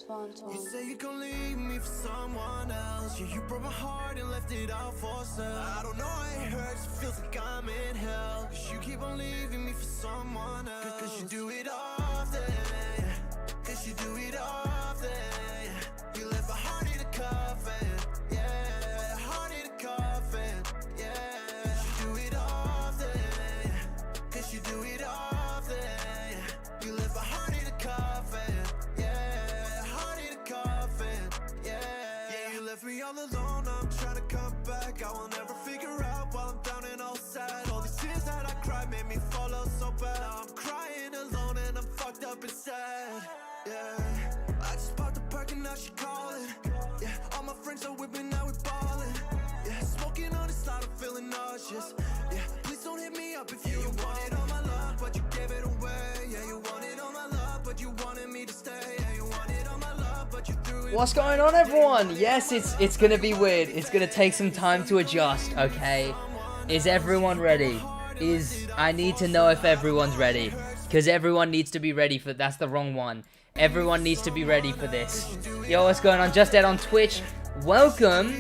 You say you gon' leave me for someone else. Yeah, you broke my heart and left it out for sale. I don't know, it hurts, it feels like I'm in hell. Cause you keep on leaving me for someone else. Cause you do it often. Cause you do it often. You left my heart in a coffin. Yeah, heart in a coffin. Yeah, cause you do it often. Cause you do it often. You left my heart in a coffin. Me all alone, I'm trying to come back. I will never figure out while I'm down and all sad. All these tears that I cried made me fall out so bad. Now I'm crying alone and I'm fucked up and sad. Yeah, I just popped a perk and now she calling. Yeah, all my friends are with me, now we ballin'. Yeah, smoking on this loud, I'm feeling nauseous. Yeah, please don't hit me up if you wanted all my love, but you gave it away. Yeah, you wanted all my love, but you wanted me to stay. Yeah, you wanted all my love, but you threw it. What's going on, everyone? Yes, it's gonna be weird. It's gonna take some time to adjust, okay? Is everyone ready? I need to know if everyone's ready. Because everyone needs to be ready for... That's the wrong one. Everyone needs to be ready for this. Yo, what's going on? Just Ed on Twitch. Welcome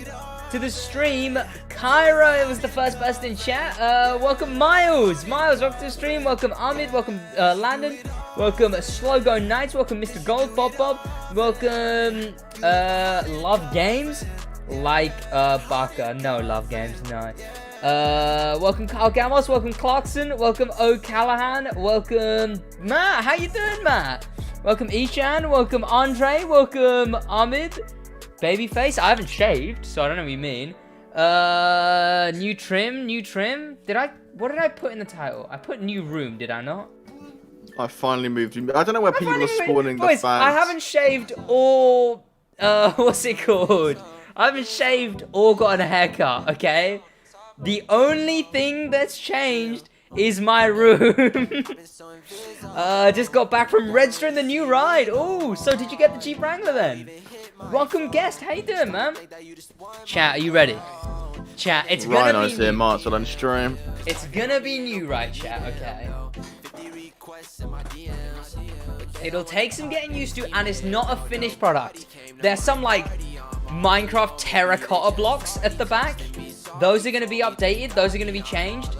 to the stream. Kyra was the first person in chat. Welcome, Miles. Miles, welcome to the stream. Welcome, Ahmed. Welcome, Landon. Welcome, Slow Go Knights. Welcome, Mr. Gold. Bob. Welcome, Love Games. Like, Baka. No, Love Games. No. Welcome, Kyle Gamos. Welcome, Clarkson. Welcome, O'Callahan. Welcome, Matt. How you doing, Matt? Welcome, Ishan. Welcome, Andre. Welcome, Ahmed. Babyface. I haven't shaved, so I don't know what you mean. New trim. What did I put in the title? I put new room, did I not? I finally moved. I don't know where people are spawning the Boys, fags. I haven't shaved or... what's it called? I haven't shaved or gotten a haircut, okay? The only thing that's changed is my room. Just got back from registering the new ride. Oh, so did you get the Jeep Wrangler then? Welcome guest. How you doing, man? Chat, are you ready? Chat, it's gonna Rhino's be here, new. Marshall on stream. It's gonna be new, right, chat? Okay. It'll take some getting used to, and it's not a finished product. There's some, like, Minecraft terracotta blocks at the back. Those are going to be updated. Those are going to be changed.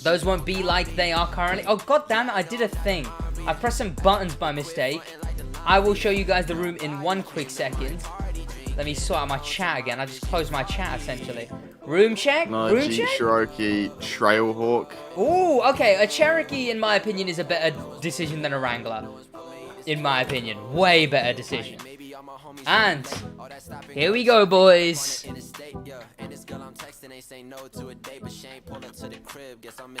Those won't be like they are currently. Oh, god damn it, I did a thing. I pressed some buttons by mistake. I will show you guys the room in one quick second. Let me sort out my chat again. I just closed my chat, essentially. Room check? No, Room Jeep check? Cherokee Trailhawk. Ooh, okay. A Cherokee, in my opinion, is a better decision than a Wrangler. In my opinion. Way better decision. And here we go, boys.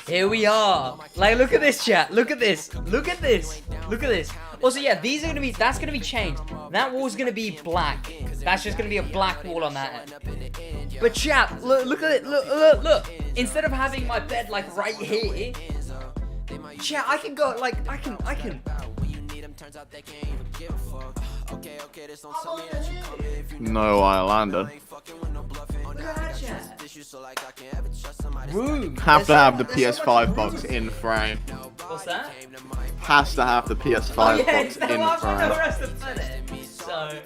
Here we are. Like, look at this, chat. Look at this. Look at this. Look at this. Also, yeah, these are gonna be. That's gonna be changed. That wall's gonna be black. That's just gonna be a black wall on that end. But chat, look at it. Look. Instead of having my bed like right here, chat, I can go like I can. No, I landed. Room. Have to have the PS5 box in frame. What's that? Has to have the PS5 box in frame. So.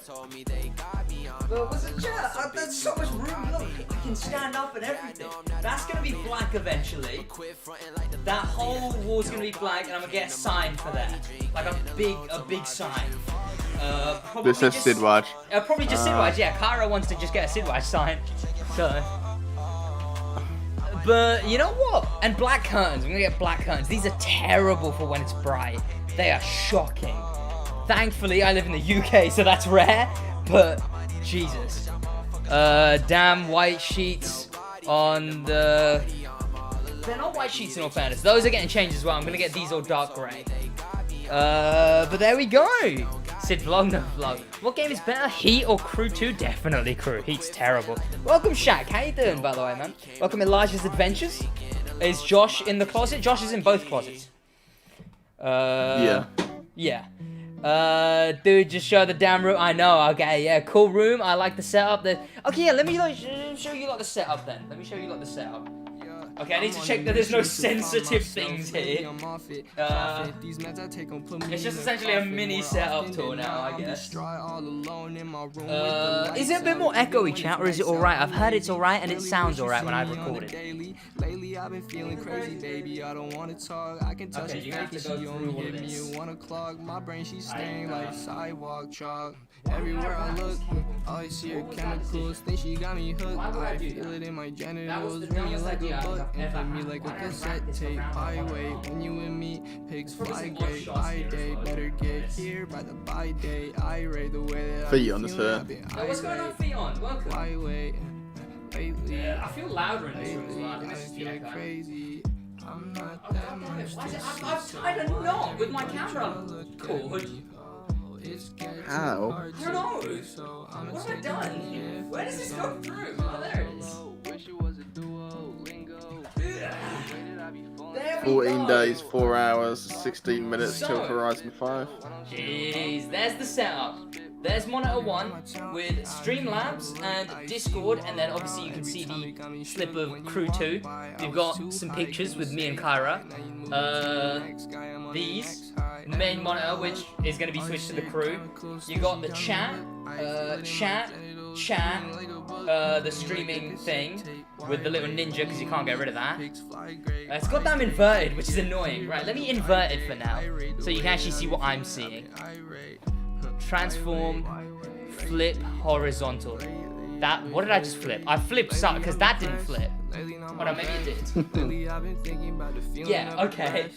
But what's the chat? There's so much room. Look, I can stand up and everything. That's gonna be black eventually. That whole wall's gonna be black, and I'm gonna get a sign for that, like a big sign. This is Sidwaj. Probably just Sidwaj. Yeah, Kara wants to just get a Sidwaj sign. So. But you know what? And black curtains. I'm gonna get black curtains. These are terrible for when it's bright. They are shocking. Thankfully, I live in the UK, so that's rare. But Jesus. Damn white sheets on the. They're not white sheets in all fairness. Those are getting changed as well. I'm gonna get these all dark grey. But there we go. Sid vlog, no vlog. What game is better, Heat or Crew 2? Definitely Crew. Heat's terrible. Welcome, Shaq. How you doing, by the way, man? Welcome, Elijah's Adventures. Is Josh in the closet? Josh is in both closets. Yeah. Dude, just show the damn room. I know. Okay, yeah, cool room. I like the setup. Okay, yeah, let me show you like the setup then. Let me show you like the setup. Okay, I need to check that there's no sensitive things here. It's just essentially a mini setup tour now, I guess. Is it a bit more echoey, chat, or is it alright? I've heard it's alright and it sounds alright when I've recorded. Lately I've been feeling crazy, baby. I don't want to talk. I can touch Okay, her you have to face. go She through only all hit of me this. at 1 o'clock. My brain, she's staying like sidewalk chalk. Everywhere I look, all I see are chemicals. Think she got me hooked. I feel it in my genitals. Ring it like a book and play me like a cassette tape. I wait when you and me. Pigs fly great by day. Better get here by the by day. I rate the way that Feet on the set. What's going on, Theon? Welcome. I wait. Lately, I feel louder in this room as well. I I think this is the feel echo. crazy. I'm not Oh, that God damn it. much Why is to it? I've tied a knot with my camera cord. How? I don't know. What have I done? Where does this go through? Oh, there it is. There we 14 go. days, 4 hours, 16 minutes till So- Horizon 5. Jeez, there's the setup. There's monitor 1 with Streamlabs and Discord, and then obviously you can see the slip of Crew 2. You've got some pictures with me and Kyra. These main monitor, which is going to be switched to the crew. You got the chat, the streaming thing with the little ninja because you can't get rid of that. It's got them inverted, which is annoying. Right, let me invert it for now so you can actually see what I'm seeing. Transform, flip, horizontal. That, what did I just flip? I flipped something because that didn't flip. Oh no, maybe it did. Yeah, okay.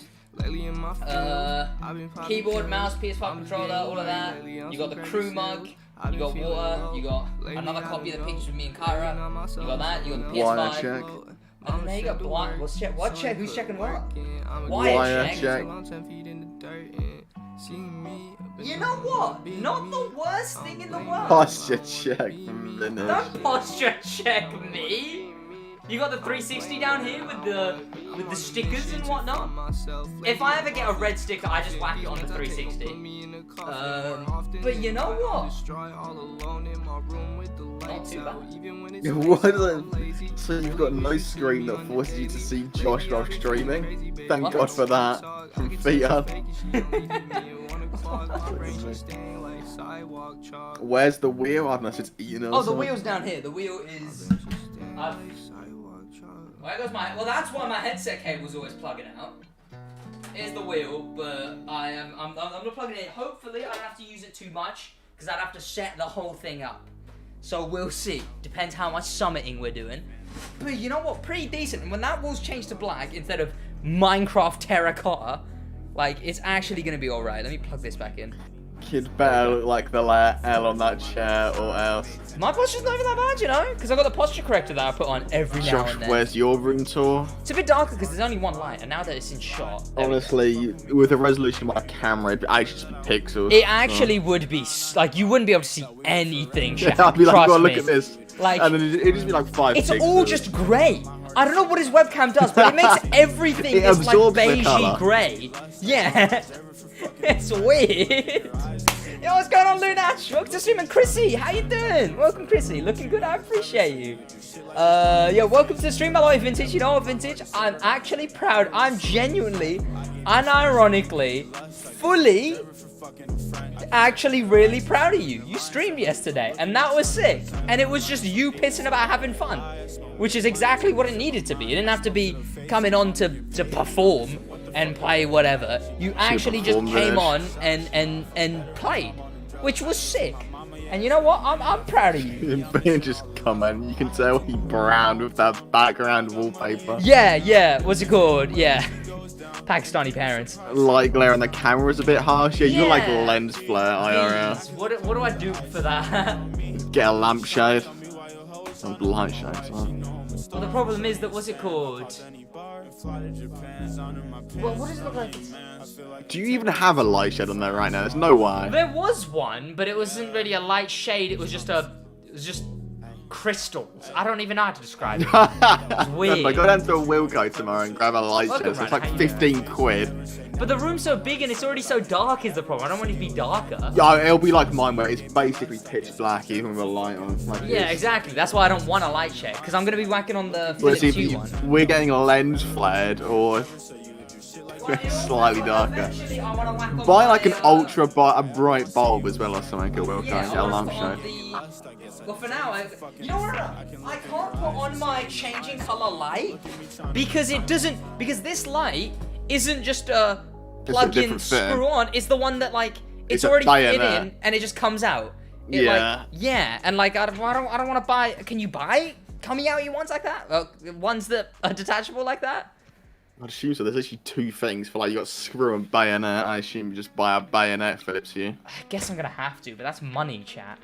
Keyboard, mouse, PS5 controller, all of that. You got the crew mug. You got water. You got another copy of the pictures with me and Kyra. You got that. You got the Wire PS5. check. And then you got blind. What's check? What check? Who's checking what? Wire check. You know what? Not the worst thing in the world. Posture check from Lineage. Don't posture check me. You got the 360 down here with the stickers and whatnot. If I ever get a red sticker, I just whack it on the 360. But you know what? Not too bad. What is it? So you've got no screen that forces you to see Josh while streaming? Thank What? God for that. From Fiat. Where's the wheel? I don't know if it's eaten or Oh, the something. wheel's down here. The wheel is. Where goes my? Well, that's why my headset cable's always plugging out. Here's the wheel, but I'm not plugging it in. Hopefully, I don't have to use it too much because I'd have to set the whole thing up. So we'll see. Depends how much summiting we're doing. But you know what? Pretty decent. And when that wall's changed to black instead of Minecraft terracotta, like it's actually gonna be all right. Let me plug this back in. Kid better look like the letter L on that chair or else. My posture's not even that bad, you know, because I got the posture corrector that I put on every now Josh, and then. where's your room tour? It's a bit darker because there's only one light, and now that it's in shot, there we go. Honestly, with the resolution of my camera, it'd actually just be pixels. It actually would be like you wouldn't be able to see anything. Yeah, Shaq. I'd be like, Trust well, me. look at this. Like, and then it'd just be like 5 it's pixels. all just grey. I don't know what his webcam does, but it makes everything It this like absorbs the beigey colour. grey. Yeah, it's weird. Yo, what's going on, Lunash? Welcome to stream, and Chrissy, how you doing? Welcome, Chrissy. Looking good. I appreciate you. Yo, welcome to the stream. I love Vintage. You know what, Vintage? I'm actually proud. I'm genuinely, unironically, fully, actually really proud of you. You streamed yesterday, and that was sick. And it was just you pissing about having fun, which is exactly what it needed to be. It didn't have to be coming on to perform and play whatever. You actually just came on and played, which was sick. And you know what? I'm proud of you. Ben just come in. You can tell he browned with that background wallpaper. Yeah. What's it called? Yeah. Pakistani parents. Light glare on the camera is a bit harsh. Yeah, you're like Yeah. lens flare IRL. Jeez, what do I do for that? Get a lampshade. Some light shade, son. Well, the problem is that what's it called? Well, what does it look like? Do you even have a light shade on there right now? There's no way. There was one, but it wasn't really a light shade. It was just crystals. I don't even know how to describe it. It's weird. If I go down to a Wilco tomorrow and grab a light Welcome, show, so it's Ryan. like How you 15 quid. But the room's so big and it's already so dark is the problem. I don't want it to be darker. Yeah, it'll be like mine where it's basically pitch black even with a light on. Like Yeah, this. exactly. That's why I don't want a light check, because I'm going to be whacking on the Well, Philips see, Hue one. we're getting lens flared or slightly darker. Eventually, I wanna whack on Buy my, like an ultra bright bulb as well or something. It will Yeah, get I a wanna lamp put on show. Well, for now, you know what? I can't put on my changing color light because it doesn't. Because this light isn't just a plug-in different fit. screw on. It's the one that like it's a already fit bayonet. in and it just comes out. It, Yeah. Like, yeah, and like I don't want to buy. Can you buy coming out ones like that? Ones that are detachable like that? I'd assume so. There's actually two things for like you got screw and bayonet. I assume you just buy a bayonet Philips Hue. I guess I'm gonna have to, but that's money, chat.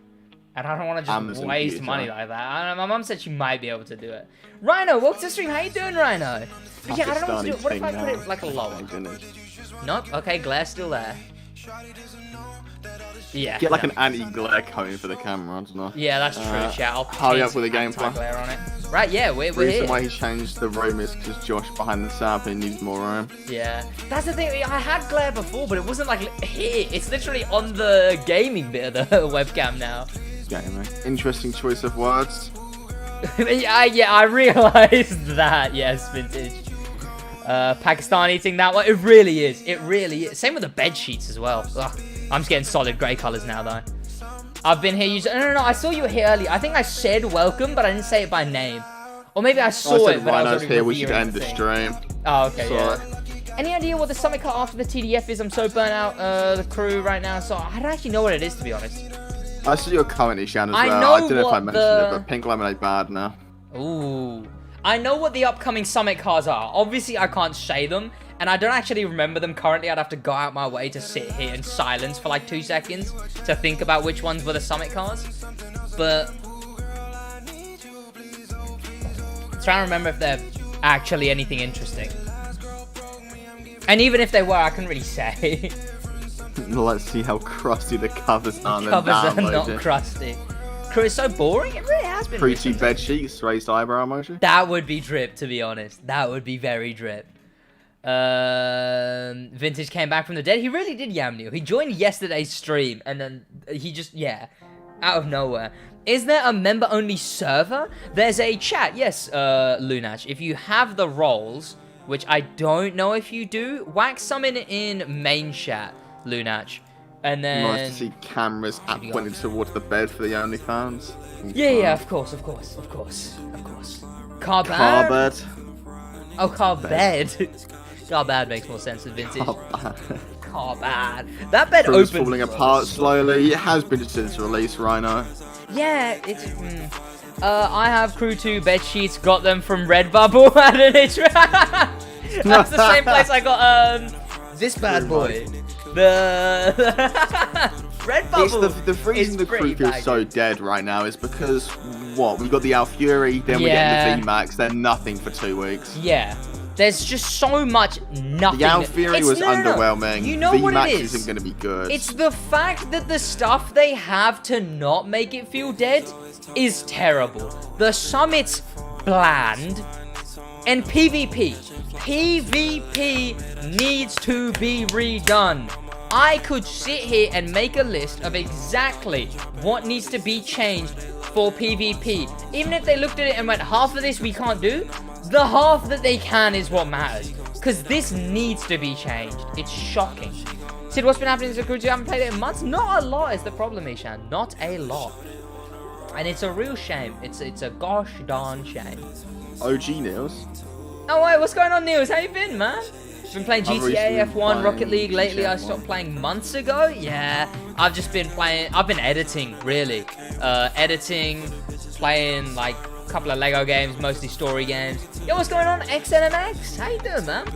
And I don't want to just Amazon waste computer. money like that. I don't know, my mum said she might be able to do it. Rhino, welcome to the stream. How you doing, Rhino? But yeah, I don't know what to do. What if I put it like a lower? Nope. Okay, glare's still there. Yeah. Get like no. an anti-glare coating for the camera, I don't know. Yeah, that's true, chat. I'll hurry paint up with the some gameplay. anti-glare on it. Right, yeah, we're The reason here. why he changed the room is because Josh behind the sampling needs more room. Yeah. That's the thing. I had glare before, but it wasn't like here. It's literally on the gaming bit of the webcam now. Gaming. Interesting choice of words. Yeah, I realised that. Yes, vintage. Pakistan eating that one. It really is. It really is. Same with the bed sheets as well. Ugh. I'm just getting solid grey colours now, though. I've been here using... No, I saw you were here earlier. I think I said welcome, but I didn't say it by name. Or maybe I saw it, but I was Rhino's already here, we should reviewing end the thing. stream. Oh, okay, Sorry. yeah. Any idea what the summit cut after the TDF is? I'm so burnt out, the crew right now, so I don't actually know what it is, to be honest. I see your comment, Ishan, as I well. know I don't know if I what mentioned the- it, but pink lemonade bad now. Ooh. I know what the upcoming summit cars are. Obviously, I can't say them, and I don't actually remember them currently. I'd have to go out my way to sit here in silence for like 2 seconds to think about which ones were the summit cars. But... trying to remember if they're actually anything interesting. And even if they were, I couldn't really say. Let's see how crusty the covers are. The covers are download not it. crusty. Crew is so boring. It really has been. Pretty recently. bed sheets, raised eyebrow emoji. That would be drip, to be honest. That would be very drip. Vintage came back from the dead. He really did yam you. He joined yesterday's stream, and then he just, yeah, out of nowhere. Is there a member-only server? There's a chat. Yes, Lunach. If you have the roles, which I don't know if you do, whack summon in main chat, Lunach. And then... Nice to see cameras pointed towards the bed for the OnlyFans. Yeah, of course. Car bad? Carbed. Oh, car bed. Car bad makes more sense than vintage. Carbed. Car bad. That bed Crew's opens. falling apart slowly. It has been since release, Rhino. Yeah, it's. I have Crew 2 bed sheets. Got them from Redbubble. That's the same place I got this bad boy. The Redbubble. It's the reason the pretty Crew is so dead right now is because what we've got the Alfury, then we get the VMAX, then nothing for 2 weeks. Yeah. There's just so much nothing. The Alfury It's- was no. underwhelming. You know what VMAX it is? isn't going to be good. It's the fact that the stuff they have to not make it feel dead is terrible. The summit's bland. And PvP. PvP needs to be redone. I could sit here and make a list of exactly what needs to be changed for PvP. Even if they looked at it and went, half of this we can't do, the half that they can is what matters. Because this needs to be changed. It's shocking. Sid, what's been happening to the crew? You haven't played it in months? Not a lot is the problem, Ishan. Not a lot. And it's a real shame. It's a gosh darn shame. OG Niels. Oh wait, what's going on, Niels? How you been, man? Been playing I've recently GTA, been F1, playing Rocket League lately. GTA I stopped playing months ago. Yeah, I've just been playing. I've been editing, really. Editing, playing like a couple of Lego games, mostly story games. Yo, what's going on, XNMX? How you doing, man?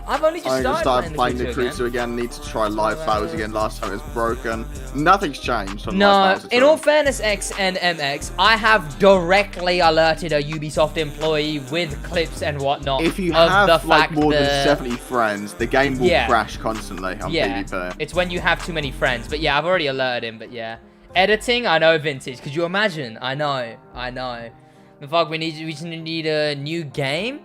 I've only just I just started playing the Crew Cruiser again. Need to try live battles again. Last time it was broken. Nothing's changed. On No, live battles at in all. all fairness, X and MX, I have directly alerted a Ubisoft employee with clips and whatnot If you of have the like fact more than that 70 friends, the game will Yeah. crash constantly on yeah, PvP. it's when you have too many friends. But yeah, I've already alerted him. But yeah, Editing, I know vintage. Could you imagine? I know. In fact, we just need a new game.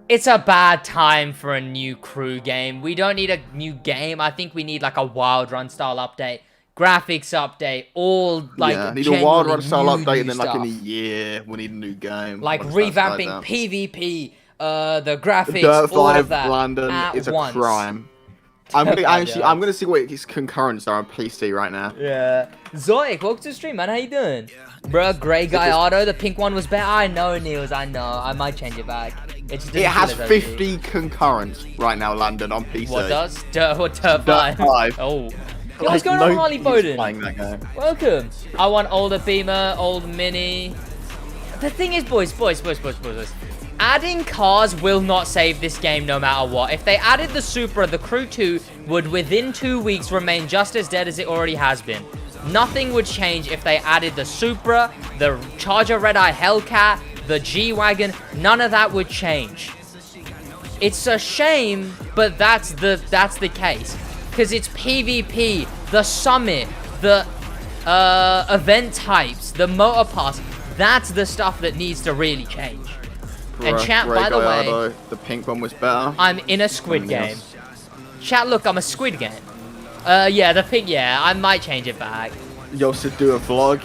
It's a bad time for a new crew game. We don't need a new game. I think we need like a Wild Run style update, graphics update, all like need a Wild Run style update, and then stuff. like in a year we need a new game. Like revamping PvP, the graphics, Dirt 5 all of that London is a crime. I'm gonna see what his concurrents are on PC right now. Yeah. Zoic, welcome to the stream, man. How you doing? Bruh, Grey Guy Auto, the pink one was better. I know, Niels, I know. I might change it back. It has 50 concurrents right now, London, on PC. What does? Dirt 5? Oh. Yo, what's going on, Harley Bowden? Welcome. I want older Beamer, old Mini. The thing is, boys. Adding cars will not save this game no matter what. If they added the Supra, the Crew 2 would within 2 weeks remain just as dead as it already has been. Nothing would change if they added the Supra, the Charger Red Eye Hellcat, the G-Wagon. None of that would change. It's a shame, but that's the case. Because it's PvP, the Summit, the event types, the Motor Pass. That's the stuff that needs to really change. And chat, by the way, the pink one was better. I'm in a Squid Game. Chat, look, I'm a Squid Game. Yeah, the pink, yeah, I might change it back. You also do a vlog.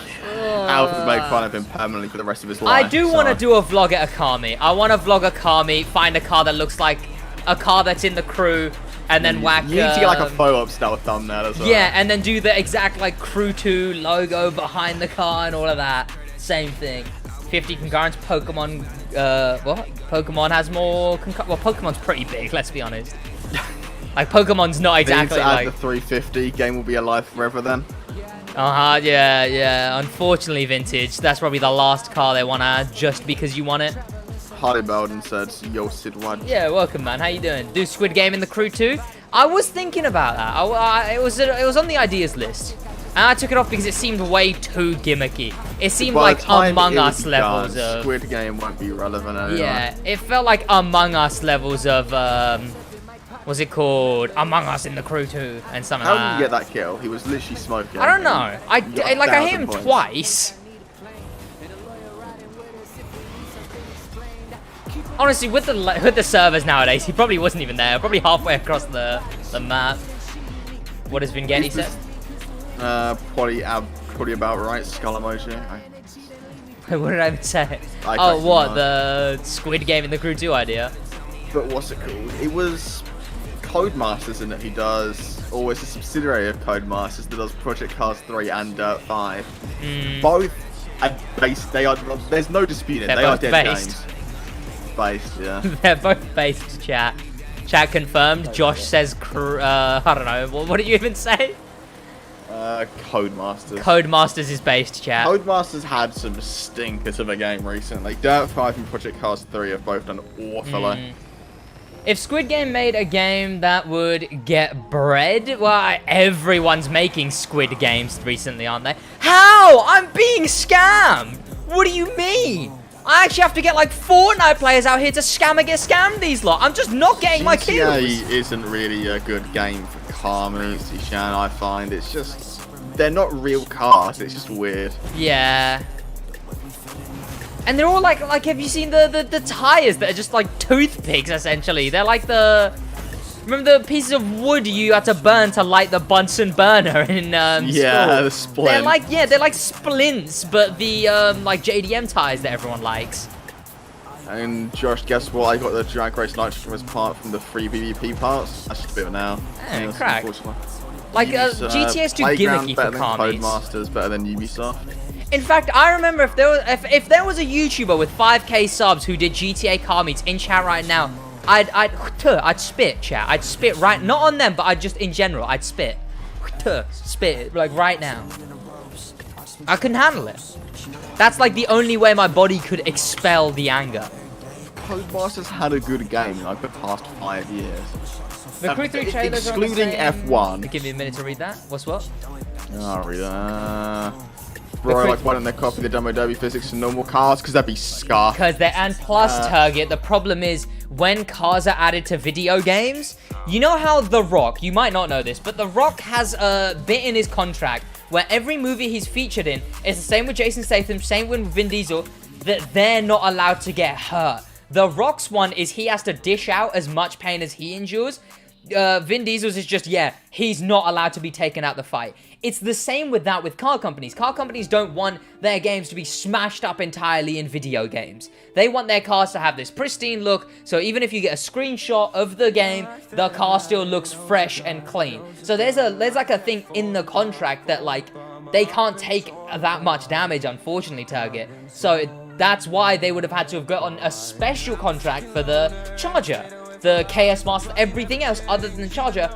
Alf would make fun of him permanently for the rest of his life. I do want to do a vlog at a car meet. I want to vlog a car meet, find a car that looks like a car that's in the crew, and then whack. You need to get like a photo-op style thumbnail as well. Yeah, and then do the exact like Crew 2 logo behind the car and all of that. Same thing. 50 concurrents. Pokemon. What? Pokemon has more. Well, Pokemon's pretty big. Let's be honest. Like Pokemon's not exactly like. The 350 game will be alive forever then. Yeah. Unfortunately, vintage. That's probably the last car they want to add just because you want it. Harley Belden said, "Yo, Sidwaj." Yeah, welcome, man. How you doing? Do Squid Game in the Crew 2? I was thinking about that. It was on the ideas list, and I took it off because it seemed way too gimmicky. It seemed like Among Us levels of Squid Game won't be relevant anymore. Yeah, it felt like Among Us levels of what's it called? Among Us in the Crew 2 and something like that. How did you get that kill? He was literally smoking. I don't know. I hit him twice. Honestly, with the servers nowadays, he probably wasn't even there. Probably halfway across the map. What has Vingetti said? Probably about right. Skull emoji. What did I say? The Squid Game in the Crew 2 idea? But what's it called? It was Codemasters, isn't it? He does, or it's a subsidiary of Codemasters that does Project Cars 3 and Dirt 5. Both are based. They are. There's no dispute. They are dead games. Based, yeah. They're both based, chat. Chat confirmed. Josh says, I don't know. What did you even say? Codemasters. Codemasters is based, chat. Codemasters had some stinkers of a game recently. Dirt 5 and Project Cars 3 have both done awfully. If Squid Game made a game that would get bread, well, everyone's making Squid Games recently, aren't they? How? I'm being scammed! What do you mean? I actually have to get like Fortnite players out here to scam and get scammed these lot. I'm just not getting my kills. GTA isn't really a good game for car meets, Ishan, I find. It's just, they're not real cars. It's just weird. Yeah. And they're all like have you seen the tires that are just like toothpicks, essentially? They're like remember the pieces of wood you had to burn to light the Bunsen burner in the splint. They're like splints, but the like JDM tires that everyone likes. And Josh, guess what? I got the Drag Race Nitro as part from the free PvP parts. That's just a bit of now. Yeah, crack. Like GTA's too gimmicky for car meets. Codemasters better than Ubisoft. In fact, I remember if there was a YouTuber with 5k subs who did GTA car meets in chat right now, I'd spit, chat. I'd spit right, not on them, but I'd just in general, I'd spit. Spit, like right now. I couldn't handle it. That's like the only way my body could expel the anger. Codemasters had a good game in like the past 5 years. The Crew 3 trailers excluding F1. Give me a minute to read that. What's what? I'll read that. Bro, like, why don't they copy the demo derby physics to normal cars? Because that'd be scar. And plus, Target, the problem is when cars are added to video games, you know how The Rock, you might not know this, but The Rock has a bit in his contract where every movie he's featured in, it's the same with Jason Statham, same with Vin Diesel, that they're not allowed to get hurt. The Rock's one is he has to dish out as much pain as he endures. Vin Diesel's is just, he's not allowed to be taken out the fight. It's the same with that with car companies. Car companies don't want their games to be smashed up entirely in video games. They want their cars to have this pristine look, so even if you get a screenshot of the game, the car still looks fresh and clean. So there's like a thing in the contract that, like, they can't take that much damage, unfortunately, Target. So that's why they would have had to have gotten a special contract for the Charger. The KS Master, everything else other than the Charger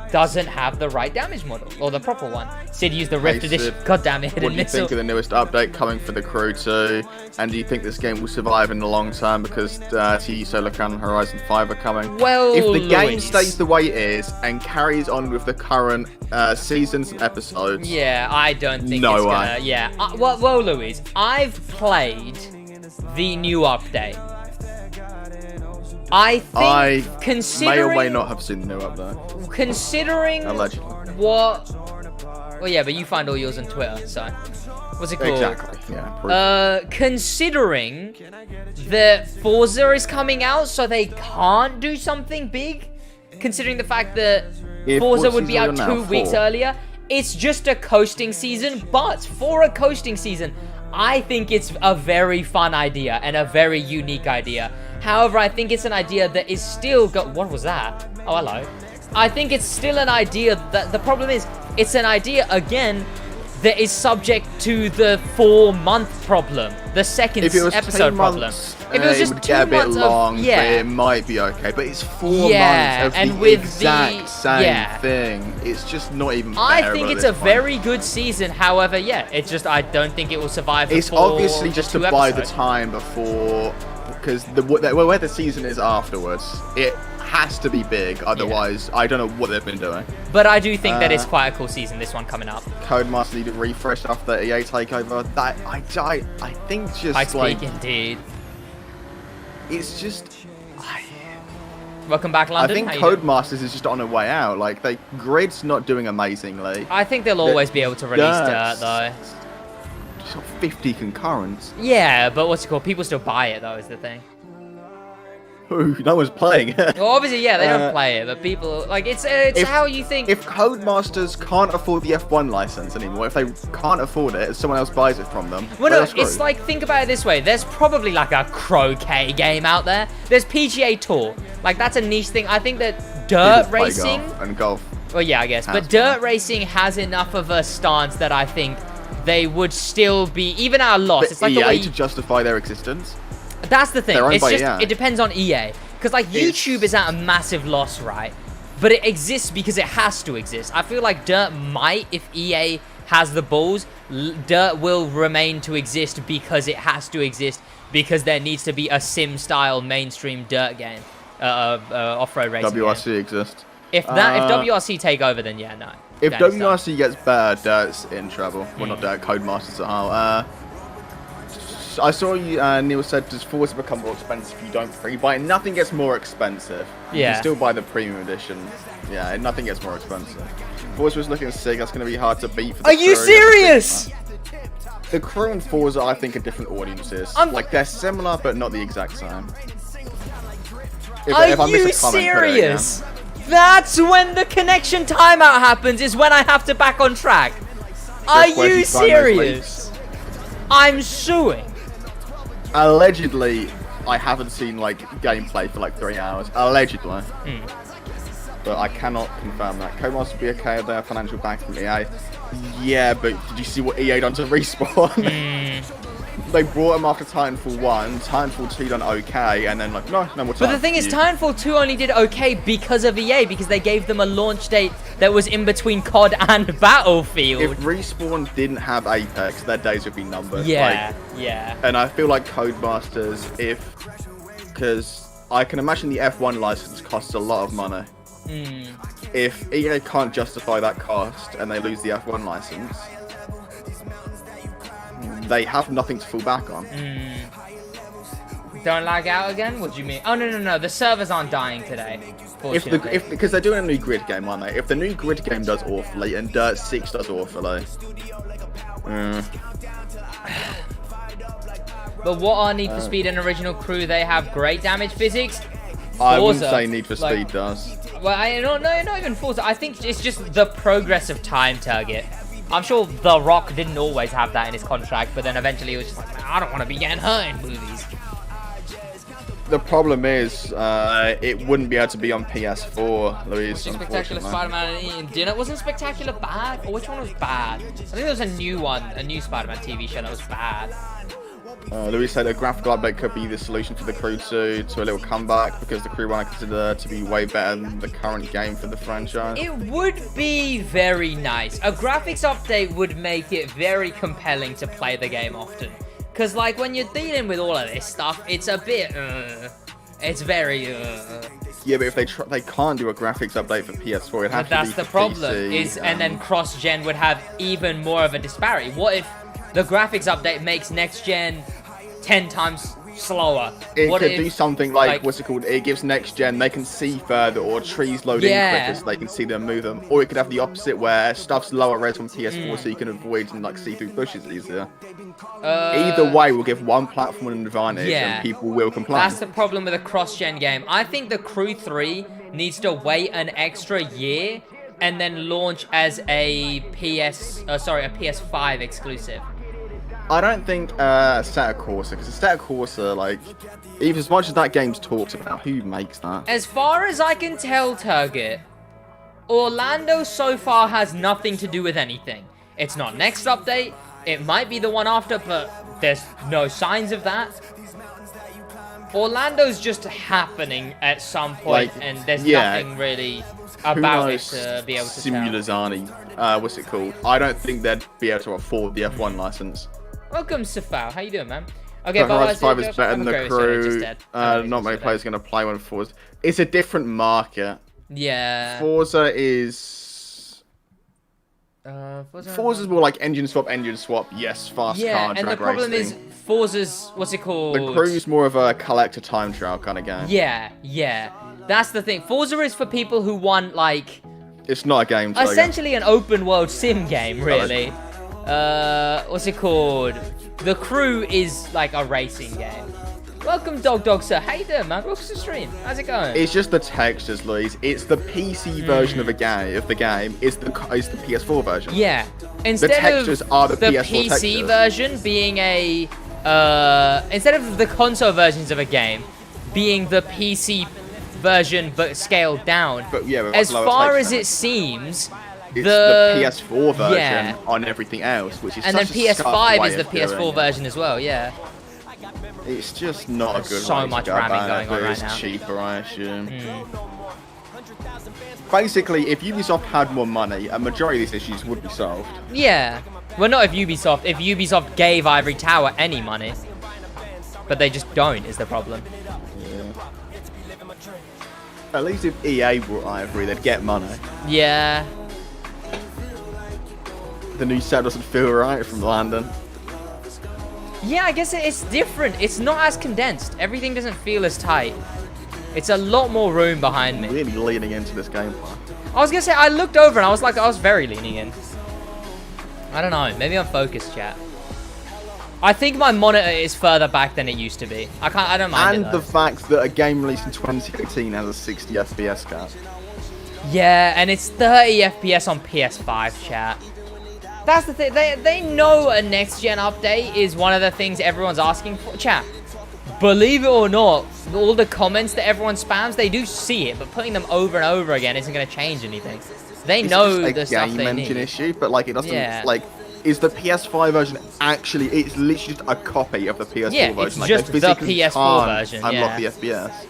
doesn't have the right damage model, or the proper one. Sid used the Rift Edition. God damn it, What do you think of the newest update coming for the Crew 2? And do you think this game will survive in the long term because TU Solar Can and Horizon 5 are coming? Well, if the game stays the way it is and carries on with the current seasons and episodes, yeah, I don't think no it's way. gonna. Yeah, well, Louise, I've played the new update. I think, considering... may or may not have seen the new update. Considering Allegedly. what... Well, yeah, but you find all yours on Twitter, so... What's it called? Exactly, yeah. Considering that Forza is coming out, so they can't do something big, considering the fact that Forza would be out 2 weeks earlier, it's just a coasting season, but for a coasting season, I think it's a very fun idea and a very unique idea. However, I think it's an idea that is still what was that? Oh, hello. I think it's still an idea that the problem is it's an idea again that is subject to the 4-month problem, the second episode problem. If it was just it would 2 get a bit months long, but it might be okay. But it's 4 months of and the with exact same yeah. thing. It's just not even I bearable think at it's this a point. very good season. However, it's just I don't think it will survive. It's obviously just to buy the time before, because where the season is afterwards, it has to be big. Otherwise, I don't know what they've been doing. But I do think that it's quite a cool season, this one coming up. Codemaster need a refresh after the EA takeover. That I think just I like speak indeed. it's just. Welcome back, I London. think Codemasters is just on a way out. Like Grid's not doing amazingly. I think they'll always be able to release Dirt though. Just got 50 concurrents. Yeah, but what's it called? People still buy it though, is the thing. Ooh, no one's playing it. Well, obviously, they don't play it, but people like it's how you think. If Codemasters can't afford the F1 license anymore, if they can't afford it, someone else buys it from them. Well, no, it's like, think about it this way. There's probably like a croquet game out there. There's PGA Tour. Like, that's a niche thing. I think that dirt racing... Golf. Well, yeah, I guess. But dirt racing has enough of a stance that I think they would still be... Even at a loss. But it's like EA the way... to justify their existence? That's the thing. It's just... EA. It depends on EA. Because, like, YouTube is at a massive loss, right? But it exists because it has to exist. I feel like Dirt might, if EA has the balls, Dirt will remain to exist because it has to exist, because there needs to be a sim-style mainstream Dirt game, off-road racing WRC game. exists. If WRC take over, then no. If WRC gets bad, Dirt's in trouble. Well, not Dirt, Codemasters at all. I saw you, Neil said, does Forza become more expensive if you don't pre-buy it? Nothing gets more expensive. You can still buy the premium edition. Yeah, nothing gets more expensive. Forza was looking sick. That's going to be hard to beat. For the Are you serious? The Crew and Forza, I think, are different audiences. Like, they're similar, but not the exact same. Are you serious? That's when the connection timeout happens, is when I have to back on track. Are you serious? I'm suing. Allegedly, I haven't seen like gameplay for like 3 hours. Allegedly. But I cannot confirm that. Codemasters will be okay with their financial back from EA. Yeah, but did you see what EA done to Respawn? They brought him after Titanfall 1, Titanfall 2 done okay, and then like, no more time. But the thing is, Titanfall 2 only did okay because of EA, because they gave them a launch date that was in between COD and Battlefield. If Respawn didn't have Apex, their days would be numbered. Yeah. And I feel like Codemasters, because I can imagine the F1 license costs a lot of money. If EA can't justify that cost and they lose the F1 license, they have nothing to fall back on. Don't lag out again? What do you mean? Oh, no. The servers aren't dying today. Because they're doing a new grid game, aren't they? If the new grid game does awfully and Dirt 6 does awfully. But what are Need for Speed and Original Crew? They have great damage physics. I wouldn't say Need for Speed does. Well, not even Forza. I think it's just the progress of time target. I'm sure The Rock didn't always have that in his contract, but then eventually it was just like, I don't want to be getting hurt in movies. The problem is, it wouldn't be able to be on PS4, Louise. Spectacular Spider-Man and Eating Dinner. Wasn't Spectacular bad? Or which one was bad? I think there was a new one, a new Spider-Man TV show that was bad. Louis said a graphical update could be the solution for the Crew 2 to a little comeback because the Crew 1 I consider to be way better than the current game for the franchise. It would be very nice. A graphics update would make it very compelling to play the game often. Because, like, when you're dealing with all of this stuff, it's a bit, it's very, Yeah, but if they can't do a graphics update for PS4, it'd have to be that's the problem, PC, and then cross-gen would have even more of a disparity. What if the graphics update makes next-gen 10 times slower? It could do something like, what's it called? It gives next gen, they can see further, or trees load in quicker so they can see them move them. Or it could have the opposite where stuff's lower res on PS4 so you can avoid and like see through bushes easier. Either way will give one platform an advantage and people will complain. That's the problem with a cross-gen game. I think the Crew 3 needs to wait an extra year and then launch as a PS5 exclusive. I don't think Assetto Corsa, because Assetto Corsa, like, even as much as that game's talked about, who makes that? As far as I can tell, Turget, Orlando so far has nothing to do with anything. It's not next update, it might be the one after, but there's no signs of that. Orlando's just happening at some point, and there's nothing really about it to be able to tell. Simulazani, what's it called? I don't think they'd be able to afford the F1 license. Welcome, Safal. How you doing, man? Okay, Horizon 5 is better than the Crew. Not many players are going to play one Forza. It's a different market. Yeah. Forza is... Forza's more like engine swap, yes, fast car, drag racing. and the problem is Forza's, what's it called? The Crew's more of a collector time trial kind of game. Yeah. That's the thing. Forza is for people who want, like... It's not a game. Essentially an open world sim game, really. What's it called? The Crew is like a racing game. Welcome, Dog Sir. How you doing, man? Welcome to the stream. How's it going? It's just the textures, Louise. It's the PC version of the game. Is the PS4 version. Yeah. Instead the textures are the PS4 PC textures. version being a instead of the console versions of a game being the PC version but scaled down. But yeah, as far as it seems. It's the PS4 version on everything else, which is and then PS5 is the PS4 version as well, yeah. It's just not a good way so much ramming going on right now. It's cheaper, I assume. Basically, if Ubisoft had more money, a majority of these issues would be solved. Yeah. Well, not if Ubisoft. If Ubisoft gave Ivory Tower any money. But they just don't, is the problem. Yeah. At least if EA brought Ivory, they'd get money. Yeah. The new set doesn't feel right from London. Yeah, I guess it's different. It's not as condensed. Everything doesn't feel as tight. It's a lot more room behind me. Really leaning into this gameplay. I was gonna say, I looked over and I was very leaning in. I don't know. Maybe I'm focused, chat. I think my monitor is further back than it used to be. I don't mind it, and the fact that a game released in 2018 has a 60 FPS cap. Yeah, and it's 30 FPS on PS5, chat. That's the thing. They know a next-gen update is one of the things everyone's asking for. Chat, believe it or not, all the comments that everyone spams, they do see it, but putting them over and over again isn't going to change anything. They know the stuff they need. It's a game engine issue, but like it doesn't like. Is the PS5 version actually? It's literally just a copy of the PS4 version. Yeah, it's just the PS4 version. Unlock the FPS.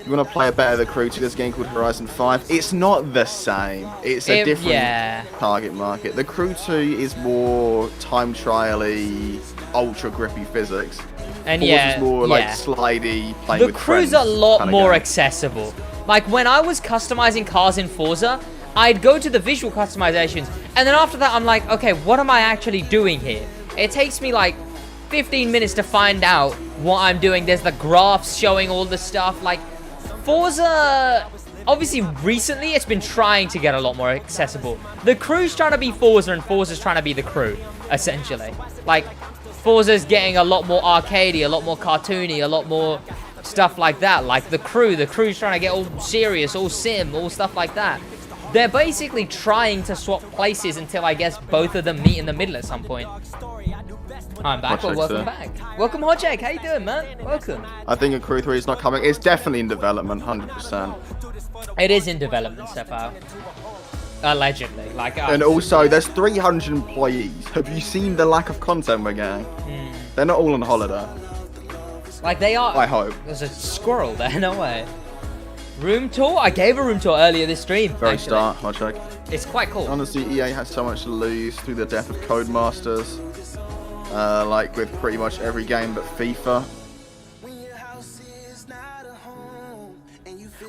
You want to play a better The Crew 2, this game called Horizon 5. It's not the same. It's a different target market. The Crew 2 is more time trial-y, ultra grippy physics. And Forza's more like slidey, playing with friends. The Crew's a lot more accessible. Like when I was customizing cars in Forza, I'd go to the visual customizations, and then after that I'm like, okay, what am I actually doing here? It takes me like 15 minutes to find out what I'm doing. There's the graphs showing all the stuff. Like, Forza, obviously, recently, it's been trying to get a lot more accessible. The crew's trying to be Forza, and Forza's trying to be the crew, essentially. Like, Forza's getting a lot more arcadey, a lot more cartoony, a lot more stuff like that. Like, the crew's trying to get all serious, all sim, all stuff like that. They're basically trying to swap places until, I guess, both of them meet in the middle at some point. I'm back, well, welcome back. Welcome, Hotcheck. How you doing, man? Welcome. I think a Crew 3 is not coming. It's definitely in development, 100%. It is in development, Stefan. Allegedly. Like, and also, there's 300 employees. Have you seen the lack of content we're getting? They're not all on holiday. Like, they are. I hope. There's a squirrel there, no way. Room tour? I gave a room tour earlier this stream. Very start, I'll check. It's quite cool. Honestly, EA has so much to lose through the death of Codemasters. Like with pretty much every game but FIFA.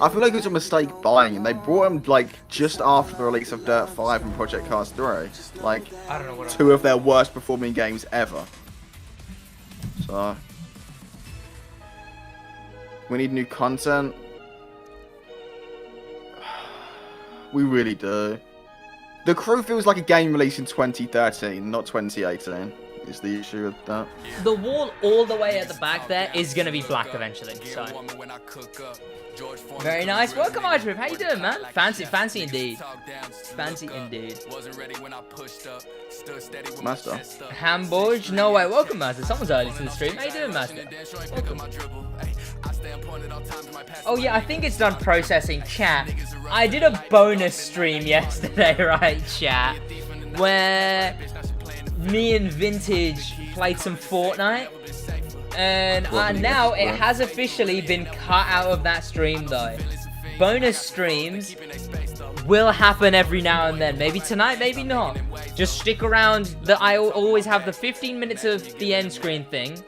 I feel like it was a mistake buying him. They brought him like just after the release of Dirt 5 and Project Cars 3. Like, I don't know what two of their worst performing games ever. So we need new content. We really do. The Crew feels like a game released in 2013, not 2018. Is the issue with that. The wall all the way at the back there is going to be black eventually. So. Very nice. Welcome, Archie. How you doing, man? Fancy indeed. Fancy indeed. Master. Hamburg? No way. Welcome, Master. Someone's early to the stream. How you doing, Master? Welcome. Oh yeah, I think it's done processing. Chat. I did a bonus stream yesterday, right, chat? Where me and Vintage played some Fortnite, and now it has officially been cut out of that stream though. Bonus streams will happen every now and then. Maybe tonight, maybe not. Just stick around. I always have the 15 minutes of the end screen thing.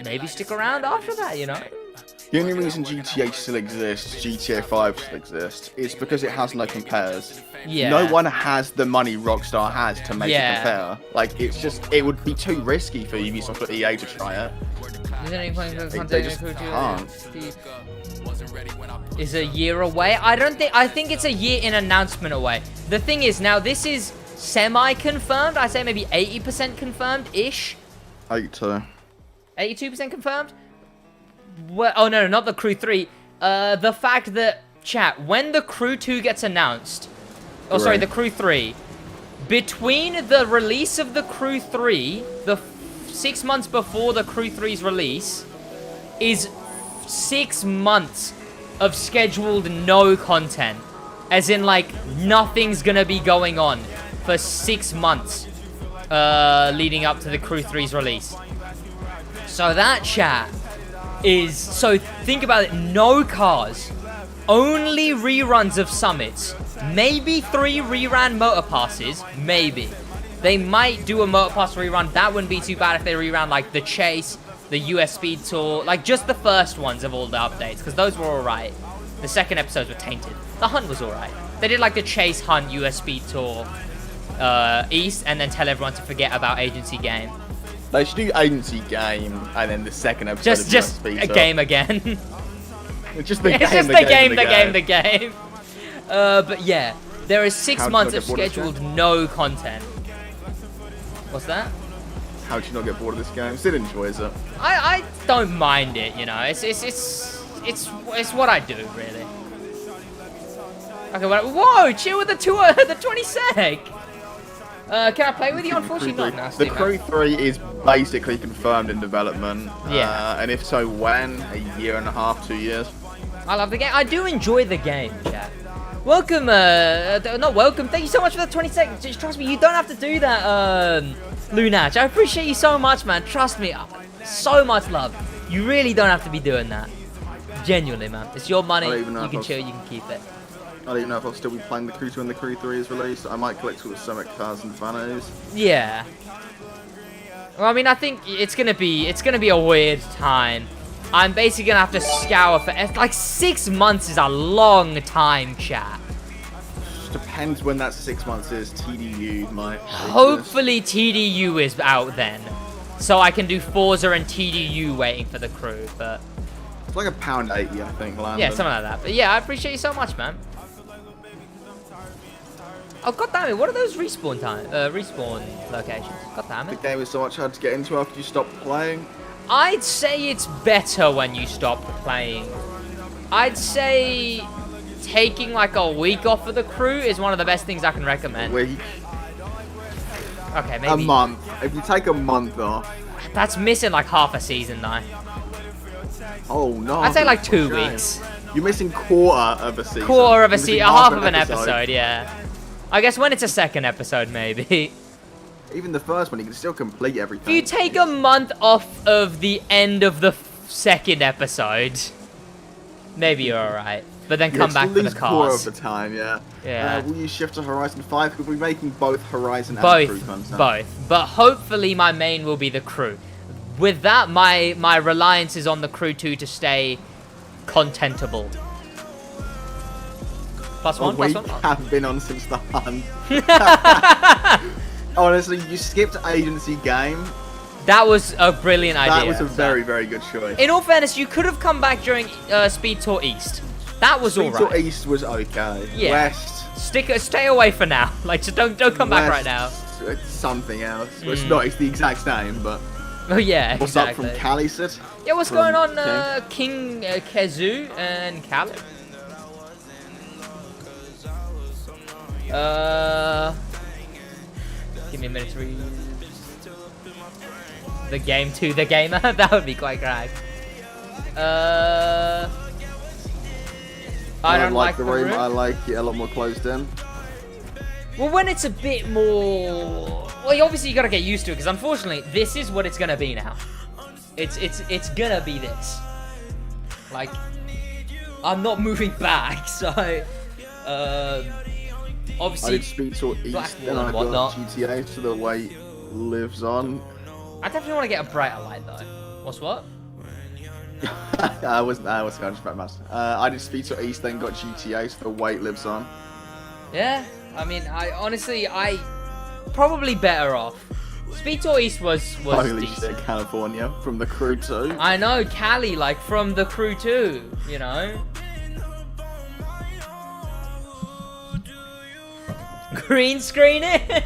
Maybe stick around after that, you know? The only reason GTA still exists, GTA 5 still exists, is because it has no compares. Yeah. No one has the money Rockstar has to make it compare. Like, it's just, it would be too risky for Ubisoft or EA to try it. They just can't. Is a year away? I think it's a year in announcement away. The thing is, now this is semi-confirmed. I say maybe 80% confirmed-ish. 82. 82% confirmed? Well, oh no, not the Crew 3. The fact that, chat, when the Crew 2 gets announced, oh sorry, the Crew 3, between the release of the Crew 3, the 6 months before the Crew 3's release, is 6 months of scheduled no content. As in, like, nothing's gonna be going on for 6 months leading up to the Crew 3's release. So that, chat, is, so think about it, no cars, only reruns of summits, maybe 3 rerun motor passes, maybe. They might do a motor pass rerun. That wouldn't be too bad if they rerun like the Chase, the US Speed Tour, like just the first ones of all the updates, because those were alright. The second episodes were tainted. The Hunt was alright. They did like the Chase, Hunt, US Speed Tour East, and then tell everyone to forget about Agency Game. They should do Agency Game, and then the second episode just a game again. It's just the game. But yeah, there is 6 months of scheduled no content. What's that? How do you not get bored of this game? Sid enjoys it. I don't mind it, you know. It's what I do, really. Okay, well, whoa, chill with the 20 sec. Can I play with you? Unfortunately, not nasty. The Crew 3 is basically confirmed in development. Yeah. And if so, when? A year and a half, 2 years? I love the game. I do enjoy the game, chat. Welcome, not welcome. Thank you so much for the 20 seconds. Just trust me, you don't have to do that, Lunach. I appreciate you so much, man. Trust me. So much love. You really don't have to be doing that. Genuinely, man. It's your money. You can chill, you can keep it. I don't even know if I'll still be playing the Crew 2 when the Crew 3 is released. I might collect all the Summit cars and vanities. Yeah. Well, I mean, I think it's gonna be a weird time. I'm basically gonna have to scour for like 6 months is a long time, chat. Depends when that 6 months is. TDU might. Hopefully TDU is out then. so I can do Forza and TDU waiting for the crew, but... It's like £1.80, I think, Landon. Yeah, something like that. But yeah, I appreciate you so much, man. Oh, god damn it, what are those respawn locations? God damn The it. game is so much hard to get into after you stop playing. I'd say it's better when you stop playing. I'd say taking like a week off of the crew is one of the best things I can recommend. Week. Okay, maybe... A month. If you take a month off. That's missing like half a season, though. Oh, no. I'd say like 2 Shame. weeks. You're missing quarter of a season. Quarter of a You're missing season, half of an episode, yeah. I guess when it's a second episode, maybe. Even the first one, you can still complete If everything. you take a month off of the end of the second episode, maybe you're alright. But then come back for the quarter cars. of the time, yeah. Yeah. Will you shift to Horizon 5? We'll be making both Horizon and Both, Crew content. both. But hopefully my main will be the crew. With that, my reliance is on the crew 2 to stay contentable. +1, We +1. have been on since the hunt. Honestly, you skipped Agency Game. That was a brilliant idea. That was a very, very good choice. In all fairness, you could have come back during Speed Tour East. That was Speed Tour alright. East was okay. Yeah. West. Stay away for now. Like, just don't come back right now. It's something else. Well, it's not. It's the exact same, but. Oh yeah, What's exactly. up from Cali, Sid? Yeah, what's From going on, King Kezu and Cali? Give me a minute to read. The game to the gamer? That would be quite cracked. I don't like the room. I like it a lot more closed in. Well, when it's a bit more... Well, obviously you gotta get used to it, because unfortunately, this is what it's gonna be now. It's gonna be this. Like, I'm not moving back, so... obviously... I did Speed Tour East, and I got GTA, so the wait lives on. I definitely want to get a brighter light, though. What's what? I was kind of just about master. I did Speed Tour East, then got GTA, so the wait lives on. Yeah, I mean, I probably better off. Speed Tour East was Holy decent. shit, California, from the crew too. I know, Cali, like, from the crew too, you know? Green screen it?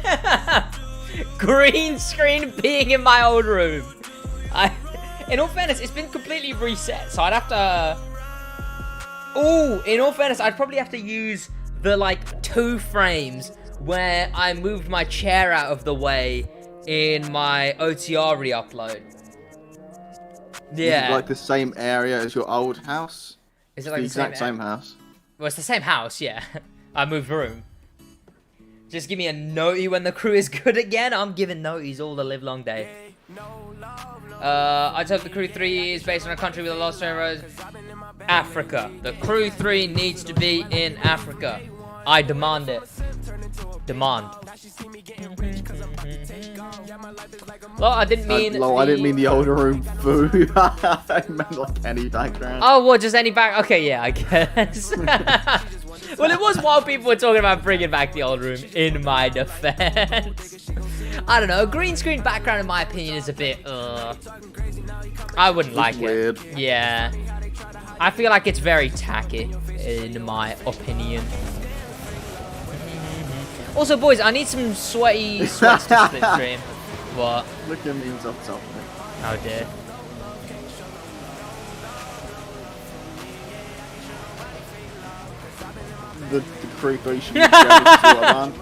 Green screen being in my old room. In all fairness, it's been completely reset, so I'd have to... Ooh, in all fairness, I'd probably have to use the, like, 2 frames where I moved my chair out of the way in my OTR re-upload. Yeah. Is it like the same area as your old house? Is it like the the exact same house? Well, it's the same house, yeah. I moved room. Just give me a notey when the crew is good again. I'm giving noteys all the live long day. I hope the crew 3 is based on a country with a lot of roads. Africa. The crew 3 needs to be in Africa. I demand it. Demand. Well, I didn't mean. I didn't mean the older room food. I meant like any background. Oh, what? Just any back? Okay, yeah, I guess. Well, it was while people were talking about bringing back the old room. In my defense, I don't know. A green screen background, in my opinion, is a bit. I wouldn't like weird. it. Yeah, I feel like it's very tacky, in my opinion. Also, boys, I need some sweats to split stream. What? Look at memes up top. Oh dear. The crew 3 should be the Autobahn.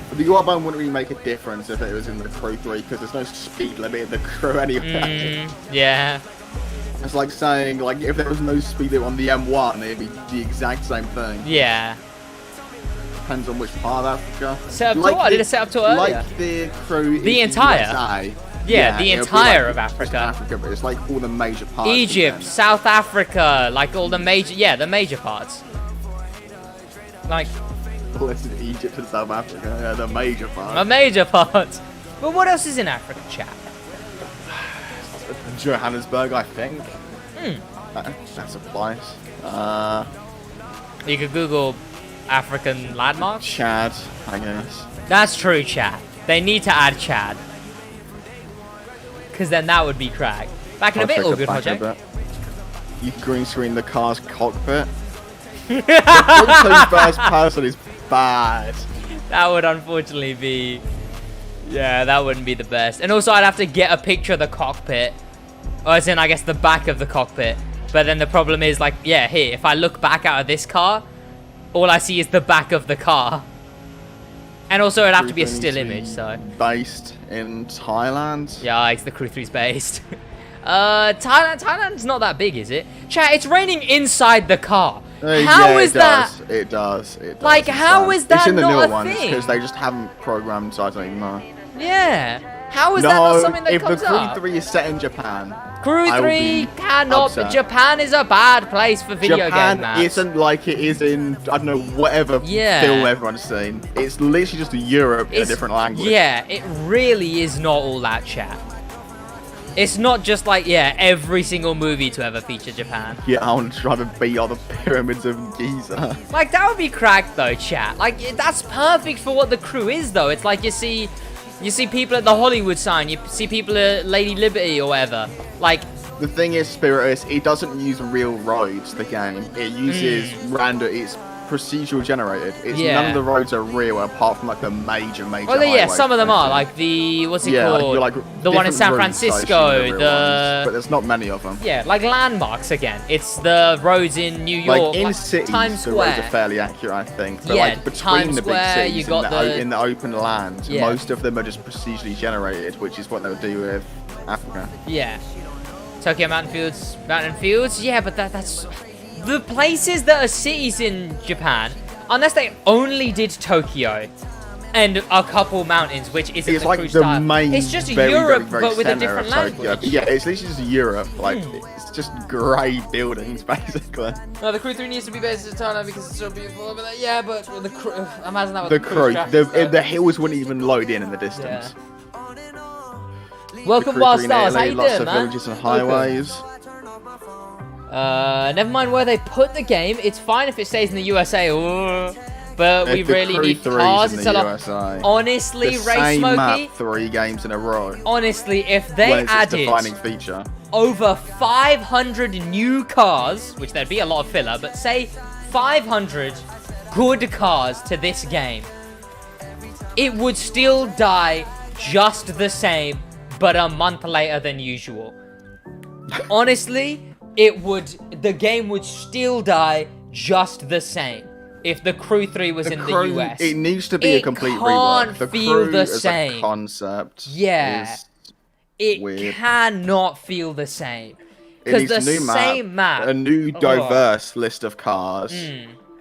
But the Autobahn wouldn't really make a difference if it was in the crew 3 because there's no speed limit in the crew anyway. Yeah. It's like saying, like, if there was no speed limit on the M1, it'd be the exact same thing. Yeah. Depends on which part of Africa. Setup tour? I did a setup tour earlier. Like the crew The in entire? USA. Yeah, the it'll be entire like of Africa. But it's like all the major parts. Egypt, again. South Africa, like all the major, yeah, the major parts. Like, Listen, Egypt and South Africa, yeah, the major parts. a major part. But what else is in Africa, chat? Johannesburg, I think. That supplies. You could Google African landmarks. Chad, I guess. That's true, chat. They need to add Chad. because then that would be cracked. Back in a bit, all good, Hojak. You can green screen the car's cockpit. The Crew 2's first person is bad. That would unfortunately be... Yeah, that wouldn't be the best. And also, I'd have to get a picture of the cockpit. Or as in, I guess, the back of the cockpit. But then the problem is, like, yeah, here, if I look back out of this car, all I see is the back of the car. And also, it'd have to be a still image, so... Based in Thailand? Yeah, it's the Crew 3's based. Thailand's not that big, is it? Chat, it's raining inside the car. How is that? It does. Like, how is that not a thing? It's in the newer ones, thing? because they just haven't programmed, so I don't even know. Yeah. How is that not something that comes up? If the Crew 3 is set in Japan... Crew 3 cannot... Japan is a bad place for video game maps. Japan isn't like it is in, I don't know, whatever film everyone's seen. It's literally just Europe in a different language. Yeah, it really is not all that, chat. It's not just like, every single movie to ever feature Japan. Yeah, I want to try to beat all the pyramids of Giza. Like, that would be cracked, though, chat. Like, that's perfect for what the Crew is, though. It's like you see people at the Hollywood sign. You see people at Lady Liberty or whatever. Like... The thing is, Spirit, it doesn't use real roads, the game. It uses random... It's procedural generated. None of the roads are real apart from like the major well, yeah, some of them are like the what's it called, like the one in San Francisco, but there's not many of them. Yeah, like landmarks again. It's the roads in New York, like in cities, Times Square. The roads are fairly accurate, I think. But yeah, like between Times the Square, big cities you got in the open land, yeah. Most of them are just procedurally generated, which is what they'll do with Africa. Yeah, Tokyo Mountain Fields. Yeah, but that's the places that are cities in Japan. Unless they only did Tokyo and a couple mountains, which isn't it's the like Crew the style. main, it's just Europe, very but with a different language. Yeah, it's literally just Europe. Like it's just grey buildings, basically. No, the Crew 3 needs to be based in Thailand because it's so beautiful. But yeah, but the Crew, imagine that with the Crew. The hills wouldn't even load in the distance. Yeah. Welcome, Wild Stars. How you lots doing, of villages and highways. Never mind where they put the game. It's fine if it stays in the USA. But we really need cars. It's a lot. Honestly, Race Smokey. 3 games in a row. Honestly, if they added defining feature. over 500 new cars, which there'd be a lot of filler, but say 500 good cars to this game, it would still die just the same, but a month later than usual. Honestly. The game would still die just the same if the Crew 3 was in the US. It needs to be a complete rework. The feel Crew the as same. a concept. Yeah. It weird. cannot feel the same. Because the same map. A new diverse list of cars.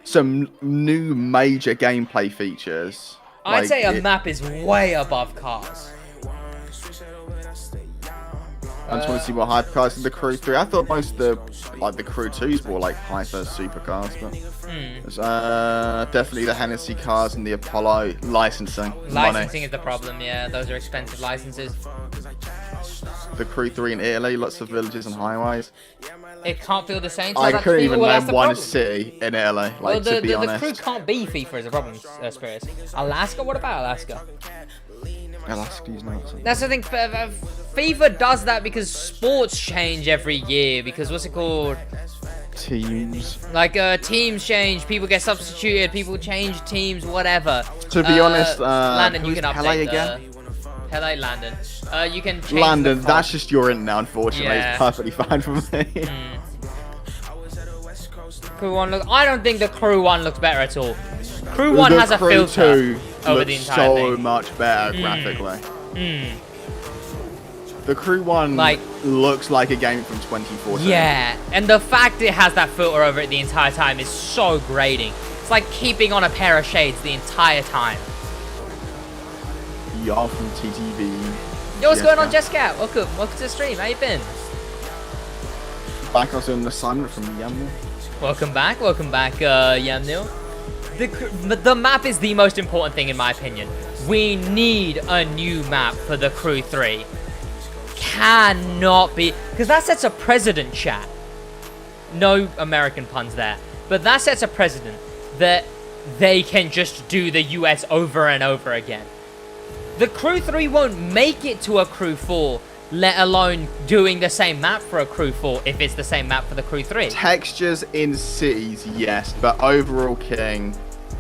Some new major gameplay features. I'd say a map is way above cars. I just want to see what hypercars in the Crew 3. I thought most of the Crew 2s were like hyper supercars, but it's, definitely the Hennessy cars and the Apollo licensing. Licensing is the problem, yeah. Those are expensive licenses. The Crew 3 in Italy, lots of villages and highways. It can't feel the same. So I couldn't even name one city in Italy. Like, to be honest, the Crew can't be FIFA is a problem, Spirits. Alaska? What about Alaska? Alaska's not. That's the thing. FIFA does that because sports change every year. Because what's it called? Teams. Like teams change. People get substituted. People change teams. Whatever. To be honest, Landon, you can update Pele again. Pele, Landon. You can change. Landon, that's just your in now. Unfortunately, Yeah. It's perfectly fine for me. Crew 1 look. I don't think the Crew 1 looks better at all. Crew 1 has a filter over the entire so thing. much better graphically. The Crew 1 looks like a game from 2014. Yeah, and the fact it has that filter over it the entire time is so grating. It's like keeping on a pair of shades the entire time. Y'all from TTV. Yo, what's going on, Jessica? Welcome to the stream. How you been? Back also an assignment from Yamil. Welcome back, Yamnil. The map is the most important thing in my opinion. We need a new map for the Crew 3. Cannot be, because that sets a precedent, chat. No American puns there, but that sets a precedent that they can just do the US over and over again. The Crew 3 won't make it to a Crew 4 let alone doing the same map for a Crew 4 if it's the same map for the Crew 3. Textures in cities, yes, but overall, King,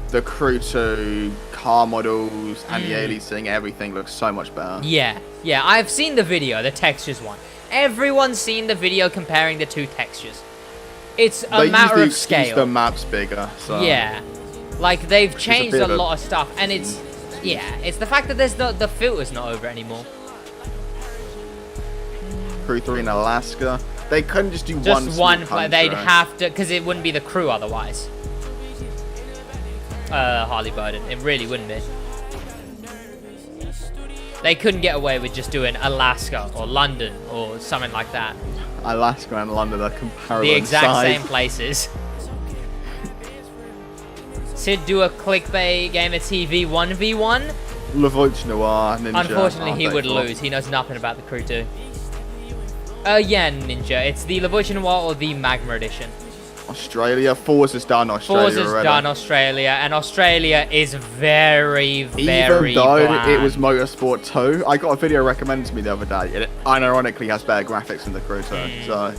the Crew 2 car models and the aliasing, everything looks so much better. Yeah, I've seen the video, the textures one. Everyone's seen the video comparing the two textures. It's a matter of scale. The map's bigger, so yeah, like they've changed a lot of stuff, and it's the fact that there's the filter's not over anymore. Crew 3 in Alaska, they couldn't just do one play. They'd have to, because it wouldn't be the Crew otherwise. Harley Burden, it really wouldn't be. They couldn't get away with just doing Alaska or London or something like that. Alaska and London are comparable. The exact same places. Sid do a clickbait game of TV 1v1. Lavoich Noir, Ninja. Unfortunately, he would lose. He knows nothing about the Crew 2. Yeah, Ninja. It's the Lavoich Noir or the Magma Edition. Australia. Forza's done Australia Forza's already. done Australia, and Australia is very, very Even though bland. it was Motorsport 2, I got a video recommended to me the other day. It unironically has better graphics than the Crew 2. So,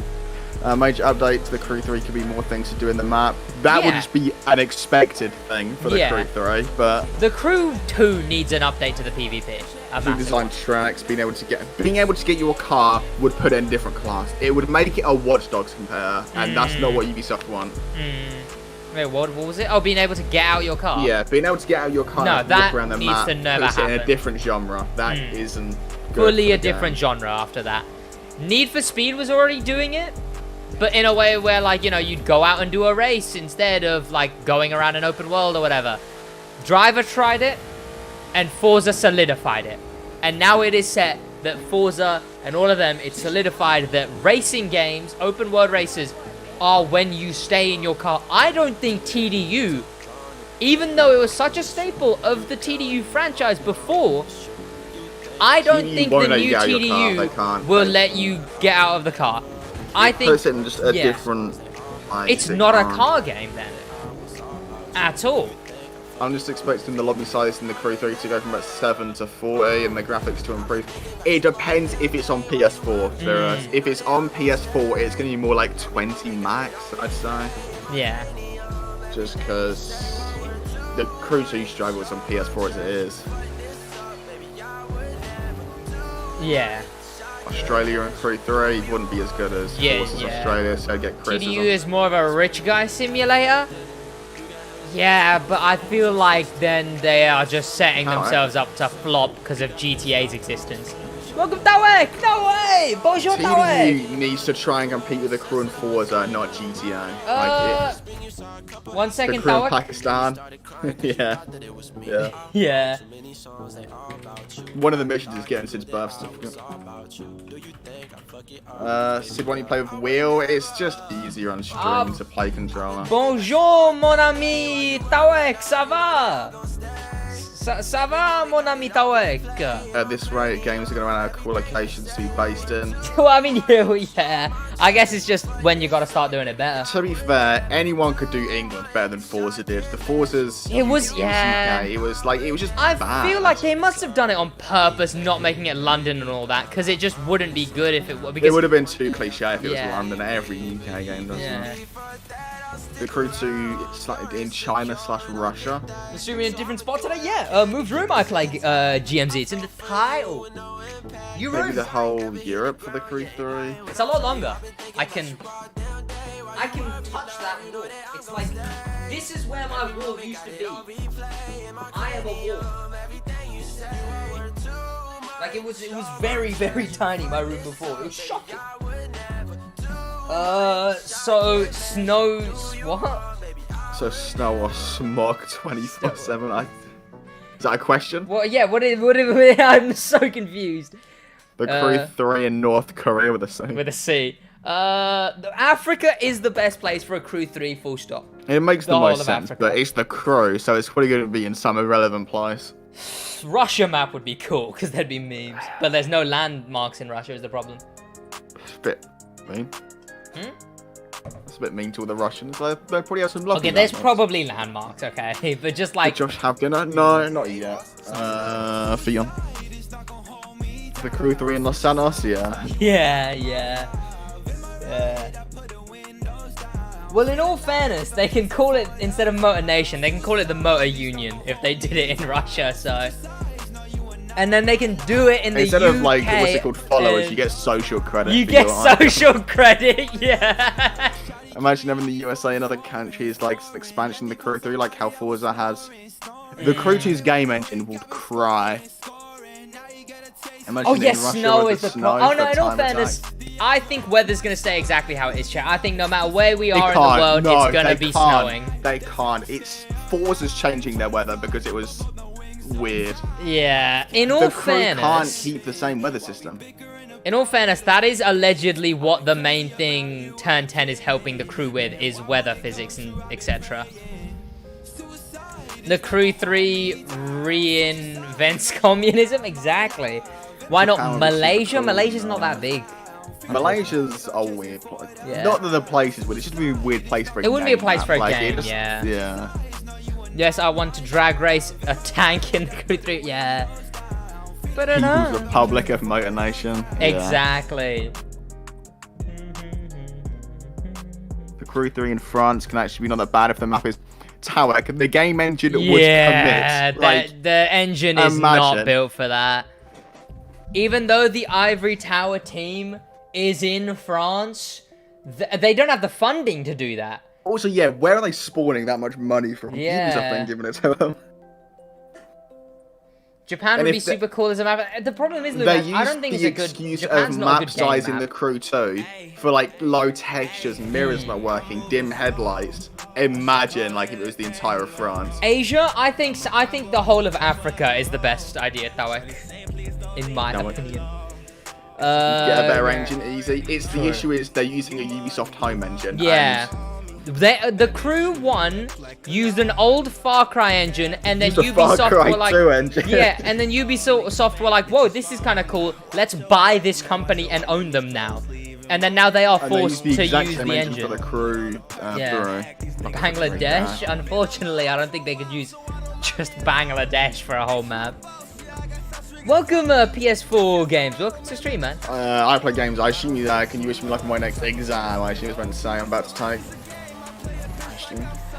major update to the Crew 3 could be more things to do in the map. That would just be an expected thing for the Crew 3, but the Crew 2 needs an update to the PvP. Redesigned tracks, being able to get your car would put it in a different class. It would make it a Watch Dogs compare, and that's not what Ubisoft want. Wait, what was it? Oh, being able to get out your car. Yeah, being able to get out your car. No, and that look around the needs map, to never happen. in a different genre. That isn't good Fully a for the different game. genre after that. Need for Speed was already doing it, but in a way where, like, you know, you'd go out and do a race instead of, like, going around an open world or whatever. Driver tried it, and Forza solidified it. And now it is set that Forza and all of them, it's solidified that racing games, open world races, are when you stay in your car. I don't think TDU, even though it was such a staple of the TDU franchise before, I don't think the new TDU will let you get out of the car. I think puts it in just a different. It's not a car game then, at all. I'm just expecting the lobby size in the Crew 3 to go from about 7 to 40 and the graphics to improve. It depends if it's on PS4. If it's on PS4, it's going to be more like 20 max, I'd say. Yeah. Just because the Crew 2 struggles on PS4 as it is. Yeah. Australia and Crew 3 wouldn't be as good as Forza's Australia, so I'd get criticism. TDU is more of a rich guy simulator. Yeah, but I feel like then they are just setting themselves up to flop because of GTA's existence. Welcome, Tawek! No way! Bonjour, Tawek! TDU needs to try and compete with the Crew and Forza, not GTA. 1 second, the Crew in Tawek. Pakistan. Yeah. Yeah. One of the missions is getting Sid's birth certificate. Sid, when you play with wheel, it's just easier on stream to play controller. Bonjour, mon ami Tawek, ça va? Ça va, mon ami Tawek? At this rate, games are going to run out of cool locations to be based in. Well, I mean, yeah. I guess it's just when you got to start doing it better. To be fair, anyone could do England better than Forza did. The Forza's... It was, UK, yeah. it was just I bad. feel like they must have done it on purpose, not making it London and all that, because it just wouldn't be good if it was. It would have been too cliche if it was London. Every UK game does that. The Crew 2 in China/Russia. Assuming a different spot today, yeah. Moved room, I play GMZ. It's in the title. Maybe the whole Europe for the Crew 3. It's a lot longer. I can touch that wall. It's like, this is where my wall used to be. I am a wall. Like, it was very, very tiny, my room before. It was shocking. So, snows, what? So, snow or smog 24/7. Is that a question? What, yeah, I'm so confused. The Crew 3 in North Korea with a C. With a C. Africa is the best place for a Crew 3, full stop. It makes the most sense, Africa. but it's the Crew, so it's probably going to be in some irrelevant place. Russia map would be cool, because there'd be memes. But there's no landmarks in Russia is the problem. It's a bit mean. It's a bit mean to all the Russians. They probably have some lovely Okay, there's landmarks. probably landmarks, okay? But just like... Did Josh have dinner? No, not yet. Fion. The Crew 3 in Los Santos, yeah. Yeah. Well, in all fairness, they can call it, instead of Motor Nation, they can call it the Motor Union if they did it in Russia, so... And then they can do it in the UK. Instead of, like, what's it called, followers, you get social credit. You get social credit, yeah. Imagine having the USA and other countries, like, expansion of the Crew 3, like how Forza has. The Crew 2's game engine will cry. Imagine Oh yes, Russia snow with is the snow problem. Oh for no, in all fairness, I think weather's going to stay exactly how it is, chat. I think no matter where we are in the world, it's going to be snowing. They can't. Forza's changing their weather because it was weird. Yeah, in all fairness... The Crew can't keep the same weather system. In all fairness, that is allegedly what the main thing Turn 10 is helping the Crew with, is weather physics and etc. The Crew 3 reinvents communism? Exactly. Why not Malaysia? Malaysia's not that big. Malaysia's a weird place. Yeah. Not that the place is weird, it's just a weird place for a game. It wouldn't be a place for a game, just, yeah. Yeah. Yes, I want to drag race a tank in the Crew 3, yeah. But I know. People's Republic of Motor Nation. Yeah. Exactly. The Crew 3 in France can actually be not that bad if the map is Tower. The game engine would commit. Like, the engine is not built for that. Even though the Ivory Tower team is in France, they don't have the funding to do that. Also, yeah, where are they spawning that much money from? Yeah. Ubisoft ain't giving it to them. Japan would be super cool as a map. The problem is, Luke, I don't think it's a good... Japan's not a good game size in the Crew 2 for, like, low textures, mirrors not working, dim headlights. Imagine, like, if it was the entire of France. Asia, I think the whole of Africa is the best idea, Tawek. In my opinion. Get a better engine easy. It's the issue is they're using a Ubisoft home engine. Yeah. The Crew 1 used an old Far Cry engine, and then Ubisoft were like, yeah, and then Ubisoft were like, whoa, this is kind of cool. Let's buy this company and own them now. And then now they are forced to use the engine. For the Crew, Bangladesh, unfortunately, I don't think they could use just Bangladesh for a whole map. Welcome, PS4 games. Welcome to the stream, man. I play games. I assume you can you wish me luck on my next exam? I assume it's meant to say I'm about to take.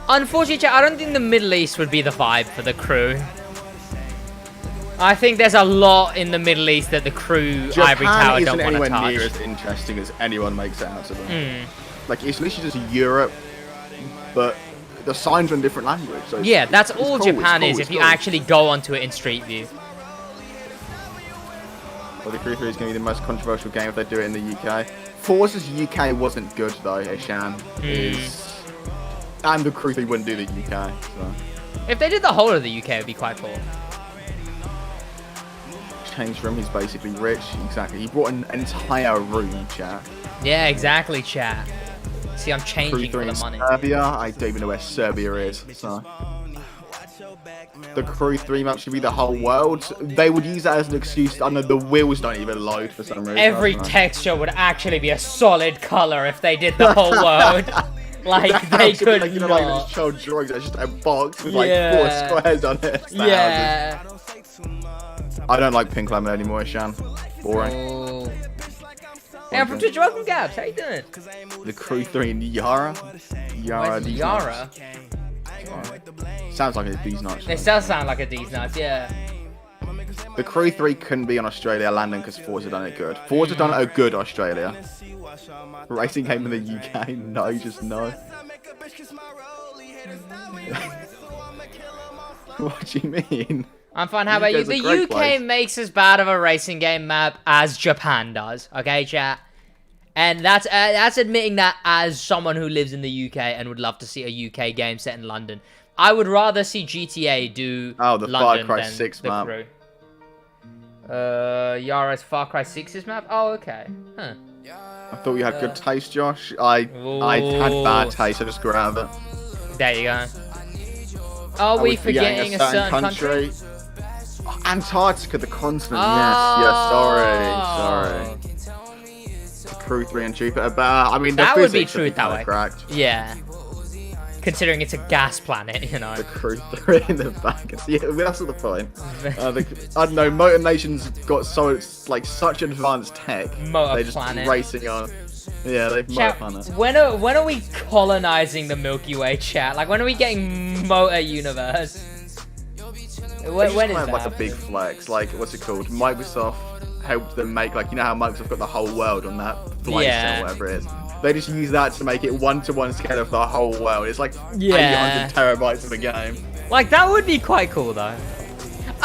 Unfortunately, I don't think the Middle East would be the vibe for the Crew. I think there's a lot in the Middle East that the Crew Ivory Tower don't want to touch. Japan isn't anywhere near as interesting as anyone makes it out to them. Like, it's literally just Europe, but the signs are in different language. So yeah, that's all cool. Japan is if you actually go onto it in Street View. Well, the Crew 3 is going to be the most controversial game if they do it in the UK. Forza's UK wasn't good, though, Ishan. And the Crew 3 wouldn't do the UK, so... If they did the whole of the UK, it would be quite cool. Change room, he's basically rich. Exactly. He brought an entire room, chat. Yeah, exactly, chat. See, I'm changing for the money. Serbia? I don't even know where Serbia is, so... The Crew 3 map should be the whole world. They would use that as an excuse. I know the wheels don't even load for some reason. Every texture would actually be a solid color if they did the whole world. Like, they could like, not. Like child drawings, that's just a box with like 4 squares on it. Yeah. I don't like pink lemon anymore, Shan. Boring. Oh. Hey, I'm from Twitch. Welcome, Gabs. How you doing? The Crew 3 in Yara. Yara. Sounds like a D's nuts. It does sound like a D's nuts, yeah. The Crew 3 couldn't be on Australia landing because Forza done it good. Forza done a good Australia. Racing game in the UK? No, just no. What do you mean? I'm fine, how about you? The UK makes as bad of a racing game map as Japan does, okay, chat? And that's admitting that as someone who lives in the UK and would love to see a UK game set in London. I would rather see GTA do the London Far Cry than 6 the map. Crew. Yara's Far Cry 6's map? Oh, okay. Huh. I thought you had good taste, Josh. I had bad taste, I just grabbed it. There you go. Are we forgetting a certain country? Oh, Antarctica, the continent, yes, sorry. The Crew 3 and Jupiter, but I mean, that would be true, that way. Correct. Yeah. considering it's a gas planet, you know. The crew 3 in the back. Yeah, that's not the point. I don't know. Motor Nation's got such advanced tech. Motor They're just planet. racing on. Yeah, they've Motor Planet. When are we colonizing the Milky Way, chat? Like, when are we getting Motor Universe? When is that? Like a big flex. Like, what's it called? Microsoft helped them make, like, you know how Microsoft got the whole world on that flight or whatever it is. They just use that to make it 1-to-1 scale of the whole world. It's like 800 terabytes of a game. Like, that would be quite cool, though.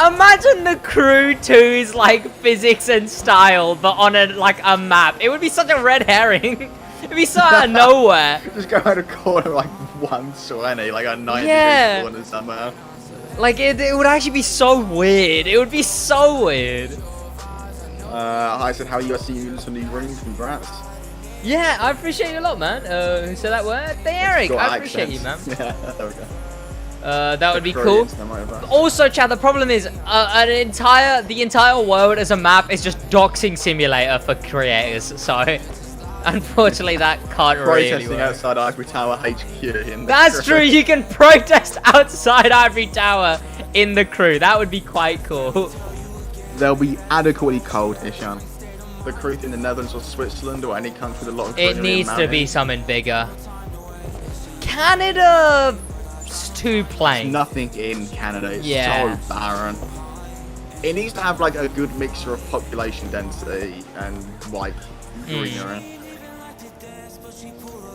Imagine the Crew 2's, like, physics and style, but on a map. It would be such a red herring. It'd be so out of nowhere. Just go out a corner like 120, like a 90-degree corner somehow. Like, it would actually be so weird. It would be so weird. I said, how are you seeing some new rings? Congrats. Yeah, I appreciate you a lot, man. Who said that word? Hey, Eric, I appreciate you, man. Yeah, there we go. That would be cool. Also, Chad, the problem is the entire world as a map is just doxing simulator for creators. So, unfortunately, that can't really Protesting work. outside Ivory Tower HQ. That's true. You can protest outside Ivory Tower in the Crew. That would be quite cool. They'll be adequately cold, Ishan. The Crew in the Netherlands or Switzerland or any country with a lot of It needs to be something bigger. Canada's too plain. There's nothing in Canada. It's so barren. It needs to have like a good mixture of population density and like greenery.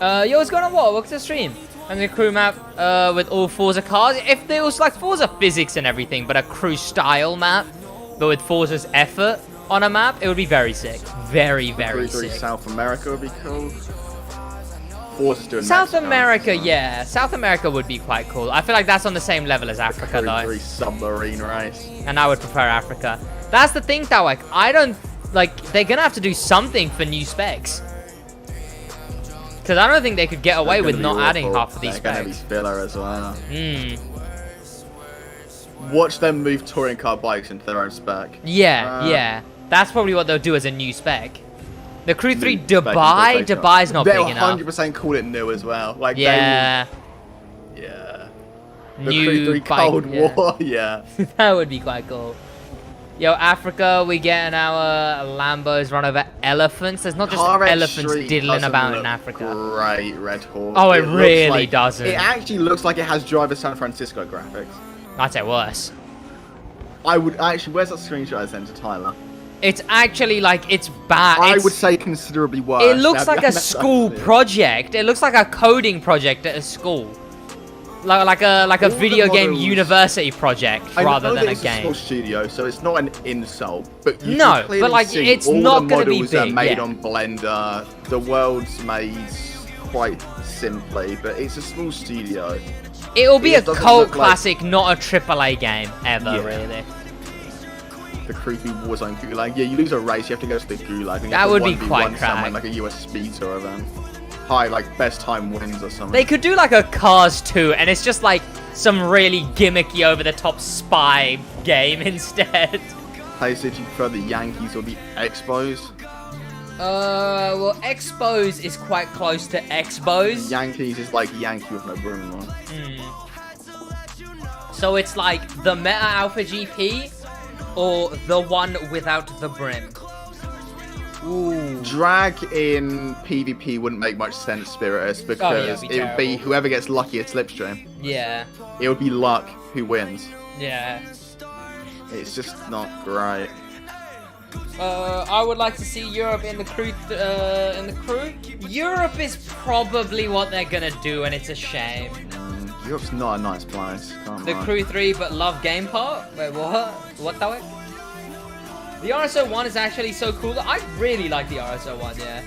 Yo, what's going on? What? Welcome to the stream. I'm the Crew map with all Forza cars. If there was like Forza physics and everything, but a Crew style map, but with Forza's effort on a map, it would be very sick. Very, very sick. South America would be cool. Forza's doing South America, yeah. South America would be quite cool. I feel like that's on the same level as Africa, though. Submarine race. And I would prefer Africa. That's the thing, though. Like, I don't... Like, they're gonna have to do something for new specs. Because I don't think they could get away with not adding half of these specs. They're gonna be filler as well. Watch them move touring car bikes into their own spec. Yeah. That's probably what they'll do as a new spec. The Crew 3 Dubai? Dubai's not big enough. They'll 100% call it new as well. Like, yeah. The New Crew 3 Cold War, yeah. That would be quite cool. Yo, Africa, we getting our Lambos run over elephants. There's not just elephants diddling about in Africa. Great Red Horse. Oh, it really doesn't. It actually looks like it has Driver San Francisco graphics. I'd say worse. I would actually... Where's that screenshot I sent to Tyler? It's actually like, it's bad. I would say considerably worse. It looks like a school project. It looks like a coding project at a school. Like a video game university project rather than a game. It's a small studio, so it's not an insult. But you no, can clearly but like see it's all not the going to be models big. are made on Blender. The world's made quite simply, but it's a small studio. It'll be a cult classic, not a AAA game ever, really. The creepy Warzone Gulag. Yeah, you lose a race, you have to go to the Gulag. And that would be quite crack. Like a US speed tour event. Hi, like best time wins or something. They could do like a Cars 2, and it's just like some really gimmicky, over-the-top spy game instead. Hey, so do you prefer the Yankees or the Expos? Well, Expos is quite close to Expos. Yankees is like Yankee with no broom on. So it's like the Meta Alpha GP or the one without the brim. Ooh. Drag in PvP wouldn't make much sense, Spiritus, because it would be whoever gets lucky at Slipstream. Yeah. It would be luck who wins. Yeah. It's just not great. I would like to see Europe in the crew. Europe is probably what they're gonna do, and it's a shame. Europe's not a nice place. The Crew 3, but love game part? Wait, what? What the heck? The RSO1 is actually so cool. I really like the RSO1, yeah.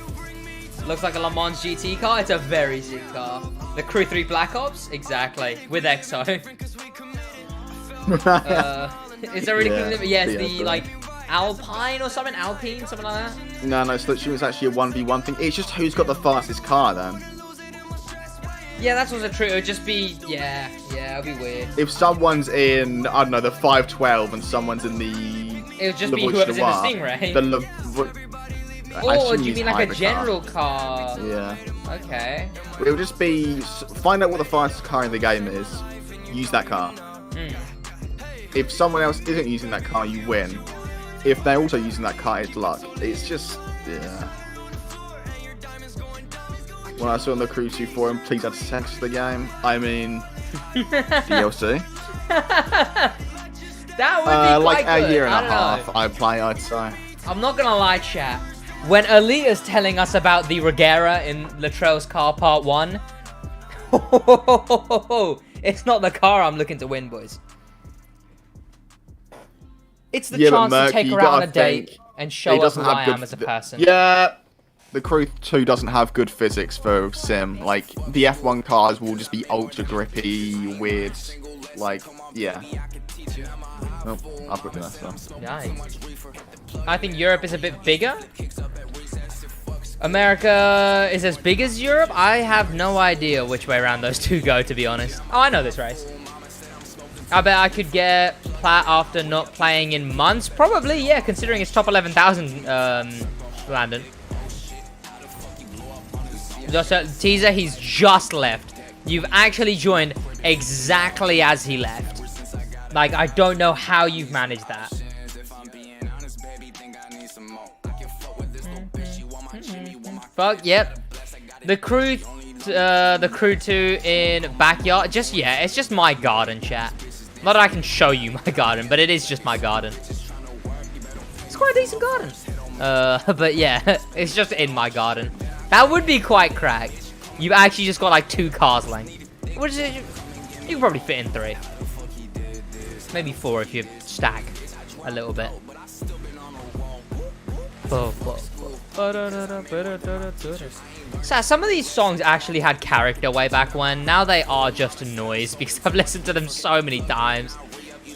Looks like a Le Mans GT car. It's a very sick car. The Crew 3 Black Ops? Exactly. With EXO. Is there really cool? Yeah, it's the, like, Alpine or something? Alpine? Something like that? No, Slipstream is actually a 1v1 thing. It's just who's got the fastest car, then. Yeah, that's also true. It would just be, yeah, it'll be weird. If someone's in, I don't know, the 512 and someone's in the... It would just be whoever's in the Stingray. Or do you mean like a general car? Yeah. Okay. It'll just be find out what the fastest car in the game is. Use that car. If someone else isn't using that car, you win. If they're also using that car, it's luck. It's just yeah. When I saw on the Crew 2 forum, please add sex to the game. I mean, DLC. That would be like quite good. a year and I a don't half. know. I play, I'd say. I'm not gonna lie, chat. When Alita's telling us about the Regera in Latrell's Car Part 1, it's not the car I'm looking to win, boys. It's the chance to take her out on a date and show us who I am as a person. Yeah, the Crew 2 doesn't have good physics for sim. Like, the F1 cars will just be ultra grippy, weird. Like, yeah. Oh, I've got that stuff. Nice. I think Europe is a bit bigger. America is as big as Europe. I have no idea which way around those two go, to be honest. Oh, I know this race. I bet I could get plat after not playing in months. Probably, yeah, considering it's top 11,000, Landon. Just a teaser, he's just left. You've actually joined exactly as he left. Like, I don't know how you've managed that. Fuck, yep. The Crew 2 in backyard. Just, yeah, it's just my garden, chat. Not that I can show you my garden, but it is just my garden. It's quite a decent garden. But yeah, it's just in my garden. That would be quite cracked. You've actually just got like 2 cars length. Which is, you can probably fit in 3. Maybe 4 if you stack a little bit. So some of these songs actually had character way back when. Now they are just noise because I've listened to them so many times.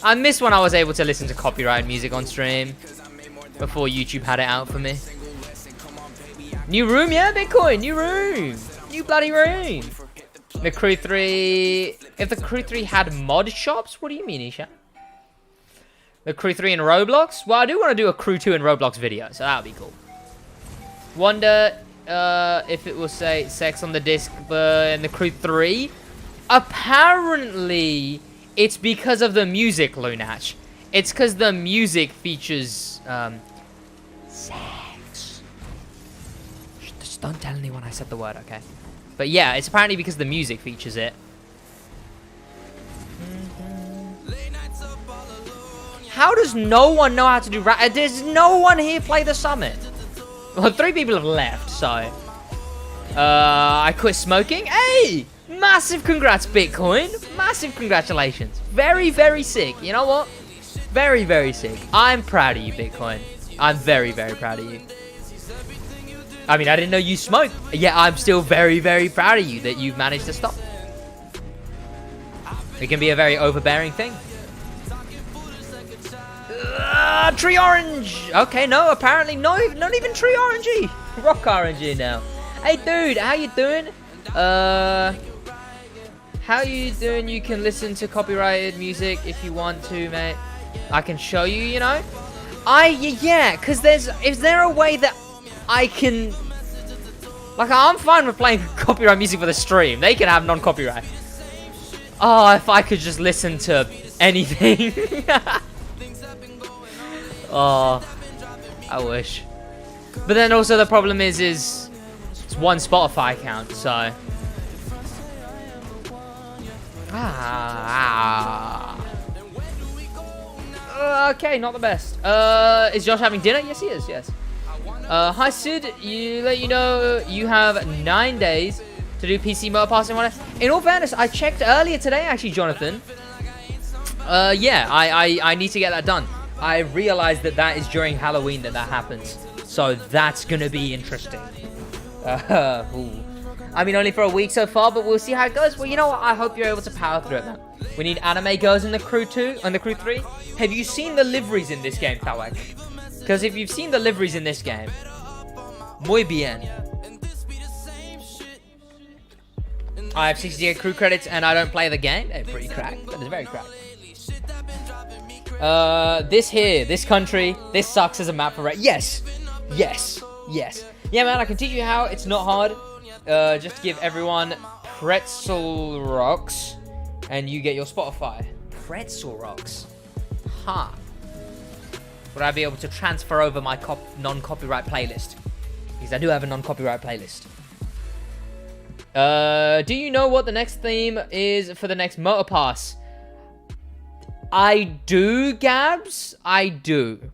I miss when I was able to listen to copyrighted music on stream before YouTube had it out for me. New room, yeah, Bitcoin, new room. New bloody room. The Crew 3... If the Crew 3 had mod shops, what do you mean, Isha? The Crew 3 in Roblox? Well, I do want to do a Crew 2 in Roblox video, so that would be cool. Wonder if it will say sex on the disc in the Crew 3. Apparently, it's because of the music, Lunach. It's because the music features sex. Just don't tell anyone I said the word, okay? But yeah, it's apparently because the music features it. How does no one know how to do rap? There's no one here play the summit. Well, 3 people have left, so... I quit smoking. Hey! Massive congrats, Bitcoin. Massive congratulations. Very, very sick. You know what? Very, very sick. I'm proud of you, Bitcoin. I'm very, very proud of you. I mean, I didn't know you smoked. Yeah, I'm still very, very proud of you that you've managed to stop. It can be a very overbearing thing. Tree orange. Okay, no, apparently no, not even tree orangey. Rock orangey now. Hey, dude, how you doing? How you doing? You can listen to copyrighted music if you want to, mate. I can show you, you know. Yeah, because is there a way that I can, like, I'm fine with playing copyright music for the stream. They can have non-copyright. Oh, if I could just listen to anything. Oh, I wish. But then also the problem is it's one Spotify account, so. Okay, not the best. Is Josh having dinner? Yes, he is. Yes. Hi Sid, let you know you have 9 days to do PC motor passing. In all fairness, I checked earlier today, actually, Jonathan. Yeah, I need to get that done. I realized that is during Halloween that happens. So that's gonna be interesting. I mean, only for a week so far, but we'll see how it goes. Well, you know what? I hope you're able to power through it, man. We need anime girls in the Crew 2 and the Crew 3. Have you seen the liveries in this game, Tawak? Because if you've seen the liveries in this game, muy bien. I have 68 crew credits and I don't play the game. They're pretty cracked. That is very cracked. This country, this sucks as a map for Yes. Yeah, man, I can teach you how. It's not hard. just to give everyone pretzel rocks, and you get your Spotify. Pretzel rocks. Huh. Would I be able to transfer over my non-copyright playlist? Because I do have a non-copyright playlist. Do you know what the next theme is for the next Motor Pass? I do, Gabs. I do.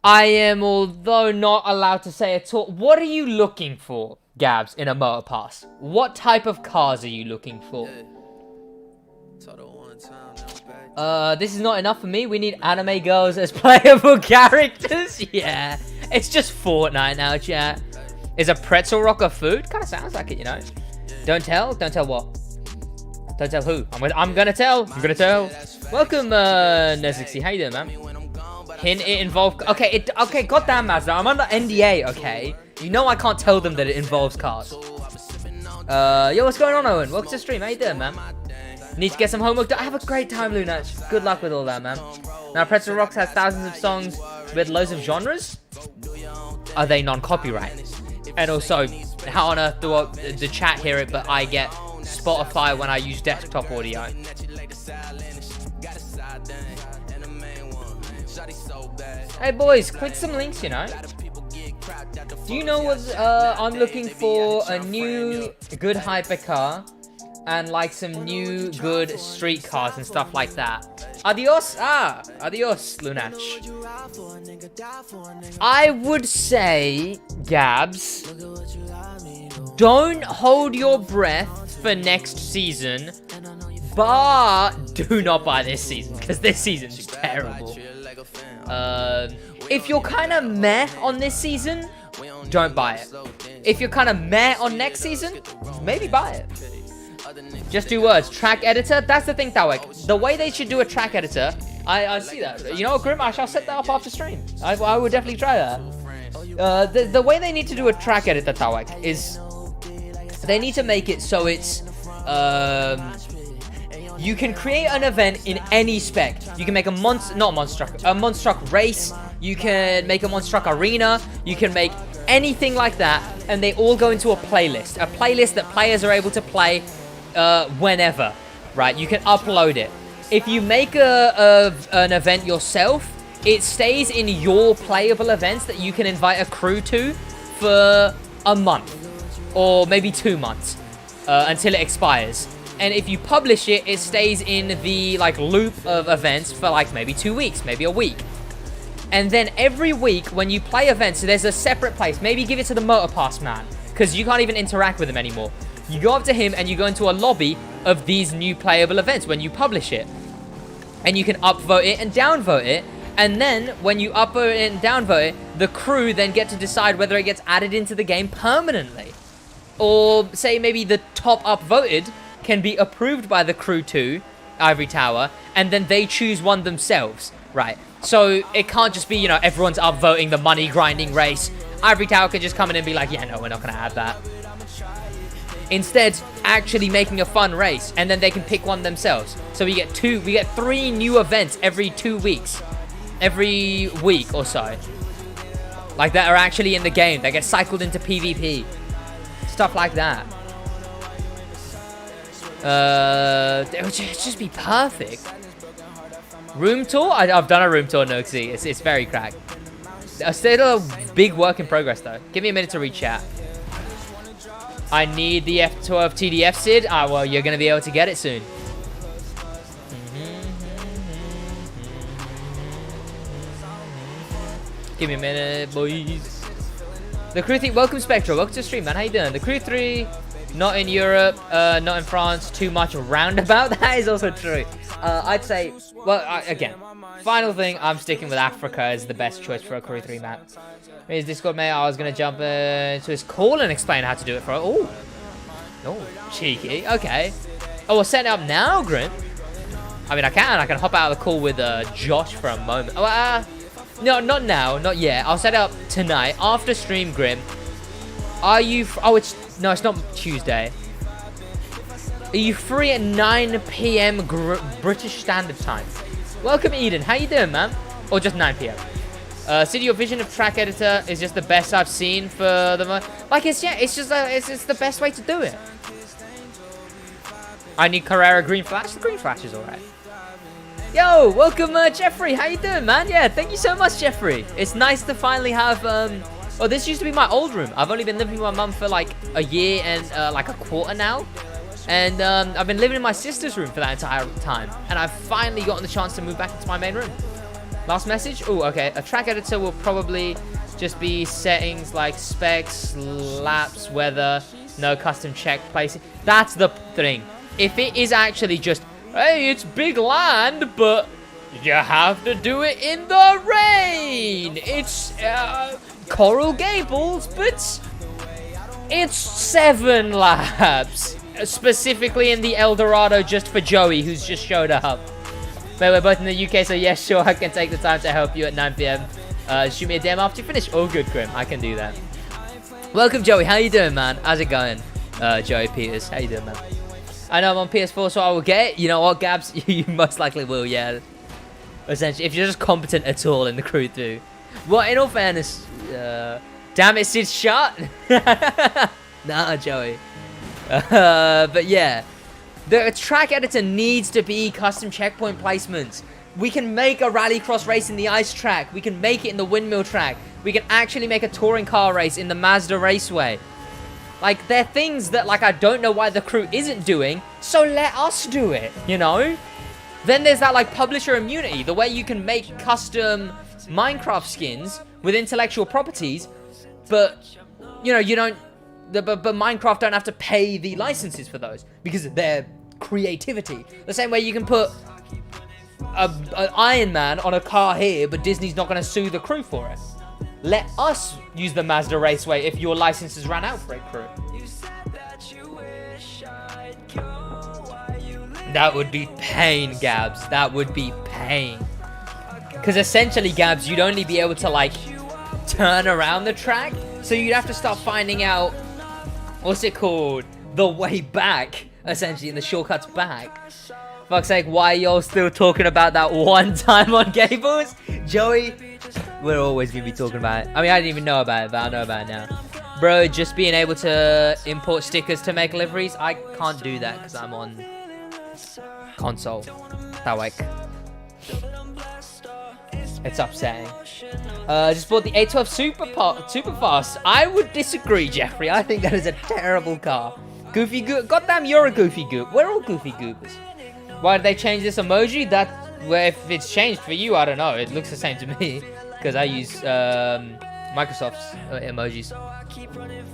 I am, although not allowed to say at all. What are you looking for, Gabs, in a Motor Pass? What type of cars are you looking for? This is not enough for me. We need anime girls as playable characters. Yeah. It's just Fortnite now, chat. Is a pretzel rock a food? Kind of sounds like it, you know. Don't tell. Don't tell what? Don't tell who. I'm gonna tell. I'm gonna tell. Welcome, Nezixi. How you doing, man? Hint it involved. Okay, okay. Goddamn, Mazda. I'm under NDA. Okay. You know I can't tell them that it involves cars. Yo, what's going on, Owen? Welcome to the stream. How you doing, man? Need to get some homework done. Have a great time, Lunach. Good luck with all that, man. Now, Pretzel Rocks has thousands of songs with loads of genres. Are they non-copyright? And also, how on earth do the chat hear it, but I get Spotify when I use desktop audio? Hey boys, click some links, you know. Do you know what I'm looking for? A new good hypercar and like some new good street cars and stuff like that. Adios, adios, Lunach. I would say, Gabs, don't hold your breath for next season, but do not buy this season, because this season's terrible. If you're kind of meh on this season, don't buy it. If you're kind of meh on next season, maybe buy it. Just 2 words. Track editor. That's the thing, Tawek. The way they should do a track editor, I see that. You know what, Grim? I shall set that up after stream. I would definitely try that. The way they need to do a track editor, Tawek, is they need to make it so it's you can create an event in any spec. You can make a monster truck race. You can make a monster truck arena. You can make anything like that, and they all go into a playlist that players are able to play whenever, right? You can upload it. If you make an event yourself, it stays in your playable events that you can invite a crew to for a month or maybe 2 months until it expires. And if you publish it, it stays in the like loop of events for like maybe 2 weeks, maybe a week. And then every week when you play events, there's a separate place. Maybe give it to the Motor Pass man, because you can't even interact with him anymore. You go up to him and you go into a lobby of these new playable events when you publish it. And you can upvote it and downvote it. And then when you upvote it and downvote it, the crew then get to decide whether it gets added into the game permanently. Or say maybe the top upvoted can be approved by the crew too, Ivory Tower, and then they choose one themselves, right? So it can't just be, you know, everyone's upvoting the money grinding race. Ivory Tower can just come in and be like, yeah, no, we're not going to add that. Instead, actually making a fun race, and then they can pick one themselves. So we get 3 new events every 2 weeks, every week or so, like that are actually in the game. They get cycled into PvP, stuff like that. It would just be perfect. Room tour? I've done a room tour, Noxy. It's very cracked. Still a big work in progress, though. Give me a minute to read chat. I need the F12 TDF, Sid. Ah, well, you're going to be able to get it soon. Give me a minute, boys. The Crew 3, welcome Spectral. Welcome to the stream, man. How you doing? The Crew 3, not in Europe, not in France, too much roundabout. That is also true. I'd say, well, again, final thing, I'm sticking with Africa as the best choice for a Crew 3 map. His Discord mate, I was going to jump into his call and explain how to do it for... Oh, cheeky. Okay. Oh, we'll set it up now, Grim. I mean, I can hop out of the call with Josh for a moment. Oh, no, not now, not yet. I'll set it up tonight after stream, Grim. Are you... Oh, it's not Tuesday. Are you free at 9 p.m. British Standard Time? Welcome, Eden. How you doing, man? Or just 9 p.m.? City, your vision of track editor is just the best I've seen for the like. It's the best way to do it. I need Carrera Green Flash. The Green Flash is alright. Yo, welcome, Jeffrey. How you doing, man? Yeah, thank you so much, Jeffrey. It's nice to finally have. Oh, this used to be my old room. I've only been living with my mum for like a year and like a quarter now. And I've been living in my sister's room for that entire time. And I've finally gotten the chance to move back into my main room. Last message? Oh, okay. A track editor will probably just be settings like specs, laps, weather, no custom check placing. That's the thing. If it is actually just, hey, it's big land, but you have to do it in the rain. It's Coral Gables, but it's 7 laps. Specifically in the Eldorado just for Joey, who's just showed up. But we're both in the UK, so yes, sure, I can take the time to help you at 9 PM. Shoot me a DM after you finish. All good, Grim. I can do that. Welcome, Joey. How you doing, man? How's it going? Joey Peters. How you doing, man? I know I'm on PS4, so I will get it. You know what, Gabs? You most likely will, yeah. Essentially, if you're just competent at all in the crew too. Well, in all fairness, damn it, Sid shot. Nah, Joey. But yeah. The track editor needs to be custom checkpoint placements. We can make a rallycross race in the ice track. We can make it in the windmill track. We can actually make a touring car race in the Mazda Raceway. Like, they're things that, like, I don't know why the crew isn't doing, so let us do it, you know? Then there's that, like, publisher immunity, the way you can make custom Minecraft skins with intellectual properties, but, you know, you don't... But Minecraft don't have to pay the licenses for those because of their creativity. The same way you can put an Iron Man on a car here, but Disney's not going to sue the crew for it. Let us use the Mazda Raceway if your licenses ran out for it, crew. That would be pain, Gabs. That would be pain. Because essentially, Gabs, you'd only be able to, like, turn around the track. So you'd have to start finding out, what's it called? The way back, essentially, in the shortcuts back. Fuck's sake, why are y'all still talking about that one time on Gables? Joey, we're always going to be talking about it. I mean, I didn't even know about it, but I know about it now. Bro, just being able to import stickers to make liveries, I can't do that because I'm on console. That like, it's upsetting. Just bought the 812 Super Fast. I would disagree, Jeffrey. I think that is a terrible car. Goofy Goop. Goddamn, you're a Goofy Goop. We're all Goofy Goopers. Why did they change this emoji? That, well, if it's changed for you, I don't know. It looks the same to me because I use Microsoft's emojis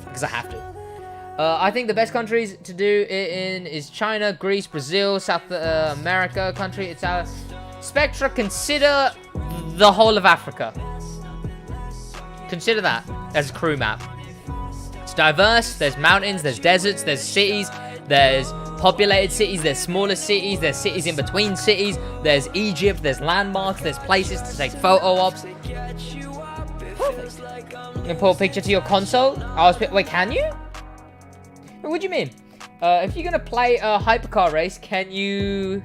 because I have to. I think the best countries to do it in is China, Greece, Brazil, South America country. It's our Spectra. Consider the whole of Africa. Consider that as a crew map. It's diverse. There's mountains, there's deserts, there's cities, there's populated cities, there's smaller cities, there's cities in between cities, there's Egypt, there's landmarks, there's places to take photo ops. Perfect. Import a picture to your console. Wait, can you? What do you mean? If you're gonna play a hypercar race, can you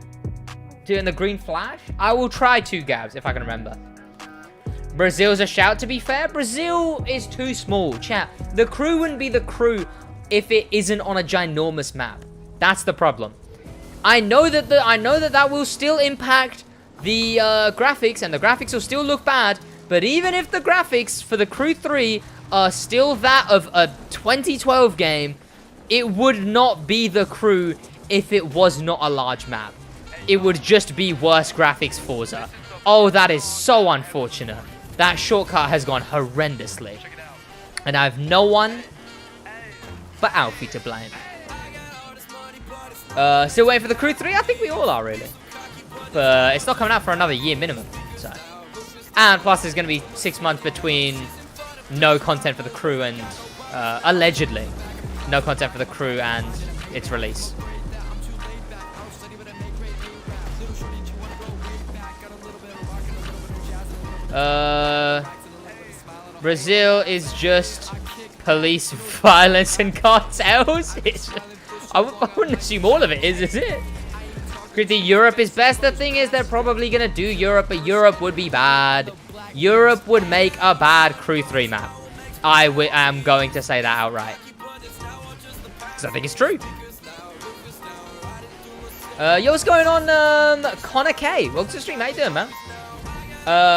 do it in the green flash? I will try to, Gabs, if I can remember. Brazil's a shout, to be fair. Brazil is too small, chat. The crew wouldn't be the crew if it isn't on a ginormous map. That's the problem. I know that that will still impact the graphics, and the graphics will still look bad. But even if the graphics for the Crew 3 are still that of a 2012 game, it would not be the Crew if it was not a large map. It would just be worse graphics Forza. Oh, that is so unfortunate. That shortcut has gone horrendously. And I have no one but Alfie to blame. Still waiting for the Crew 3? I think we all are, really. But it's not coming out for another year minimum. So. And plus, there's going to be 6 months between no content for the Crew and, allegedly, no content for the Crew and its release. Brazil is just police violence and cartels. I wouldn't assume all of it is it? Europe is best. The thing is, they're probably gonna do Europe, but Europe would be bad. Europe would make a bad Crew 3 map. I am going to say that outright. Because I think it's true. Yo, what's going on, Connor K? Welcome to the stream. How you doing, man?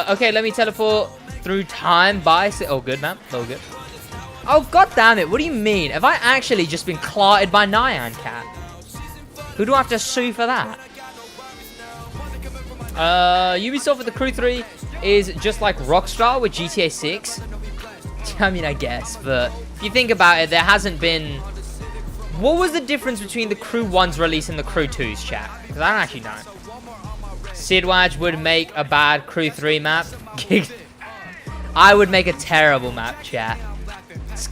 Okay, let me teleport through time by... Oh, good, man. Oh, good. Oh, god damn it. What do you mean? Have I actually just been clarted by Nyan Cat? Who do I have to sue for that? Ubisoft with the Crew 3 is just like Rockstar with GTA 6. I mean, I guess, but if you think about it, there hasn't been... What was the difference between the Crew 1's release and the Crew 2's, chat? Because I don't actually know. Sidwaj would make a bad Crew 3 map. I would make a terrible map, chat.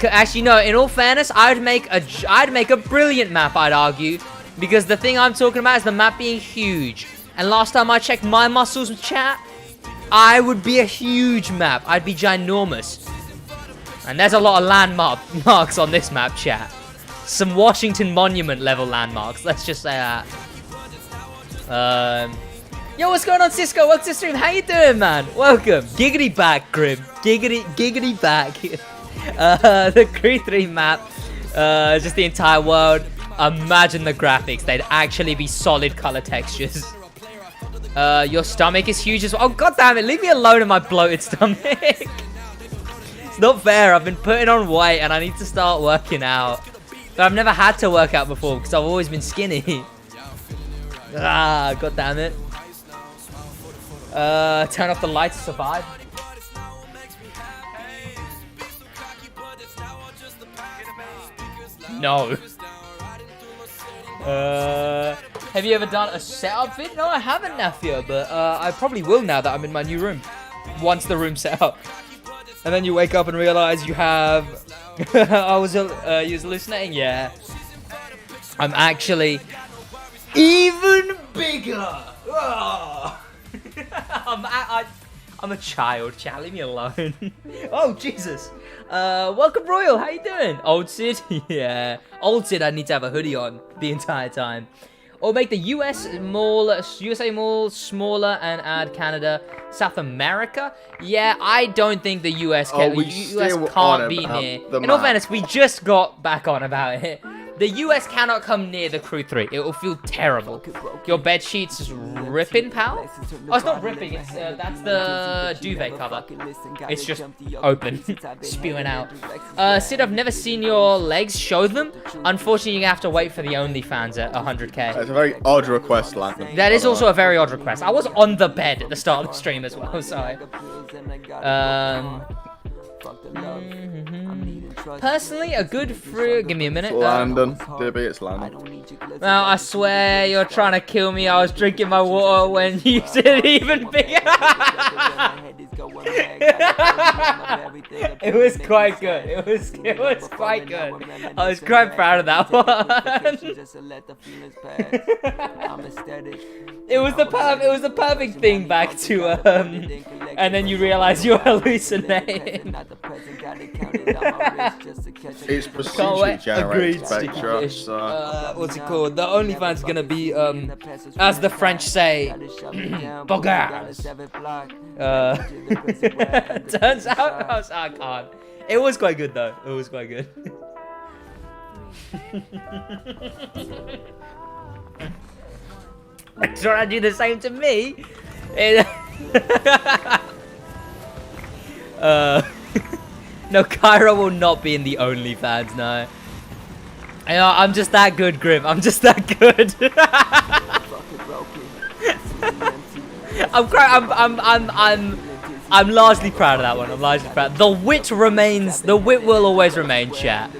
Actually, no, in all fairness, I'd make a brilliant map, I'd argue. Because the thing I'm talking about is the map being huge. And last time I checked my muscles with chat, I would be a huge map. I'd be ginormous. And there's a lot of landmarks on this map, chat. Some Washington Monument level landmarks. Let's just say that. Yo, what's going on, Cisco? Welcome to the stream. How you doing, man? Welcome. Giggity back, Grim. Giggity back. The Crew 3 map. Just the entire world. Imagine the graphics. They'd actually be solid color textures. Your stomach is huge as well. Oh, god damn it. Leave me alone in my bloated stomach. It's not fair. I've been putting on weight and I need to start working out. But I've never had to work out before because I've always been skinny. Ah, god damn it. Turn off the lights to survive. No. Have you ever done a setup vid? No, I haven't, Nafia, but I probably will now that I'm in my new room. Once the room's set up. And then you wake up and realize you have... you was hallucinating? Yeah. I'm actually even bigger. Oh. I'm a child, chat. Leave me alone. Oh, Jesus. Welcome, Royal. How you doing? Old Sid? Yeah. Old Sid, I need to have a hoodie on the entire time. Or make the USA Mall smaller and add Canada, South America. Yeah, I don't think the US can't be near. In all fairness, we just got back on about it. The US cannot come near the Crew 3. It will feel terrible. Your bed sheets is ripping, pal? Oh, it's not ripping. It's that's the duvet cover. It's just open, spewing out. Sid, I've never seen your legs. Show them. Unfortunately, you have to wait for the OnlyFans at 100k. It's a very odd request, Landon. That is also a very odd request. I was on the bed at the start of the stream as well. Sorry. Personally, a good free... Give me a minute. Landon. DB, it's Landon. No, I swear you're trying to kill me. I was drinking my water when you didn't even begin. It was quite good. It was quite good. I was quite proud of that one. It was the perfect thing back to and then you realize you're hallucinating. It's procedurally generated spectra, so... what's it called? The OnlyFans is gonna be, as the French say, bogars. Turns out, I can't. It was quite good though. It was quite good. Trying to do the same to me. No, Kyra will not be in the OnlyFans, no. I'm just that good, Grim. I'm just that good. I'm largely proud of that one. I'm largely proud. The wit remains. The wit will always remain, chat.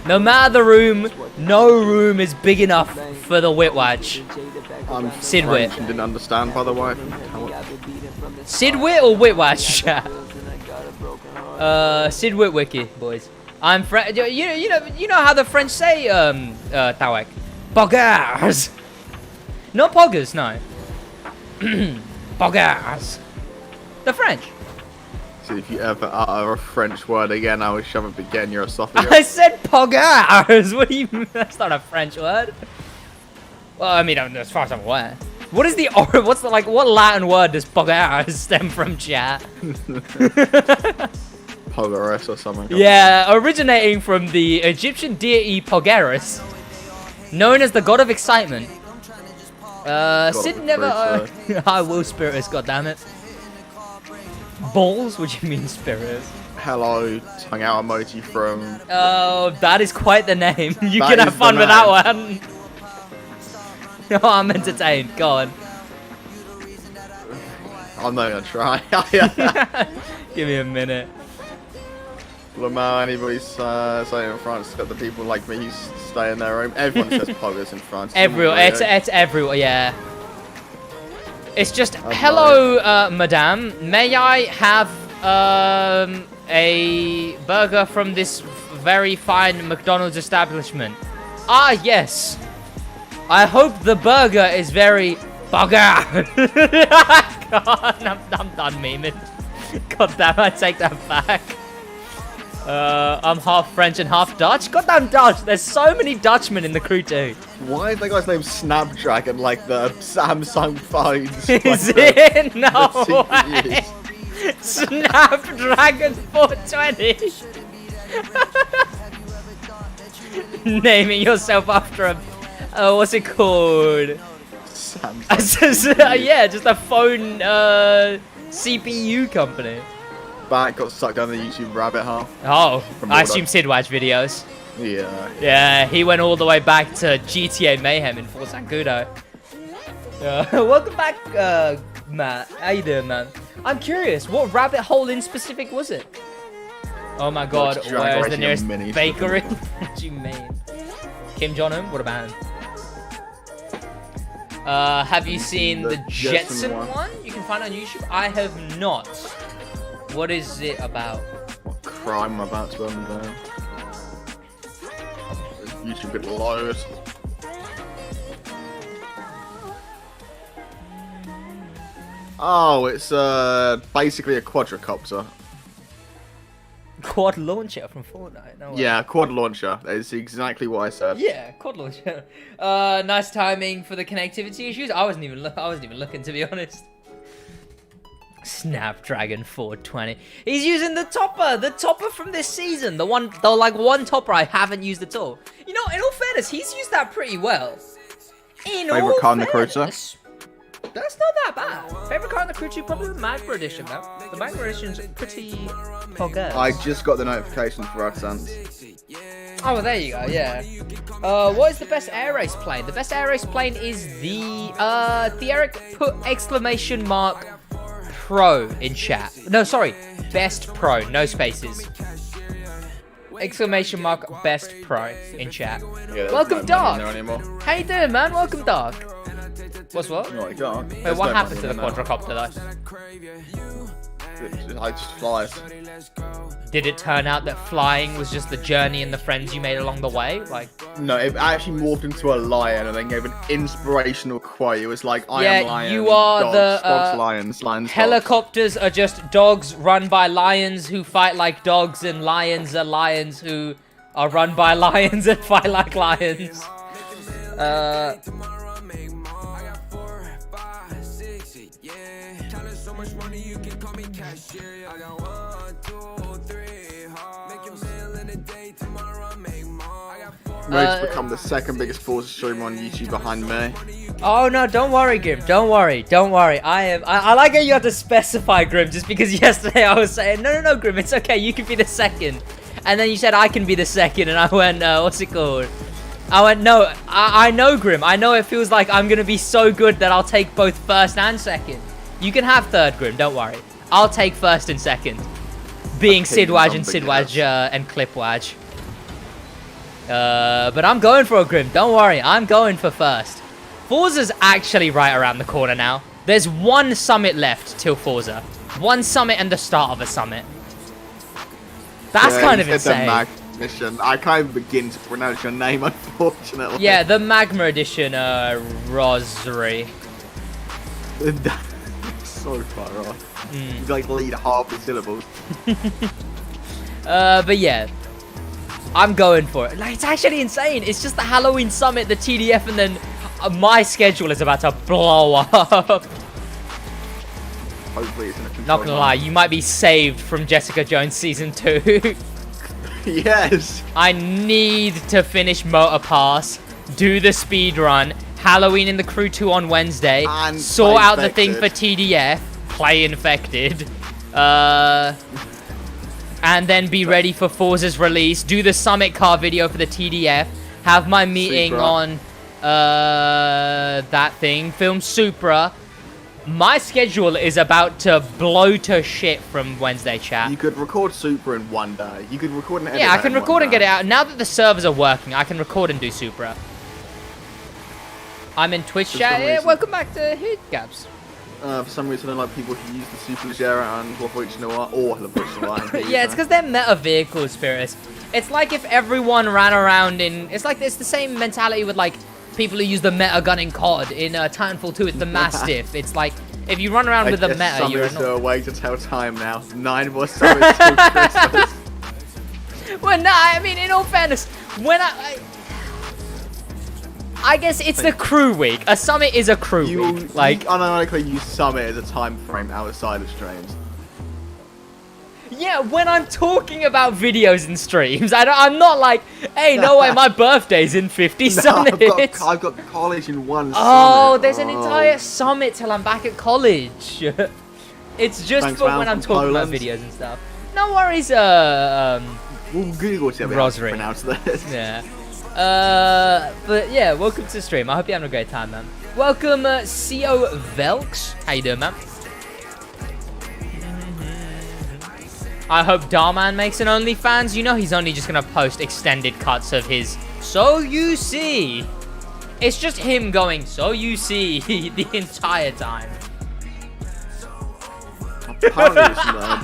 No matter the room, no room is big enough for the wit watch. Sid Wit. Didn't understand, by the way. Sid Wit or wit watch, chat? Sid Wit wiki, boys. I'm French. You know how the French say Tawek. Bogars. Not poggers, no. Bogars. The French. So if you ever utter a French word again, I will shove it again your esophagus. I said pogars. What do you mean? That's not a French word. Well, I mean, as far as I'm aware. What is the what Latin word does Pogares stem from, chat? Pogares or something. Yeah, originating from the Egyptian deity Pogares, known as the god of excitement. Sid never. I will Spiritus, goddammit. Balls? What do you mean Spiritus? Hello, tongue out emoji from. Oh, that is quite the name. You That can have is the fun with man. that one. Oh, I'm entertained. Go on. I'm not gonna try. Give me a minute. Lamar, anybody's saying in France that the people like me stay in their room. Everyone says poggers in France. Everyone, it's everyone, yeah. It's just, hello, madame. May I have a burger from this very fine McDonald's establishment? Ah, yes. I hope the burger is very bugger. God, I'm done memeing. God damn, I take that back. I'm half French and half Dutch. Goddamn Dutch. There's so many Dutchmen in the crew too. Why is that guy's name Snapdragon like the Samsung phones? Is like it? No the way. CPUs? Snapdragon 420. Naming yourself after a... what's it called? Samsung. Yeah, just a phone CPU company. Back got sucked down the YouTube rabbit hole. Oh, From I what assume Sidwaj videos. Yeah. Yeah, he went all the way back to GTA Mayhem in Fort Sangudo. Welcome back, Matt. How you doing, man? I'm curious, what rabbit hole in specific was it? Oh my god, where's the nearest bakery? What do you mean? Kim Jong-un? What about him? Have you seen the Jetson one? You can find it on YouTube. I have not. What is it about? What crime I'm about to unveil. YouTube could load. Oh, it's basically a quadricopter. Quad launcher from Fortnite. No way. Yeah, quad launcher. That is exactly what I said. Yeah, quad launcher. Nice timing for the connectivity issues. I wasn't even looking, to be honest. Snapdragon 420. He's using the topper from this season. The one topper I haven't used at all. You know, in all fairness, he's used that pretty well. Favorite car in the cruiser? That's not that bad. Favorite car in the cruiser, probably the Magma edition, though. The Magma edition's pretty poggers. I just got the notification for AdSense. Oh, well, there you go, yeah. What is the best air race plane? The best air race plane is the Eric put exclamation mark Pro in chat. No, sorry, Best Pro, no spaces. Exclamation mark Best Pro in chat. Yeah, welcome, no Dark. How you doing, man? Welcome, Dark. What's what? No, I can't. Wait, what happened to the quadricopter, though? It just flies. Did it turn out that flying was just the journey and the friends you made along the way? Like, no, it actually morphed into a lion and then gave an inspirational quote. It was like, I am lion. You are dogs, dogs, lions, lions, helicopters dogs. Are just dogs run by lions who fight like dogs, and lions are lions who are run by lions and fight like lions. Ready to become the second biggest Forza streamer on YouTube behind me. Oh no, don't worry, Grim. Don't worry. I like how you have to specify, Grim, just because yesterday I was saying, no, Grim, it's okay, you can be the second. And then you said I can be the second, and I went, what's it called? I went, no, I know, Grim. I know it feels like I'm going to be so good that I'll take both first and second. You can have third, Grim, don't worry. I'll take first and second. Being Sidwaj and Sidwaj and Clipwaj. But I'm going for a Grim, don't worry. I'm going for first. Forza's actually right around the corner now. There's one summit left till Forza. One summit and the start of a summit. That's kind of insane. Mission. I can't even begin to pronounce your name, unfortunately. Yeah, the Magma Edition, Rosary. So far off. You like lead half the syllables. But yeah, I'm going for it. Like, it's actually insane. It's just the Halloween Summit, the TDF, and then My schedule is about to blow up. Hopefully it's in a controlled Not gonna lie, you might be saved from Jessica Jones Season 2. Yes. I need to finish Motor Pass, do the speed run, Halloween in the Crew 2 on Wednesday, And sort play out the thing for Infected. TDF, play Infected, and then be ready for Forza's release, do the Summit car video for the TDF, have my meeting Supra. on that thing, film Supra. My schedule is about to blow to shit from Wednesday, chat. You could record Super in one day. You could record and edit Yeah, I that can in record one and get day. it out. Now that the servers are working, I can record and do Supra. I'm in Twitch For chat. some Yeah, reason. welcome back to Hood Gaps. For some reason, I like people who use the Super Leggera and the Voice Noir or the Voice Noir. Yeah, it's because they're meta vehicle spirits. It's like if everyone ran around in... It's like it's the same mentality with like people who use the meta gun in COD. In Titanfall 2, it's the Mastiff. It's like if you run around with the meta, you're a a... way to tell time now. 9 more summers till Christmas. Well, no, I mean, in all fairness, when I guess it's the crew week. A summit is a crew You week. Like, unironically use Summit as a time frame outside of streams. yeah, when I'm talking about videos and streams, I'm not like, hey, no way, my birthday's in 50 summits. I've got college in one Oh, summit. there's an entire summit till I'm back at college. It's just Thanks, for man, when I'm from talking about Poland. videos and stuff. No worries, We'll Google to Rosary. pronounce this. yeah. But yeah, welcome to the stream. I hope you're having a great time, man. Welcome, CO Velks. How you doing, man? I hope Darman makes an OnlyFans. You know he's only just gonna post extended cuts of his "So You See." It's just him going "So you see" the entire time. Apparently it's not.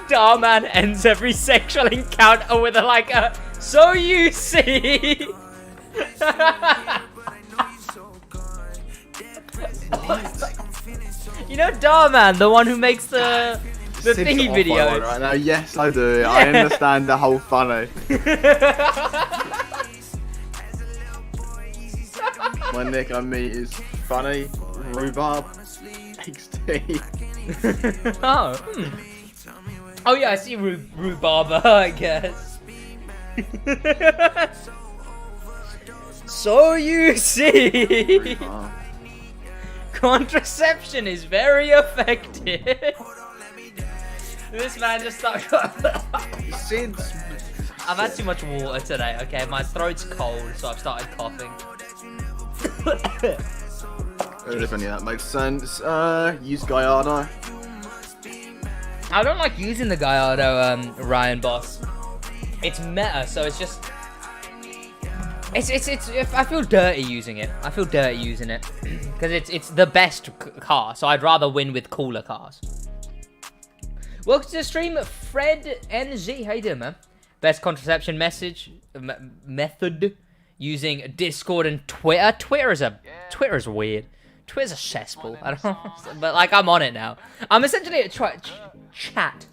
Darman ends every sexual encounter with a "So you see." You know Darman, the one who makes the Sid's thingy off my videos. mind right now. Yes, I do. I understand the whole funny. My nick I meet is funny, rhubarb, XT. Oh, oh yeah, I see rhubarb, I guess. So you see, contraception is very effective. This man just started. Sid's. I've had too much water today. Okay, my throat's cold, so I've started coughing. If any of that makes sense. Use Gallardo. I don't like using the Gallardo, Ryan Boss. It's meta, so it's just. It's. I feel dirty using it. I feel dirty using it because it's the best car. So I'd rather win with cooler cars. Welcome to the stream, Fred NZ. How you doing, man? Best contraception method using Discord and Twitter. Twitter's weird. Twitter's a cesspool. I don't know, but like I'm on it now. I'm essentially a chat.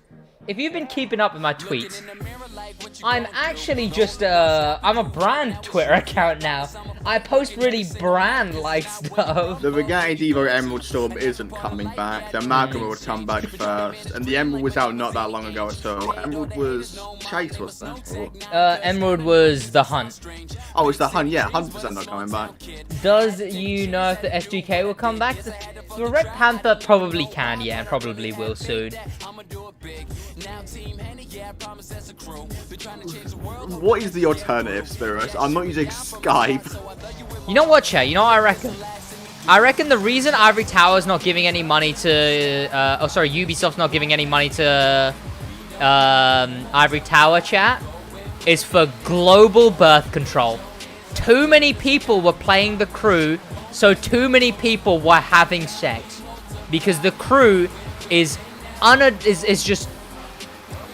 If you've been keeping up with my tweets, I'm actually just I'm a brand Twitter account now. I post really brand-like stuff. The Bugatti Devo Emerald Storm isn't coming back. The Amalgam would come back first. And the Emerald was out not that long ago at all. Emerald was Chase, was that? Or... Emerald was the hunt. Oh, it's the Hun, yeah, 100% not coming back. Does you know if the SGK will come back? The Red Panther probably can, yeah, and probably will soon. What is the alternative, Spiros? I'm not using Skype. You know what, Che? You know what I reckon? I reckon the reason Ivory Tower's not giving any money to... Ubisoft's not giving any money to Ivory Tower, chat, is for global birth control. Too many people were playing the crew, so too many people were having sex. Because the crew is just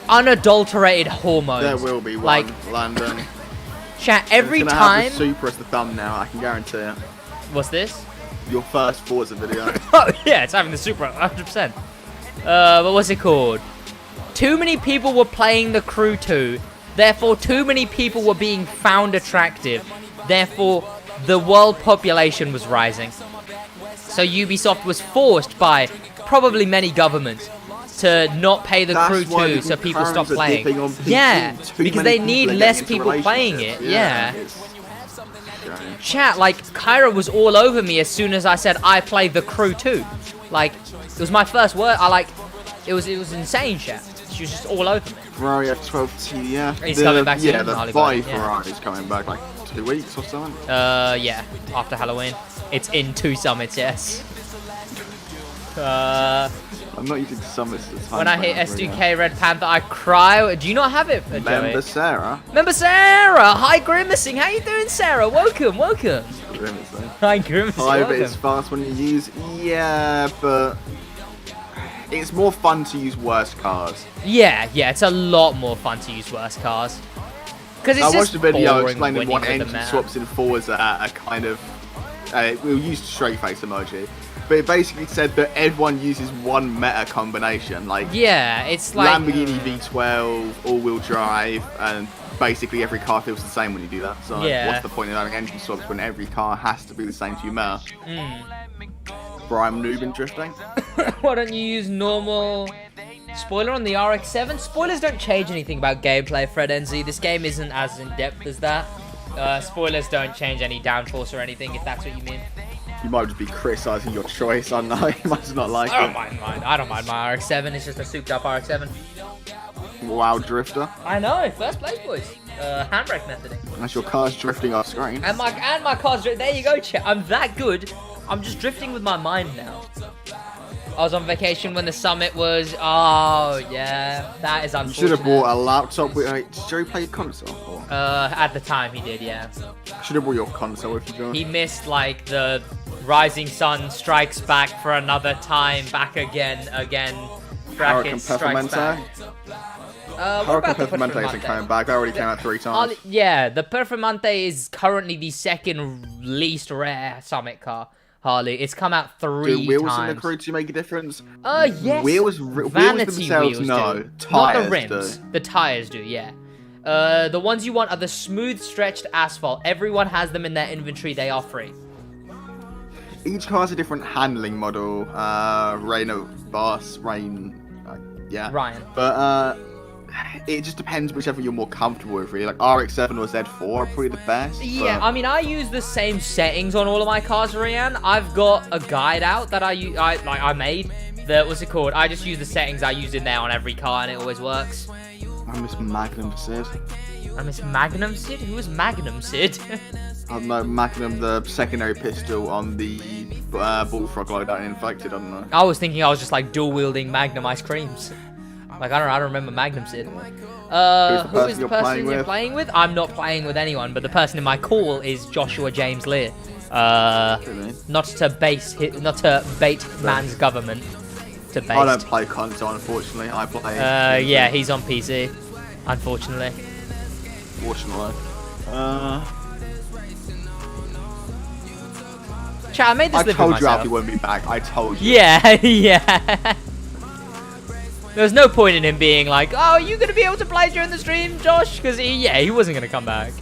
unadulterated hormones. There will be one, like, Landon. Chat, every it's gonna time... have the Super as the thumbnail, I can guarantee it. What's this? Your first Forza video. Oh, yeah, it's having the Super 100%. But what's it called? Too many people were playing the crew too. Therefore, too many people were being found attractive. Therefore, the world population was rising. So Ubisoft was forced by probably many governments to not pay the crew too, so people stop playing. Yeah, because they need less people playing it. Yeah. Chat, like, Kyra was all over me as soon as I said I play the crew too. Like, it was my first word. It was insane, chat. She was just all over me. Ferrari F12T, yeah. He's coming back soon. Yeah, the Vive Ferrari's coming back like 2 weeks or something. Yeah, after Halloween. It's in 2 summits, yes. I'm not using summits at the time. When I hit S2K Red Panther, I cry. Do you not have it, Joey? Member Sarah. Member Sarah! Hi, Grimacing. How you doing, Sarah? Welcome, welcome. Grimacing. Hi, Grimacing. Hi, but it's fast when you use. Yeah, but it's more fun to use worse cars. Yeah, it's a lot more fun to use worse cars. Because it's I just watched a video boring explaining when what you go to engine the swaps in Forza are kind of. We'll use straight face emoji. But it basically said that everyone uses one meta combination. Like, yeah, it's like Lamborghini V12, all-wheel drive, and basically every car feels the same when you do that. So Yeah. what's the point of having engine swaps when every car has to be the same to your meta? Brian Noob in drifting. Why don't you use normal spoiler on the RX-7? Spoilers don't change anything about gameplay, Fred NZ. This game isn't as in-depth as that. Spoilers don't change any downforce or anything, if that's what you mean. You might just be criticising your choice, I know. You might just not like it. I don't mind my RX-7. It's just a souped-up RX-7. Wow, drifter. I know, first place, boys. Handbrake methoding. Unless your car's drifting off screen. And my car's there you go, chat. I'm that good. I'm just drifting with my mind now. I was on vacation when the summit was. Oh yeah, that is unfortunate. You should have bought a laptop with. Did Joe play console? Or? At the time he did, yeah. Should have brought your console if you go. He missed like the Rising Sun strikes back for another time, back again. Bracket strikes back. Hurricane Performante isn't coming back. That already came out 3 times. Yeah, the Performante is currently the second least rare summit car. Harley, it's come out 3 times. Do wheels in the crew to make a difference? Yes. Wheels Vanity themselves, wheels no. do. Tires Not the rims. do. The tires do, yeah. The ones you want are the smooth, stretched asphalt. Everyone has them in their inventory. They are free. Each car has a different handling model. Yeah. Ryan. But it just depends whichever you're more comfortable with, really. Like RX-7 or Z4 are probably the best. Yeah, but I mean, I use the same settings on all of my cars, Rian. I've got a guide out that I made. What's it called? I just use the settings I use in there on every car, and it always works. I miss Magnum Sid. I miss Magnum Sid? Who was Magnum Sid? I don't know, Magnum, the secondary pistol on the Bullfrog loadout in Infected, I don't know. I was thinking I was just like dual-wielding Magnum ice creams. Like, I don't remember Magnum Sid. Who is the person you're playing with? I'm not playing with anyone, but the person in my call is Joshua James Lear. Really? Not to bait man's government. To bait. I don't play console, unfortunately. I play. Yeah, he's on PC, unfortunately. Fortunately. Chat, I made this live with myself. I told you Alfie won't be back. I told you. Yeah, yeah. There's no point in him being like, "Oh, are you gonna be able to play during the stream, Josh?" Because he wasn't gonna come back.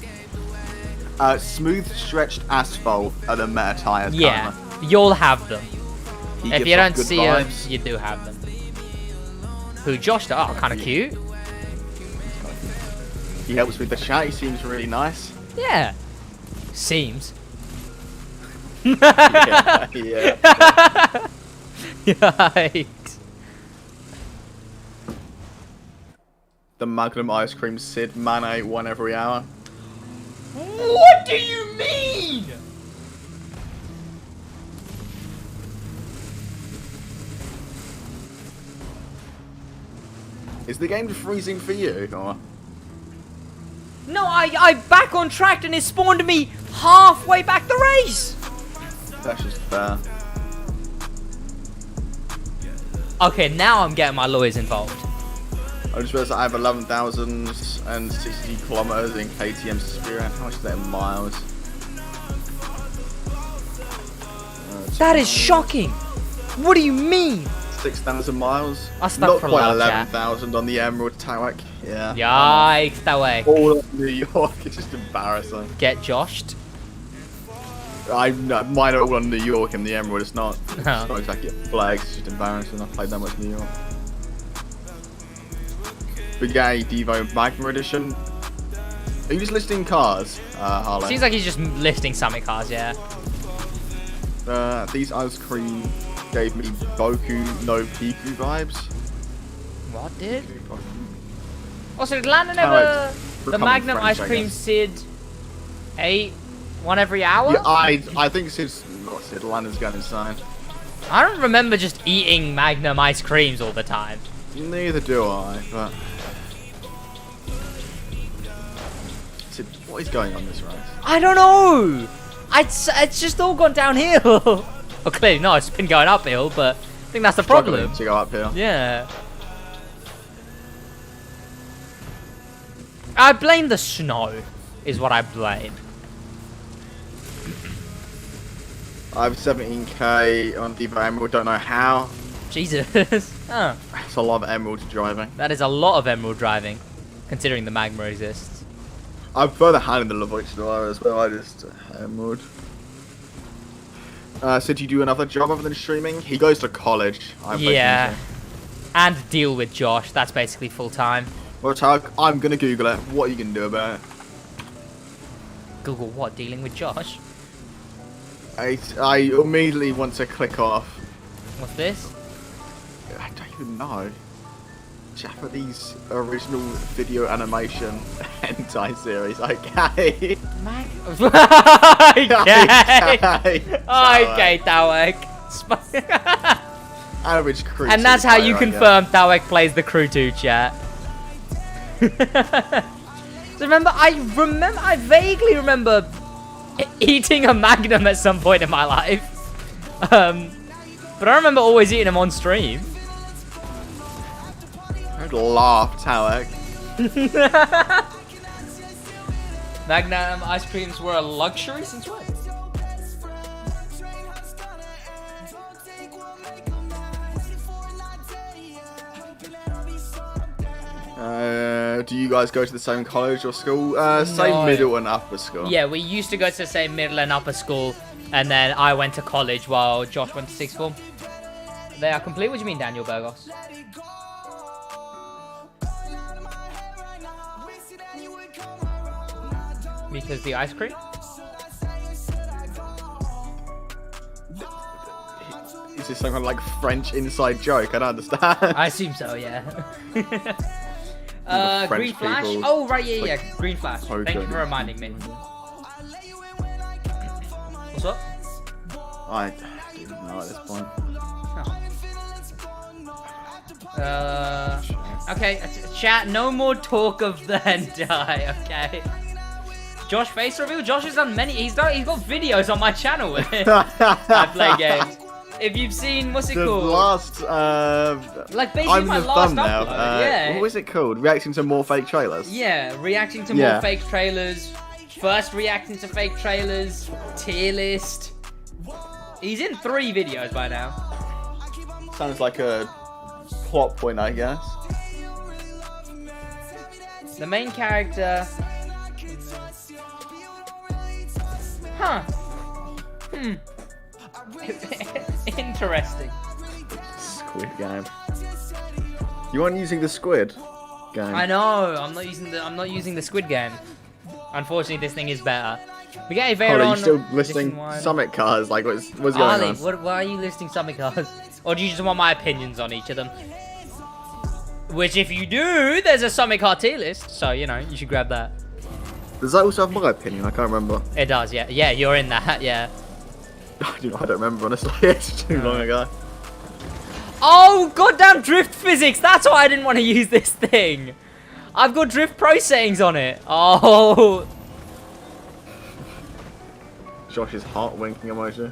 Smooth stretched asphalt are the meta tires. Yeah, you'll have them. If you don't see them, vibes. you do have them. Who, Josh? Oh, kind of cute. He helps with the chat. He seems really nice. Yeah. Seems. Yeah. Yikes. The Magnum ice cream Sid Mane 1 every hour. What do you mean? Is the game freezing for you, or? No, I back on track and it spawned me halfway back the race. That's just fair. Okay, now I'm getting my lawyers involved. I just realized I have 11,060 kilometers in KTM Spirit. How much is that in miles? That is shocking. What do you mean? 6,000 miles. I stuck Not for quite love, 11,000 on the Emerald Tawak. Yeah. Yikes, that way. All of New York. It's just embarrassing. Get joshed. Mine are all on New York and the Emerald. It's not exactly flags. It's just embarrassing. I've played that much New York. Bugatti Devo Magna Edition. Are you just listing cars, Harley? Seems like he's just listing Summit cars, yeah. These ice cream gave me Boku no Piku vibes. What, dude? Also, did Lana never... the Magnum French, ice cream Sid ate one every hour? Yeah, I think Sid Lana's going insane. I don't remember just eating Magnum ice creams all the time. Neither do I, but... Sid, what is going on this race? I don't know! It's just all gone downhill. Well, clearly not, it's been going uphill, but I think that's the problem. Struggling to go uphill. Yeah. I blame the snow, is what I blame. I have 17k on Devo Emerald, don't know how. Jesus. Huh. It's a lot of Emerald driving. That is a lot of emerald driving, considering the magma exists. I'm further hand in the Lavoie as well, I just Emerald. So do you do another job other than streaming? He goes to college. Yeah. And deal with Josh, that's basically full time. Well, Tag, I'm gonna Google it. What are you gonna do about it? Google what? Dealing with Josh? I immediately want to click off. What's this? I don't even know. Japanese original video animation hentai series. Okay. Okay, Tawek. Average crew. And that's how you confirm Tawek plays the crew 2 chat. So I vaguely remember eating a Magnum at some point in my life. But I remember always eating them on stream. I'd laugh, Tawek. Magnum ice creams were a luxury since when? Do you guys go to the same college or school? Same No. middle and upper school. Yeah, we used to go to the same middle and upper school, and then I went to college while Josh went to sixth form. They are complete. What do you mean, Daniel Burgos? Because the ice cream? Is this some kind of like French inside joke? I don't understand. I assume so, yeah. French Green Flash? people, Oh, right, yeah, yeah. like, Green Flash. Thank you for reminding me. What's up? I don't even know at this point. Okay, chat, no more talk of the hentai, okay? Josh face reveal? Josh has done many, he's got videos on my channel with it. I play games. If you've seen, what's it called? Last, like basically I'm my in the last thumbnail. upload, yeah. What was it called? Reacting to more fake trailers? Yeah, reacting to more fake trailers. First reacting to fake trailers. Tier list. He's in 3 videos by now. Sounds like a plot point, I guess. The main character... Huh. Interesting. Squid game. You aren't using the squid game. I know. I'm not using the Squid Game. Unfortunately, this thing is better. We get a Hold on, Veyron. you still listing Summit cars? Like, what's going Ali, on? why are you listing Summit cars? Or do you just want my opinions on each of them? Which, if you do, there's a Summit car tier list. So, you know, you should grab that. Does that also have my opinion? I can't remember. It does, yeah. Yeah, you're in that, yeah. I don't remember, honestly. It's too long ago. Oh, goddamn drift physics! That's why I didn't want to use this thing. I've got drift pro settings on it. Oh. Josh's heart winking emoji.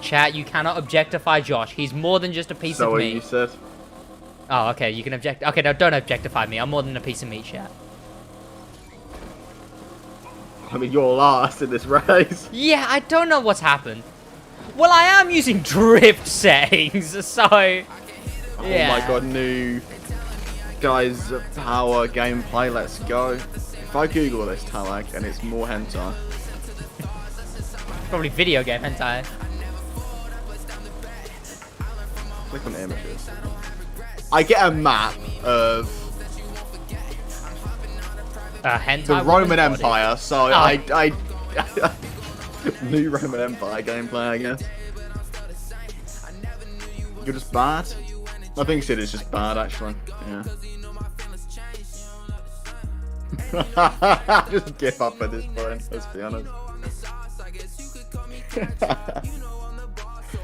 Chat, you cannot objectify Josh. He's more than just a piece So of what meat. you said? Oh, okay, you can object. Okay, no, don't objectify me. I'm more than a piece of meat, chat. I mean, you're last in this race. Yeah, I don't know what's happened. Well, I am using drift settings, so... Yeah. Oh my god, new guys power gameplay, let's go. If I Google this, Talak, and it's more hentai. probably video game hentai. Click on images. I get a map of Hentai the Roman woman's body. Empire, so Oh. I new Roman Empire gameplay, I guess. You're just bad? I think Sid is just bad, actually. Yeah. Just give up at this point, let's be honest.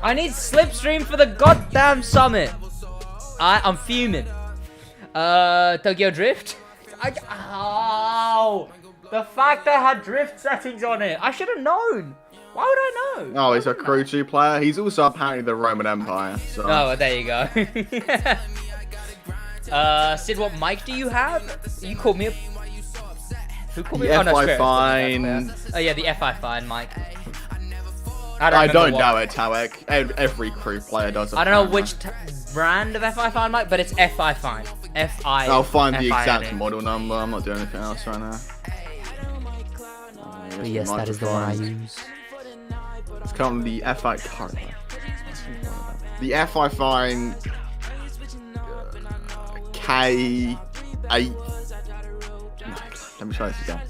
I need Slipstream for the goddamn summit. I'm fuming. Tokyo Drift? Ow! The fact they had drift settings on it. I should have known. Why would I know? Oh, he's a Crew 2 player. He's also apparently the Roman Empire. So. Oh, well, there you go. Sid, what mic do you have? You called me a... Who called me? The Oh, no, FI Spirit. Fine. Oh, yeah, the FI Fine mic. I don't know it, Tawek. Every Crew player does. I don't know which brand of FI Fine mic, but it's FI Fine. FI. I'll find the F-I-N-E. exact model number. I'm not doing anything else right now. But yes, that is the one I use. It's currently the FI. The FI Fine K8. Let me try this again.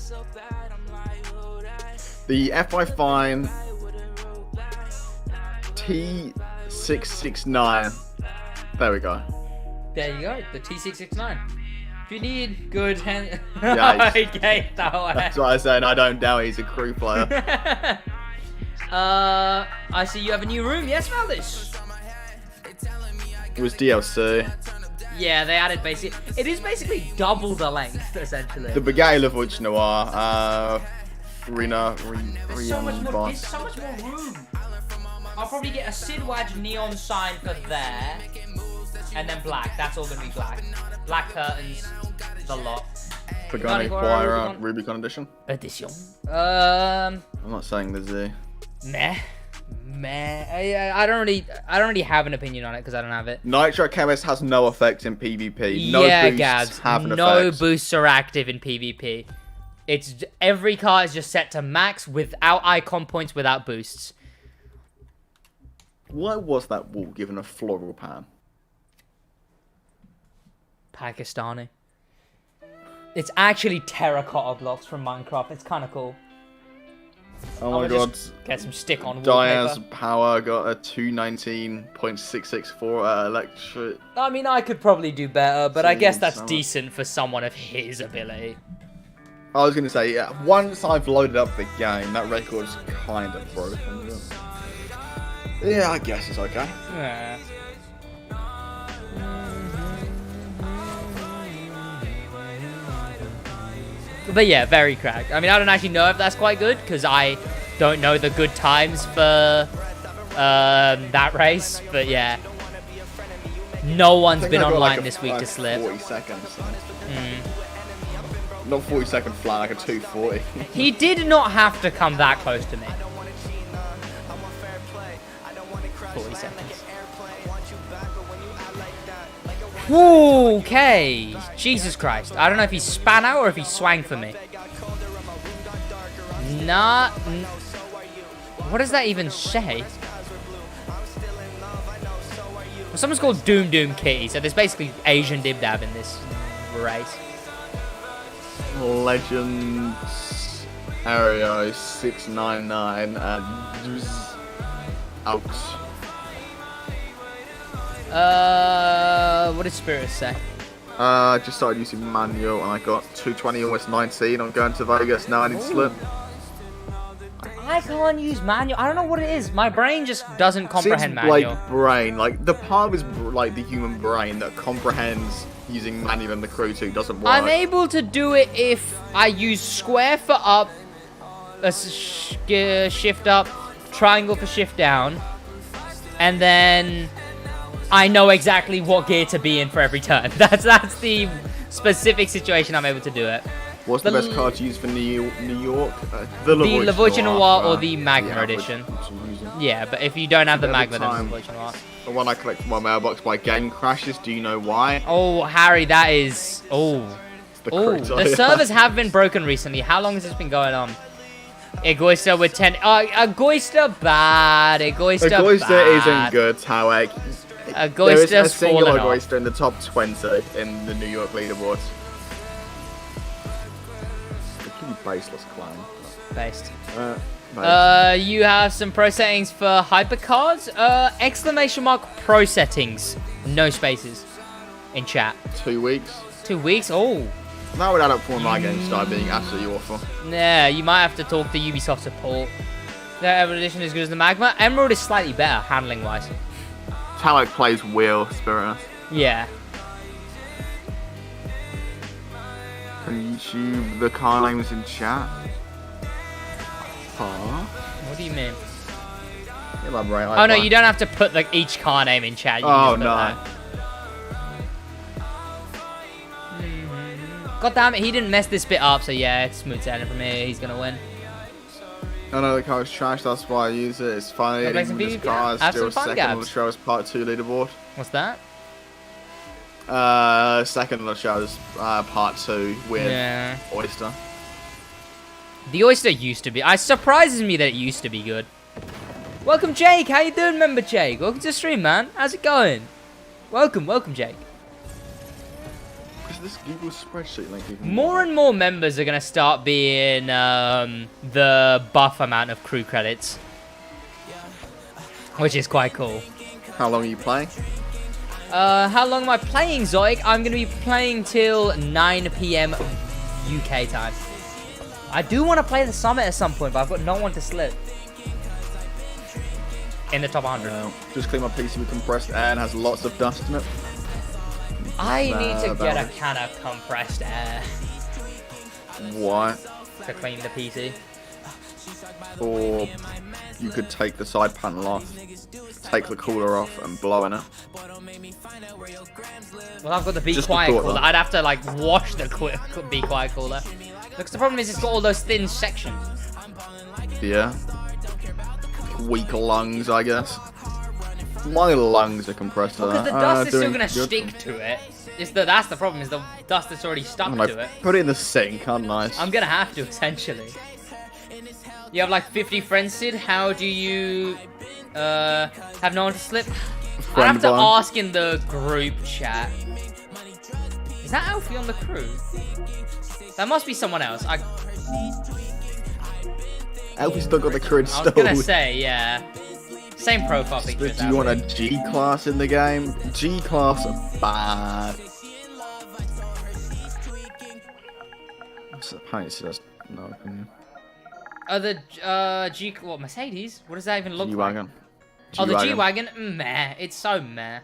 The FI Fine T669. There we go. There you go, the T669. If you need good hand... Yikes. Okay, That's what I said. I don't doubt he's a Crew player. I see you have a new room. Yes, Valdis. It was DLC. Yeah, they added basically... It is basically double the length, essentially. The Brigade of Which Noir, Rena, There's so much more, there's Boss. so much more room. I'll probably get a Sidwaj neon sign for there. And then black. That's all going to be black. Black curtains. The lot. Pagani Acquire, Rubicon Edition. Edition. I'm not saying the Z. Meh. I don't really have an opinion on it because I don't have it. Nitro Chemist has no effect in PvP. No Yeah, boosts Gabs. have an No effect. boosts are active in PvP. It's every car is just set to max without icon points, without boosts. Why was that wall given a floral pan? Pakistani. It's actually terracotta blocks from Minecraft. It's kind of cool. Oh my I'll god. just get some stick on Diaz wallpaper. Power got a 219.664 electric. I mean, I could probably do better, but I guess that's Somewhat. decent for someone of his ability. I was gonna say, yeah, once I've loaded up the game, that record's kind of broken. Yeah, I guess it's okay. Yeah. But yeah, very cracked. I mean, I don't actually know if that's quite good, because I don't know the good times for that race. But yeah, no one's I think been I got online like a- this week like to slip. 40 seconds. Not 40 second flat, like a 240. He did not have to come that close to me. 40 seconds. Okay. Jesus Christ. I don't know if he span out or if he swang for me. Nah. What does that even say? Well, someone's called Doom Doom Kitty, so there's basically Asian Dib Dab in this race. Legends Aereo 699 and out. What did Spirit say? I just started using manual and I got 220 almost 19. I'm going to Vegas now. I need to slip. I can't use manual. I don't know what it is. My brain just doesn't comprehend Sid's manual. like brain, like the part of his like the human brain that comprehends using manual in the Crew 2 doesn't work. I'm able to do it if I use square for up, shift up, triangle for shift down, and then I know exactly what gear to be in for every turn. That's the specific situation I'm able to do it. What's the best card to use for New York? The La Voice Noir or the Magma yeah, edition. which I'm using. Yeah, but if you don't have the Every Magma, then time. La Voice Noir. The one I collect from my mailbox, my game crashes. Do you know why? Oh, Harry, that is... Oh. It's the Oh, Crew 2. the servers have been broken recently. How long has this been going on? Egoista with 10. Egoista bad. Egoista Egoista bad. isn't good, Tawek. There is a Egoista's single fallen off. Egoista in the top 20 in the New York leaderboards. The key baseless clown. Based. Nice. You have some pro settings for hypercards. Exclamation mark pro settings. No spaces in chat. 2 weeks. 2 weeks? Oh. That would add up for when my games start being absolutely awful. Yeah, you might have to talk to Ubisoft support. The Emerald Edition is good as the Magma. Emerald is slightly better, handling wise. Tawek plays Wheel, Spirit. Yeah. Can you see the car names in chat? Huh? What do you mean? Elaborate. Oh no, you don't have to put like each car name in chat. You can just put no. that. God damn it, he didn't mess this bit up, so yeah, it's smooth sailing from here. He's gonna win. I know the car is trash, that's why I use it. It's funny. Wanna play some This PvP? car is Have still some fun, second on the Gabs. show's part 2 leaderboard. What's that? Second on the show's part 2 with Yeah. Oyster. The Oyster used to be. It surprises me that it used to be good. Welcome, Jake. How you doing, member Jake? Welcome to the stream, man. How's it going? Welcome, Jake. Is this Google spreadsheet link even More and more members are gonna start being the buff amount of crew credits, which is quite cool. How long are you playing? How long am I playing, Zoic? I'm gonna be playing till 9 PM UK time. I do want to play the summit at some point, but I've got no one to slip in the top 100. Just clean my PC with compressed air and has lots of dust in it. I need to get a balance. can of compressed air Why? to clean the PC. Or you could take the side panel off, take the cooler off and blow in it. Well, I've got the Be Just a Quiet thought, cooler. though. I'd have to like wash the Be Quiet cooler. Because the problem is it's got all those thin sections. Yeah. Weak lungs, I guess. My lungs are compressed. Because the dust is still doing gonna good. stick to it. That's the problem. Is the dust that's already stuck And to I it. put it in the sink, how nice. I'm gonna have to essentially. You have like 50 friends, Sid. How do you have no one to slip? I have to Friend ask in the group chat. Is that Alfie on the crew? That must be someone else. Alfie's still got the crew I was installed. gonna say, yeah. Same profile picture But as do you want a Alfie. G class in the game? G class are bad. Apparently she has no opinion. Oh, the what, Mercedes? What does that even look like? G-Wagon. Oh, the G-Wagon? Meh. It's so meh.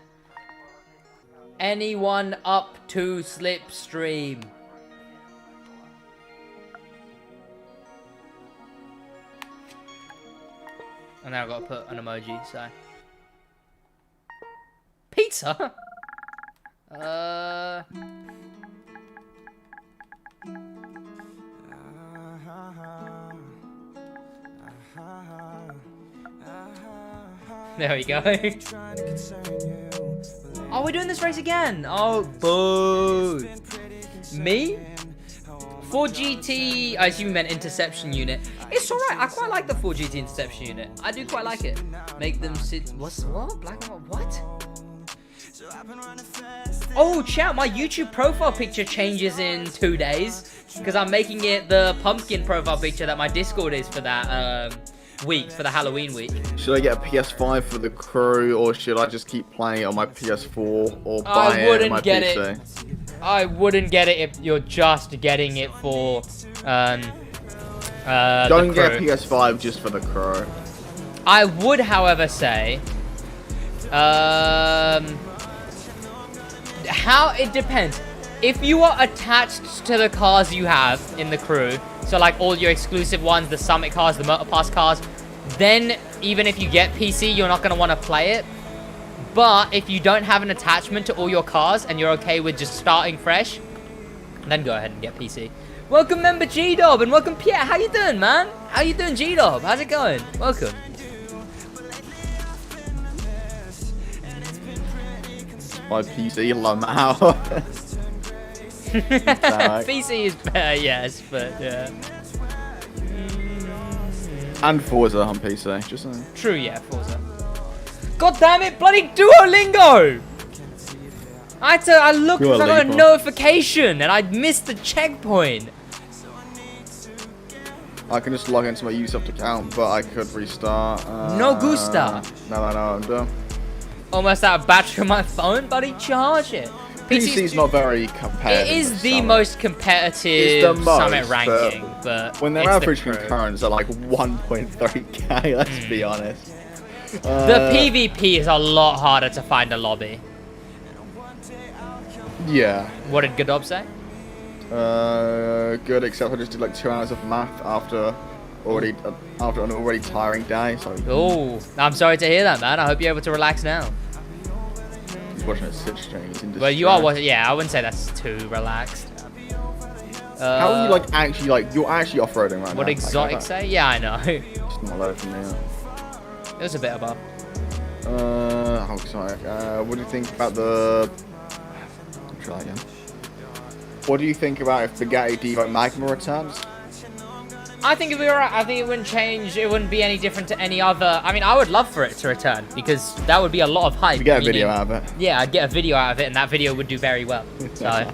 Anyone up to Slipstream? And now I've got to put an emoji, so. Pizza? There we go. Oh, we're doing this race again. Oh, boo. Me? 4GT, I assume you meant interception unit. It's alright, I quite like the 4GT interception unit. I do quite like it. Make them sit, what? Black and white, what? Oh, chat, my YouTube profile picture changes in 2 days. Because I'm making it the pumpkin profile picture that my Discord is for that week, for the Halloween week. Should I get a PS5 for the crew, or should I just keep playing it on my PS4, or buy it on my PC? I wouldn't get it if you're just getting it for Don't get a PS5 just for the crew. I would, however, say, how it depends. If you are attached to the cars you have in the crew, so like all your exclusive ones, the Summit cars, the Motor Pass cars, then even if you get PC, you're not going to want to play it. But if you don't have an attachment to all your cars and you're okay with just starting fresh, then go ahead and get PC. Welcome member G-Dob and welcome Pierre. How you doing, man? How you doing, G-Dob? How's it going? Welcome. My PC, Lamau. PC is better, yes, but yeah. And Forza on PC, just saying. True, yeah, Forza. God damn it, bloody Duolingo! I looked because I got a notification and I missed the checkpoint. I can just log into my Ubisoft account, but I could restart. No gusta. No, I'm done. Almost out of battery on my phone, buddy. Charge it. PC's not very competitive. It is the most competitive Summit ranking, but when their average concurrents are like 1.3k, let's be honest. The PvP is a lot harder to find a lobby. Yeah. What did Godob say? Good, except I just did like 2 hours of math after an already tiring day. So. Oh, I'm sorry to hear that, man. I hope you're able to relax now. He's watching a Switch stream. He's in distress. Well, you are watching. Yeah, I wouldn't say that's too relaxed. How are you you're actually off-roading right now? What Exotic say? Yeah, I know. Just not loaded for me. It was a bit above. How exciting. What do you think about the... Try again. What do you think about if the Bugatti Devo Magma returns? I think it'd be alright. I think it wouldn't change. It wouldn't be any different to any other. I mean, I would love for it to return because that would be a lot of hype. You get a video out of it. Yeah, I'd get a video out of it, and that video would do very well. So.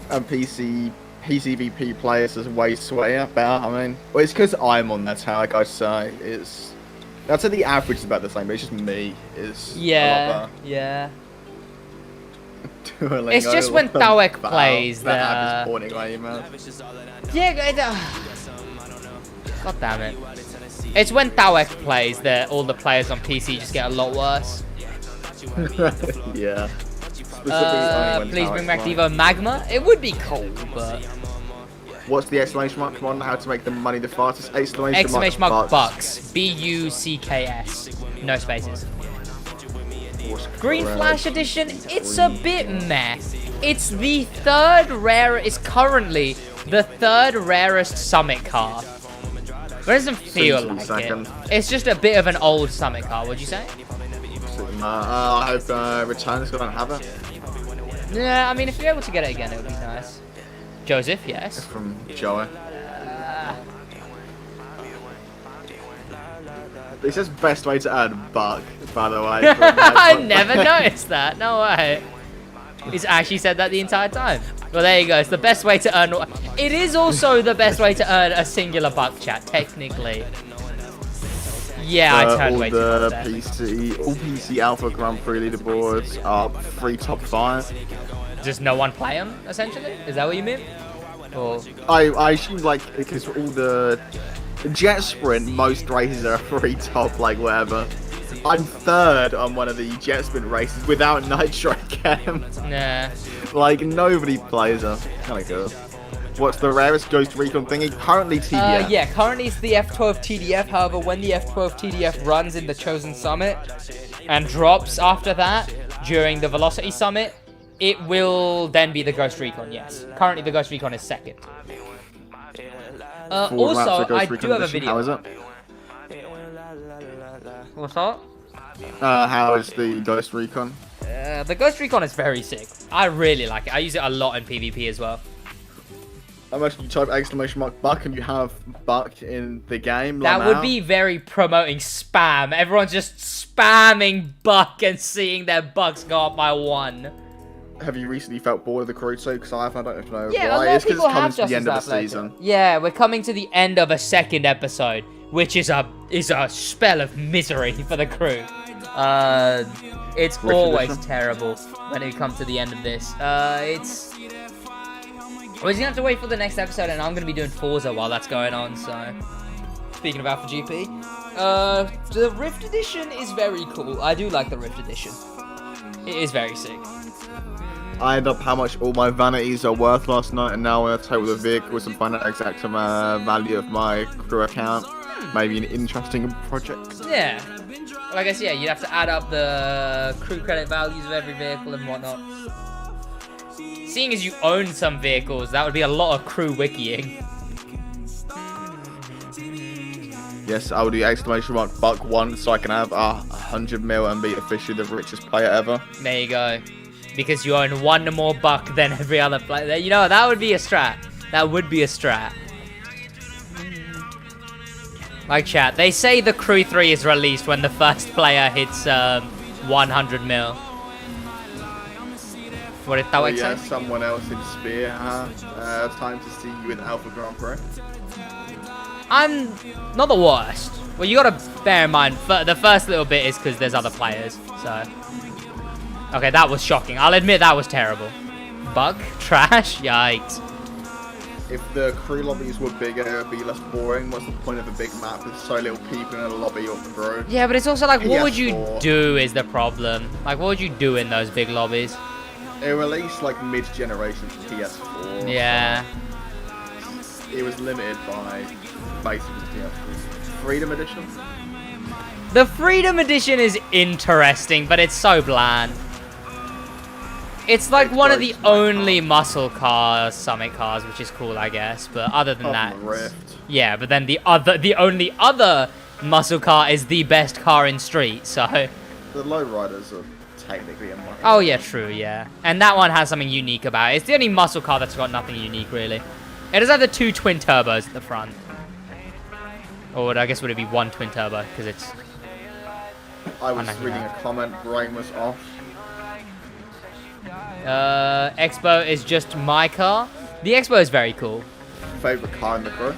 And PCVP players is way swayer better. I mean, well, it's because I'm on that how like I say it's. I'd say the average is about the same, but it's just me is. Yeah. Yeah. Duolingo, it's just when Thawek plays that app is pointing at you, man. Yeah. God damn it. It's when Thawek plays that all the players on PC just get a lot worse. Yeah. Please bring back Devo Magma. It would be cool, but. What's the exclamation mark? Come on, how to make the money the fastest? Exclamation mark bucks. BUCKS. No spaces. Green Flash Edition, it's a bit meh. It's the third rare. It's currently the third rarest Summit car. But it doesn't feel like it. It's just a bit of an old Summit car, would you say? I hope Returns gonna have it. Yeah, I mean, if you're able to get it again, it would be nice. Joseph, yes. From Joey. It says best way to earn a buck, by the way. I never noticed that. No way. He's actually said that the entire time. Well, there you go. It's the best way to earn. It is also the best way to earn a singular buck, chat, technically. Yeah, I turned way too much there. All PC Alpha Grand Prix leaderboards are free top 5. Just no one play them, essentially? Is that what you mean? Or... I assume, like, because all the jet sprint, most races are free top, like, whatever. I'm third on one of the jet sprint races without nitro cam. Nah. Like, nobody plays them. Kinda cool. What's the rarest Ghost Recon thingy? Currently TDF. Yeah, currently it's the F12 TDF. However, when the F12 TDF runs in the Chosen Summit and drops after that during the Velocity Summit, it will then be the Ghost Recon, yes. Currently, the Ghost Recon is second. Also, I do have a video. How is it? What's that? How is the Ghost Recon? The Ghost Recon is very sick. I really like it. I use it a lot in PvP as well. How much you type exclamation mark buck and you have buck in the game? That would be very promoting spam. Everyone's just spamming buck and seeing their bucks go up by 1. Have you recently felt bored of the crew too? Because I don't know. Yeah, why. It's because it's coming to the end of the season. Yeah, we're coming to the end of a second episode, which is a spell of misery for the crew. It's always terrible when it comes to the end of this. We're just gonna have to wait for the next episode, and I'm gonna be doing Forza while that's going on. So, speaking of Alpha GP, the Rift Edition is very cool. I do like the Rift Edition. It is very sick. I ended up how much all my vanities are worth last night, and now I'm gonna take with the vehicles and find out exact value of my crew account. Maybe an interesting project. Yeah. Well, I guess yeah, you'd have to add up the crew credit values of every vehicle and whatnot. Seeing as you own some vehicles, that would be a lot of crew wikiing. Yes, I will do exclamation mark buck 1 so I can have 100 mil and be officially the richest player ever. There you go. Because you own 1 more buck than every other player. You know, that would be a strat. That would be a strat. Like chat, they say the Crew 3 is released when the first player hits 100 mil. What did that yeah, someone else in Spear. Time to see you in Alpha Grand Prix. I'm not the worst. Well, you gotta bear in mind, the first little bit is because there's other players, so... Okay, that was shocking. I'll admit that was terrible. Bug? Trash? Yikes. If the crew lobbies were bigger, it would be less boring. What's the point of a big map with so little people in a lobby or crew? Yeah, but it's also like, what would you PS4. do is the problem. Like, what would you do in those big lobbies? It released like mid-generation PS4. Yeah. So it was limited by basically PS4. Freedom Edition? The Freedom Edition is interesting, but it's so bland. It's like one of the only muscle cars, Summit cars, which is cool, I guess. But other than that, Rift. yeah. But then the only other muscle car is the best car in Street. So. The lowriders are technically a muscle. Oh yeah, true, yeah. And that one has something unique about it. It's the only muscle car that's got nothing unique, really. It does have the 2 twin turbos at the front. Or I guess would it be 1 twin turbo because it's. I was reading a comment. Brain was off. Expo is just my car. The Expo is very cool. Favorite car in the crew?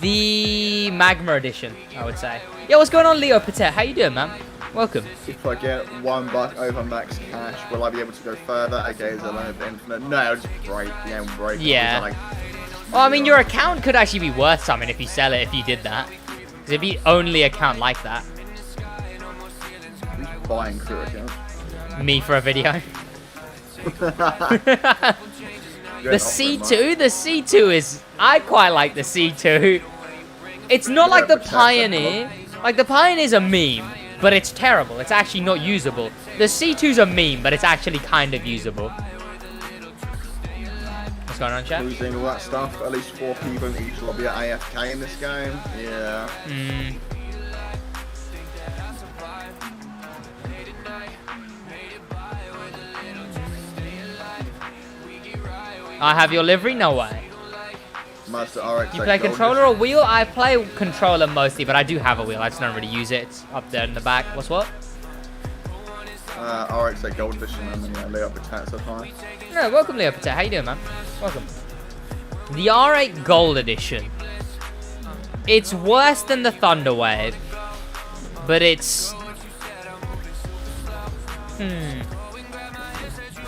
The Magma Edition, I would say. Yeah, what's going on, Leo Patet? How you doing, man? Welcome. If I get $1 over max cash, will I be able to go further? Okay, is it limit infinite? No, I'll just break. Yeah, break. Yeah. Well, I mean, your account could actually be worth something if you sell it, if you did that. Because it'd be only account like that. Who's buying crew account? Me for a video. The C2 is... I quite like the C2. It's not like the Pioneer. Like, the Pioneer's a meme, but it's terrible. It's actually not usable. The C2's a meme, but it's actually kind of usable. What's going on, chat? Losing all that stuff. At least 4 people in each lobby are AFK in this game. Yeah. I have your livery? No way. Master RX. You play controller or wheel? I play controller mostly, but I do have a wheel. I just don't really use it. It's up there in the back. What's what? RX Gold Edition and then Leo Patet so far. Yeah, welcome Leo Patet. How you doing, man? Welcome. The R8 Gold Edition. It's worse than the Thunderwave, but it's...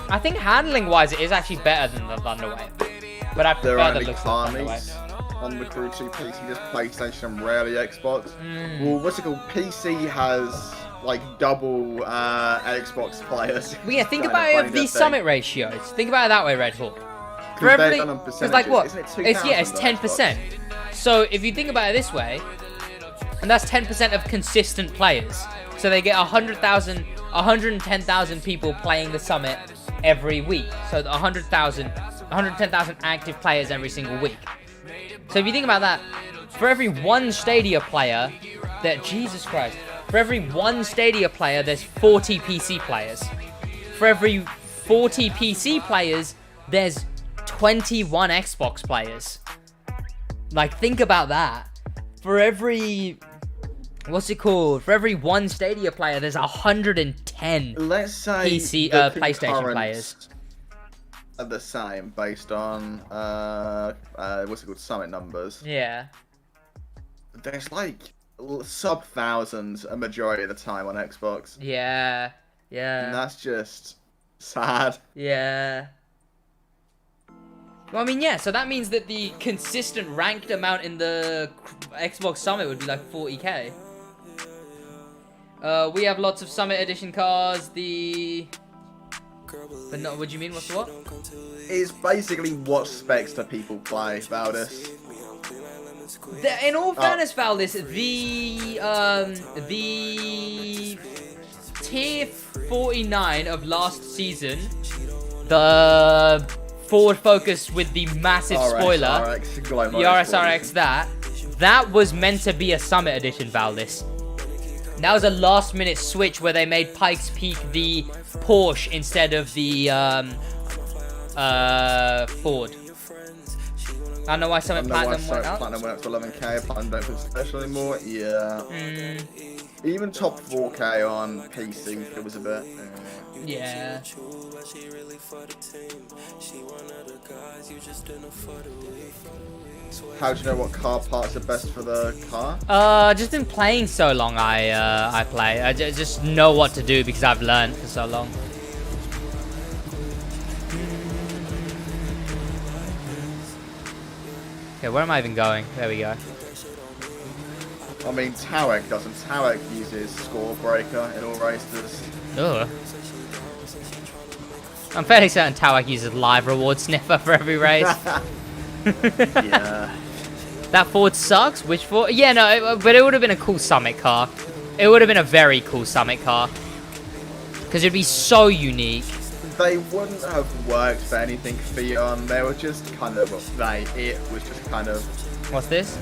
I think handling-wise, it is actually better than the Thunderwave. But I prefer the looks of the Thunderwave. On the Crew 2 PC, just PlayStation and rarely Xbox. Well, what's it called? PC has like double Xbox players. Well, yeah, think about it of the Summit ratios. Think about it that way, Red Hawk. For Because every, they're done on it's like what? Isn't it 2,000 It's 10%. So if you think about it this way, and that's 10% of consistent players. So they get 110,000 people playing the Summit every week. So 110,000 active players every single week. So if you think about that, for every one Stadia player, Jesus Christ, for every one Stadia player, there's 40 PC players. For every 40 PC players, there's 21 Xbox players. Like, think about that. For every... What's it called? For every one Stadia player, there's 110 Let's say PC, PlayStation players. Are the same based on what's it called, Summit numbers. Yeah. There's like sub thousands a majority of the time on Xbox. Yeah. And that's just sad. Yeah. Well, I mean, yeah, so that means that the consistent ranked amount in the Xbox Summit would be like 40k. We have lots of Summit Edition cars, But no, what do you mean? What's what? It's basically what specs do people play, Valdis. In all fairness, Valdis, the tier 49 of last season, the Ford Focus with the massive spoiler, the RSRX, that was meant to be a Summit Edition, Valdis. That was a last-minute switch where they made Pikes Peak the Porsche instead of the Ford. I don't know why Summit Platinum went up. Platinum went up to 11k. Platinum don't feel special anymore. Yeah. Even top 4k on PC, it was a bit. Yeah. How do you know what car parts are best for the car? Just been playing so long. I play. I just know what to do because I've learned for so long. Okay, where am I even going? There we go. I mean, Tawek doesn't. Tawek uses score breaker in all races. Ugh. I'm fairly certain Tawek uses live reward sniffer for every race. Yeah. That Ford sucks? Which Ford? Yeah, no, but it would have been a cool Summit car. It would have been a very cool Summit car. Because it'd be so unique. They wouldn't have worked for anything Theon. They were just kind of, it was just kind of... What's this?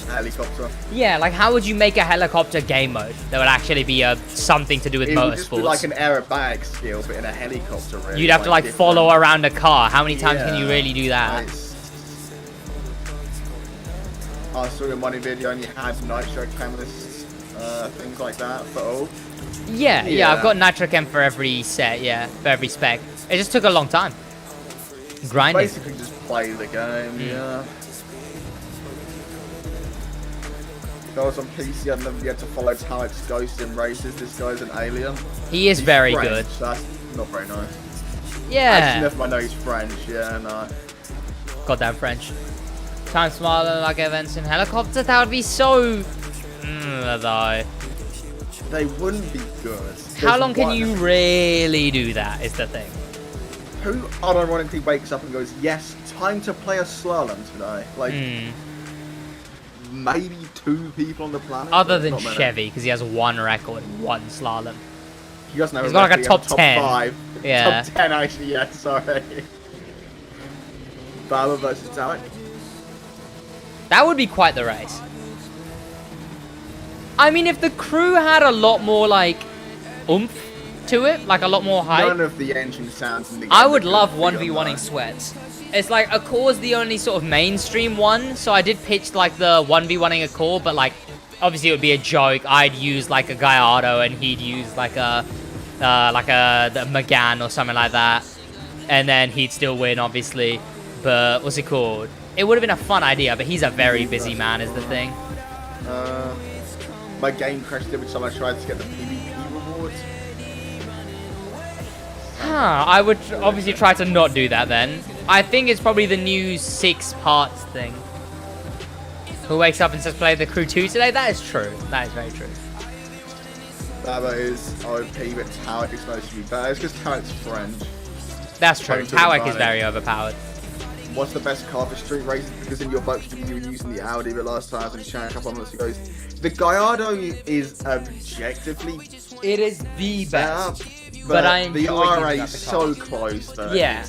Helicopter. Yeah, like how would you make a helicopter game mode that would actually be something to do with motorsports? It would just be like an aerobatic skill, but in a helicopter. Really. You'd have to like follow around a car. How many times can you really do that? I saw your money video and you had nitro chemists, things like that for all. Yeah, I've got nitro chem for every set, for every spec. It just took a long time. Grinding. Basically just play the game, yeah. If I was on PC, I'd never get to follow Talek's Ghost in races. This guy's an alien. He's very French, good. So that's not very nice. Yeah. Actually, never mind, no, he's French, yeah, no. Goddamn French. Time smaller like events in helicopter, that would be so... though. They wouldn't be good. How long can you really do that, is the thing. Who unironically wakes up and goes, yes, time to play a slalom today? Like, maybe 2 people on the planet? Other than Chevy, because he has 1 record, 1 slalom. He doesn't have He's got like a top 10. 5. Yeah. Top 10, actually, yeah, sorry. Baba versus Talek. That would be quite the race. I mean, if the crew had a lot more, like, oomph to it, like a lot more hype. None of the engine sounds in the game. I would love 1v1ing sweats. It's like, Accor's the only sort of mainstream one, so I did pitch, like, the 1v1ing Accord, but, like, obviously it would be a joke. I'd use, like, a Gallardo, and he'd use, like a the Megane or something like that. And then he'd still win, obviously. But, what's it called? It would have been a fun idea, but he's a very busy man, is the thing. My game crashed every time I tried to get the PvP rewards. I would obviously try to not do that then. I think it's probably the new 6 parts thing. Who wakes up and says play the crew 2 today? That is true. That is very true. Baba is OP, but Tawek is supposed to be better. It's because Tawek's French. That's true. Tawek is very overpowered. What's the best car for street racing? Because in your book you were using the Audi, but last time I was chatting a couple of months ago, the Gallardo is objectively it is the best. But I the RA is so close though. Yeah.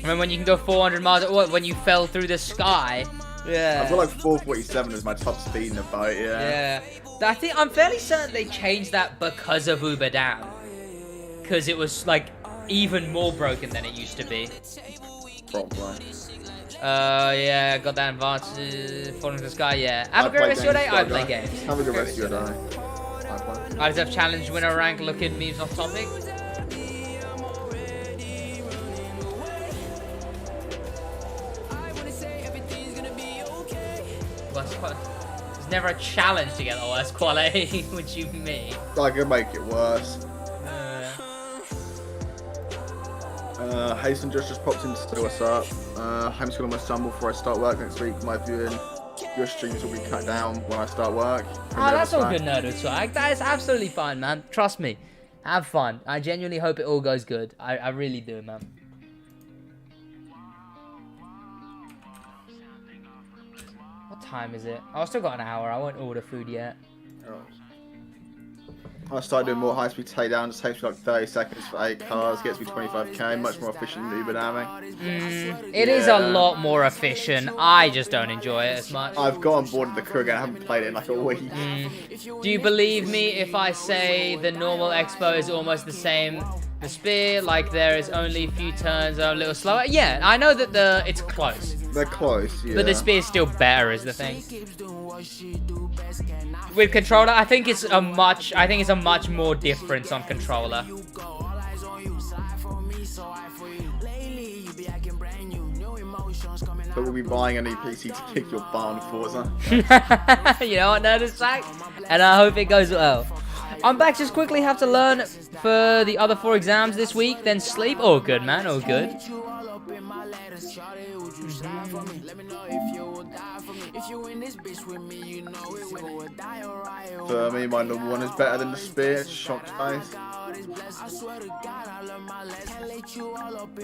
I mean, when you can go 400 miles, when you fell through the sky. Yeah. I've got like 447 as my top speed in the boat, Yeah. I'm fairly certain they changed that because of Uber Down. Because it was like even more broken than it used to be. Probably. Yeah, got that advanced falling to the sky, yeah. Have a great rest of your day. I play games. Have a good rest of your day. I just have challenge winner rank, look at memes off topic. There's never a challenge to get the worst quality, which you mean. I can make it worse. Hasten just popped in to say what's up. Homeschooling my son before I start work next week. My viewing your streams will be cut down when I start work. That's all good, Nerd Swag. That is absolutely fine, man. Trust me. Have fun. I genuinely hope it all goes good. I really do, man. What time is it? I've still got an hour. I won't order food yet. I started doing more high-speed takedowns. It takes me like 30 seconds for 8 cars. Gets me 25k. Much more efficient than Uber Damming. It is a lot more efficient. I just don't enjoy it as much. I've got on board with the crew again. I haven't played it in like a week. Do you believe me if I say the normal Expo is almost the same The spear, like, there is only a few turns, a little slower. Yeah, I know that it's close. They're close, yeah. But the spear is still better, is the thing. With controller, I think it's a much more difference on controller. But we'll be buying a new PC to kick your barn, Forza. You know what, Nerd Sack? And I hope it goes well. I'm back, just quickly have to learn for the other 4 exams this week, then sleep. All good, man, all good. For me, my number 1 is better than the spear. Shocked face.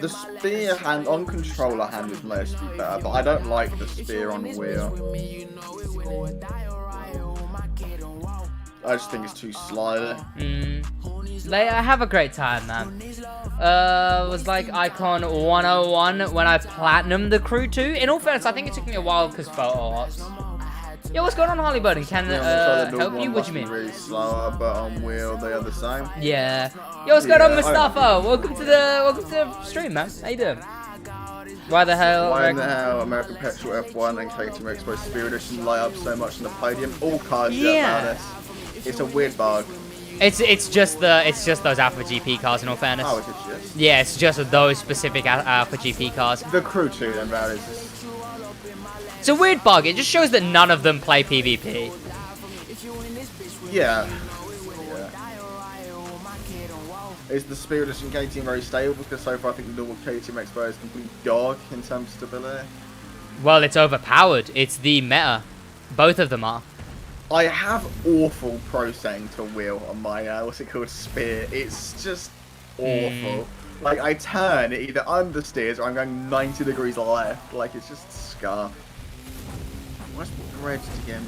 The spear hand on controller hand is mostly better, but I don't like the spear on wheel. I just think it's too slidey. I have a great time, man. It was like Icon 101 when I platinumed the Crew 2. In all fairness, I think it took me a while because photo ops. Yo, what's going on, Harley Burden? Can help you? What do you mean? Really slower, but on wheel they are the same. Yeah. Yo, what's going on, Mustafa? Welcome to the stream, man. How you doing? Why the hell American Petrol F1 and KTM Expo Spear Edition light up so much on the podium? All cars do about this. It's a weird bug. It's just those Alpha GP cars, in all fairness. Oh, is it just? Yeah, it's just those specific Alpha GP cars. The Crew 2 then, about it. It's a weird bug. It just shows that none of them play PvP. Yeah. Is the Spear Edition KTM very stable? Because so far I think the normal KTM Expo is complete dog in terms of stability. Well, it's overpowered. It's the meta. Both of them are. I have awful pro setting to wheel on my, what's it called, Spear. It's just awful. Like, I turn, it either understeers or I'm going 90 degrees left. Like, it's just scar. What's bridged again?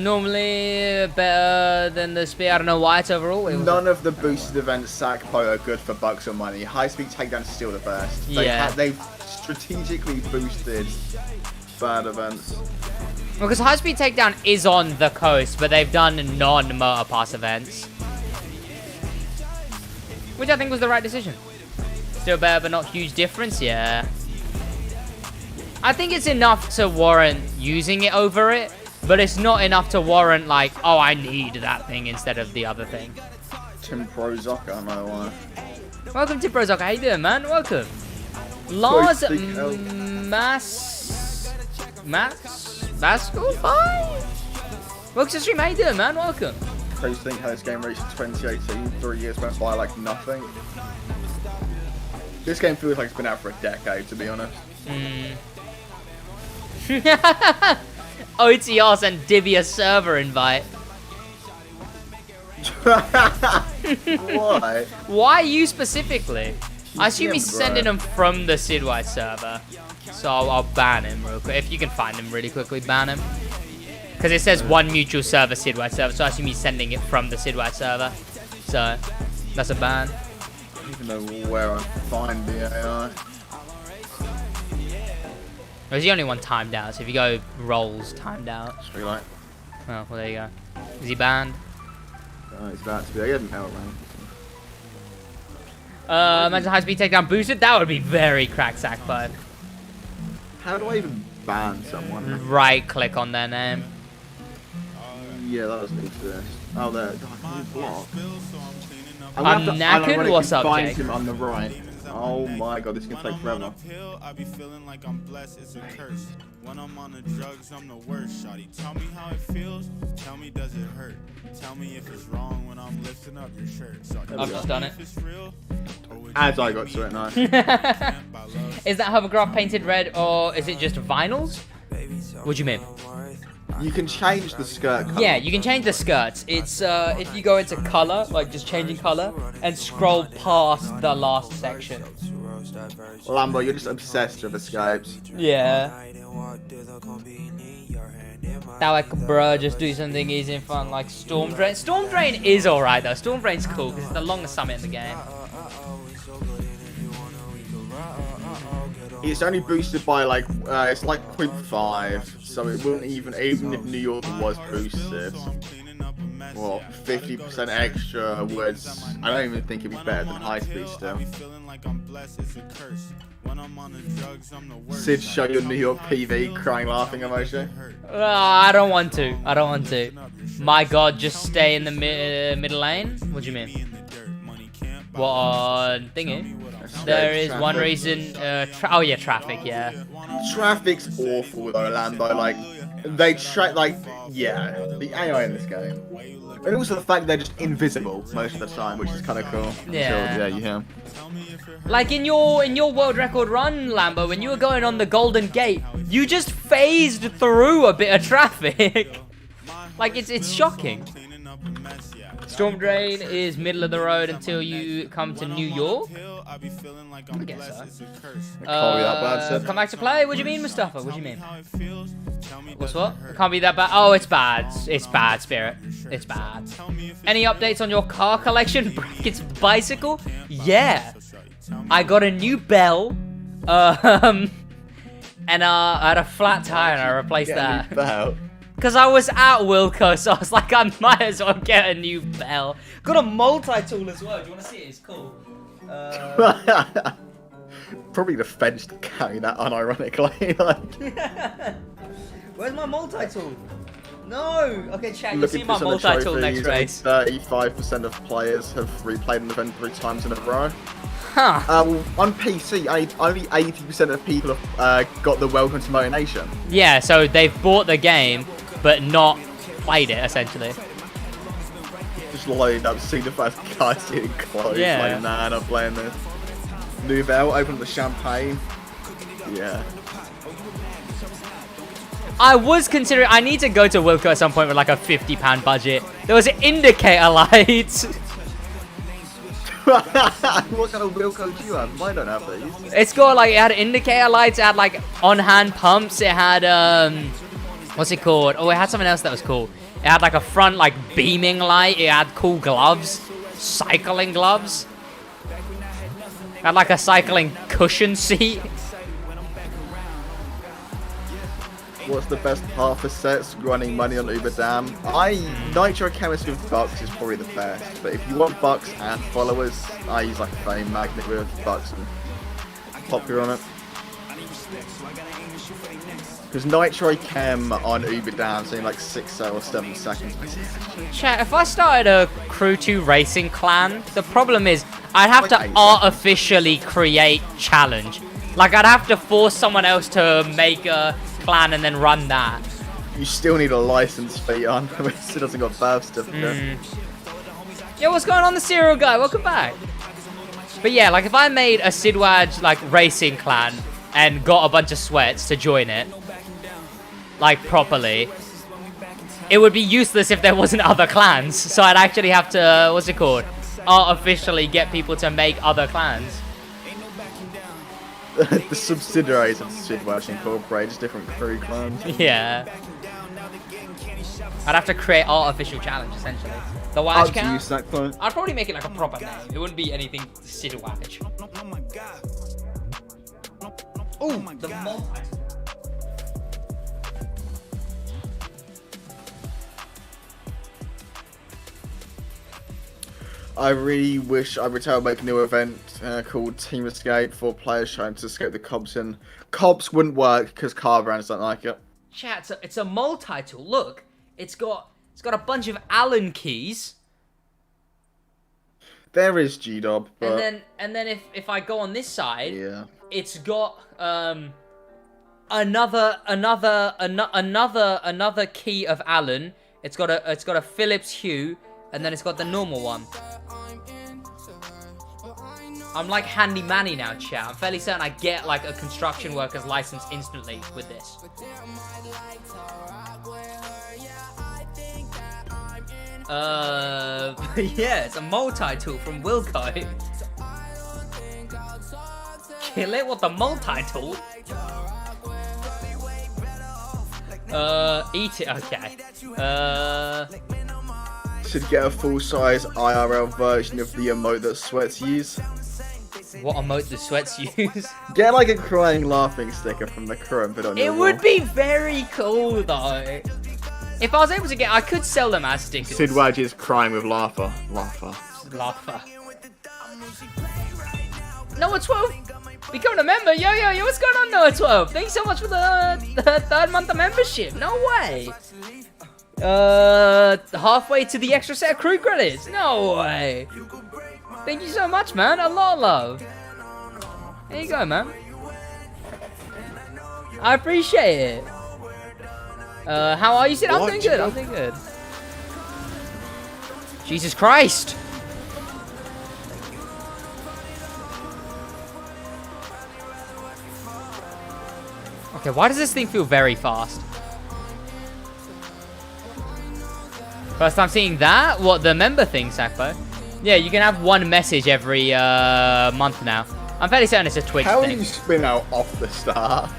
Normally better than the spear. I don't know why it's overall. None of the boosted events Sackpo are good for bucks or money. High speed takedown is still the best. They've strategically boosted bad events. Well, because high speed takedown is on the coast, but they've done non-motor pass events, which I think was the right decision. Still better, but not huge difference. Yeah, I think it's enough to warrant using it over it. But it's not enough to warrant, like, oh, I need that thing instead of the other thing. Tim Prozoc, I know why. Welcome to Prozoc. How you doing, man? Welcome. Lars Basco 5? Welcome to the stream. How you doing, man? Welcome. I used to think how this game reached 2018. 3 years went by like nothing. This game feels like it's been out for a decade, to be honest. OTR sent Divvy a server invite. Why? Why you specifically? I assume he's sending them from the Sidwaj server. So I'll ban him real quick. If you can find him really quickly, ban him. Because it says one mutual server, Sidwaj server. So I assume he's sending it from the Sidwaj server. So that's a ban. I don't even know where I find the AI. There's the only one timed out, so if you go rolls timed out. Just like. Oh, well, there you go. Is he banned? He's about to be. He hasn't held around. Imagine high speed takedown boosted. That would be very crack sack 5. How do I even ban someone? Right click on their name. Yeah, that doesn't exist. Oh, there. Block. I'm knackered. What's up, find Jake? him on the right. Oh my god, this can take forever. I be feeling like I'm blessed, it's a curse. When I'm on the drugs, I'm the worst. Shawty, tell me how it feels. Tell me, does it hurt? Tell me if it's wrong when I'm lifting up your shirt. I've just done it. As I got to it now. Is that hovercraft painted red or is it just vinyls? What do you mean? You can change the skirt color. Yeah, you can change the skirts. It's if you go into color, like just changing color, and scroll past the last section. Lambo, you're just obsessed with escapes. Yeah. That like, bruh, just do something easy and fun like Storm Drain. Storm Drain is alright though. Storm Drain's cool because it's the longest summit in the game. It's only boosted by like, it's like 0.5, so it wouldn't even if New York was boosted. what, 50% extra was, I don't even think it'd be better than high speed still. Sid, show your New York PV crying laughing emoji. I don't want to. My god, just stay in the middle lane? What do you mean? What on thingy? There is one reason, traffic, yeah. Traffic's awful though, Lambo, like, the AI in this game. And also the fact they're just invisible most of the time, which is kind of cool. Yeah. Yeah, you hear. Like in your world record run, Lambo, when you were going on the Golden Gate, you just phased through a bit of traffic. Like, it's shocking. Storm Drain is middle of the road until you come to New York. I guess so. Can't be that bad, Sid. Come back to play? What do you mean, Mustafa? What do you mean? What's what? It can't be that bad. Oh, it's bad. It's bad, Spirit. It's bad. Any updates on your car collection? Brackets bicycle? Yeah. I got a new bell. And I had a flat tire and I replaced that. Because I was at Wilco, so I was like, I might as well get a new bell. Got a multi-tool as well. Do you want to see it? It's cool. Probably the fence to carry that unironically. Like. Where's my multi-tool? No! Okay, chat, you'll see my multi-tool next race. 35% of players have replayed an event 3 times in a row. Huh. On PC, only 80% of people have got the Welcome to Motor Nation. Yeah, so they've bought the game, but not played it, essentially. Just loading up, see the first guy sitting close, Yeah. like, nah, I'm playing this. Nouvelle, open the champagne. Yeah. I was considering, I need to go to Wilco at some point with like a £50 budget. There was an indicator light. What kind of Wilco do you have? Mine don't have these. It's got like, it had indicator lights, it had like on-hand pumps, it had, what's it called? Oh, it had something else that was cool. It had like a front like beaming light, it had cool gloves, cycling gloves. It had like a cycling cushion seat. What's the best half a set? Running money on Uber Dam. Nitro Chemist with Bucks is probably the best, but if you want Bucks and followers, I use like a fame magnet with Bucks and Popular on it. Because Nitro Chem on Uber Dam in like 6 or 7 seconds. Chat, if I started a Crew 2 racing clan, the problem is I'd have to artificially create challenge. Like, I'd have to force someone else to make a clan and then run that. You still need a license for Jan, which doesn't got birth certificate. Yo, what's going on, the Serial Guy? Welcome back. But yeah, like, if I made a Sidwaj, like, racing clan and got a bunch of sweats to join it, like, properly, it would be useless if there wasn't other clans. So I'd actually have to, what's it called? Artificially get people to make other clans. The subsidiaries of Sidwaj Incorporated, just different crew clans. Yeah. I'd have to create artificial challenge, essentially. The Waj count? I'd probably make it like a proper name. It wouldn't be anything Sidwaj. Ooh, the multi. I really wish I would make a new event called Team Escape for players trying to escape the cops, and cops wouldn't work because car brands don't like it. Chat, it's a multi-tool. Look, it's got a bunch of Allen keys. There is G-Dob, but... And then if I go on this side, yeah, it's got another key of Allen. It's got a Phillips Hue, and then it's got the normal one. I'm like handy manny now, chat. I'm fairly certain I get like a construction worker's license instantly with this. Yeah, it's a multi-tool from Wilco. Kill it with the multi-tool? Eat it, okay. Should get a full-size IRL version of the emote that Sweats use. What emote the Sweats use? Get like a crying laughing sticker from the crew and put on your It would be very cool though. If I was able to get, I could sell them as stickers. Sidwaj is crying with laughter. Laughter. Noah 12, becoming a member. Yo, what's going on, Noah 12? Thanks so much for the third month of membership. No way. Halfway to the extra set of crew credits. No way. Thank you so much, man. A lot of love. There you go, man. I appreciate it. How are you, Sid? I'm doing good. I'm doing good. Jesus Christ. Okay, why does this thing feel very fast? First time seeing that? What, the member thing, Sakpo? Yeah, you can have one message every month now. I'm fairly certain it's a Twitch How thing. did you spin out off the start?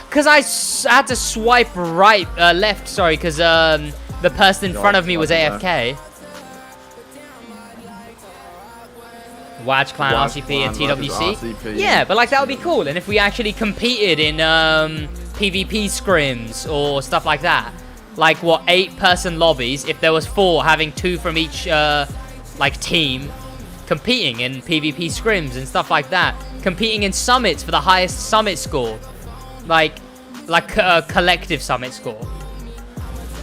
Because I had to swipe left, sorry, because the person in front of me was AFK. Watch Clan, RCP, and TWC. RCP. Yeah, but like that would be cool. And if we actually competed in PvP scrims or stuff like that, like what 8-person lobbies, if there was 4, having 2 from each like team, competing in PvP scrims and stuff like that, competing in summits for the highest summit score, like a collective summit score.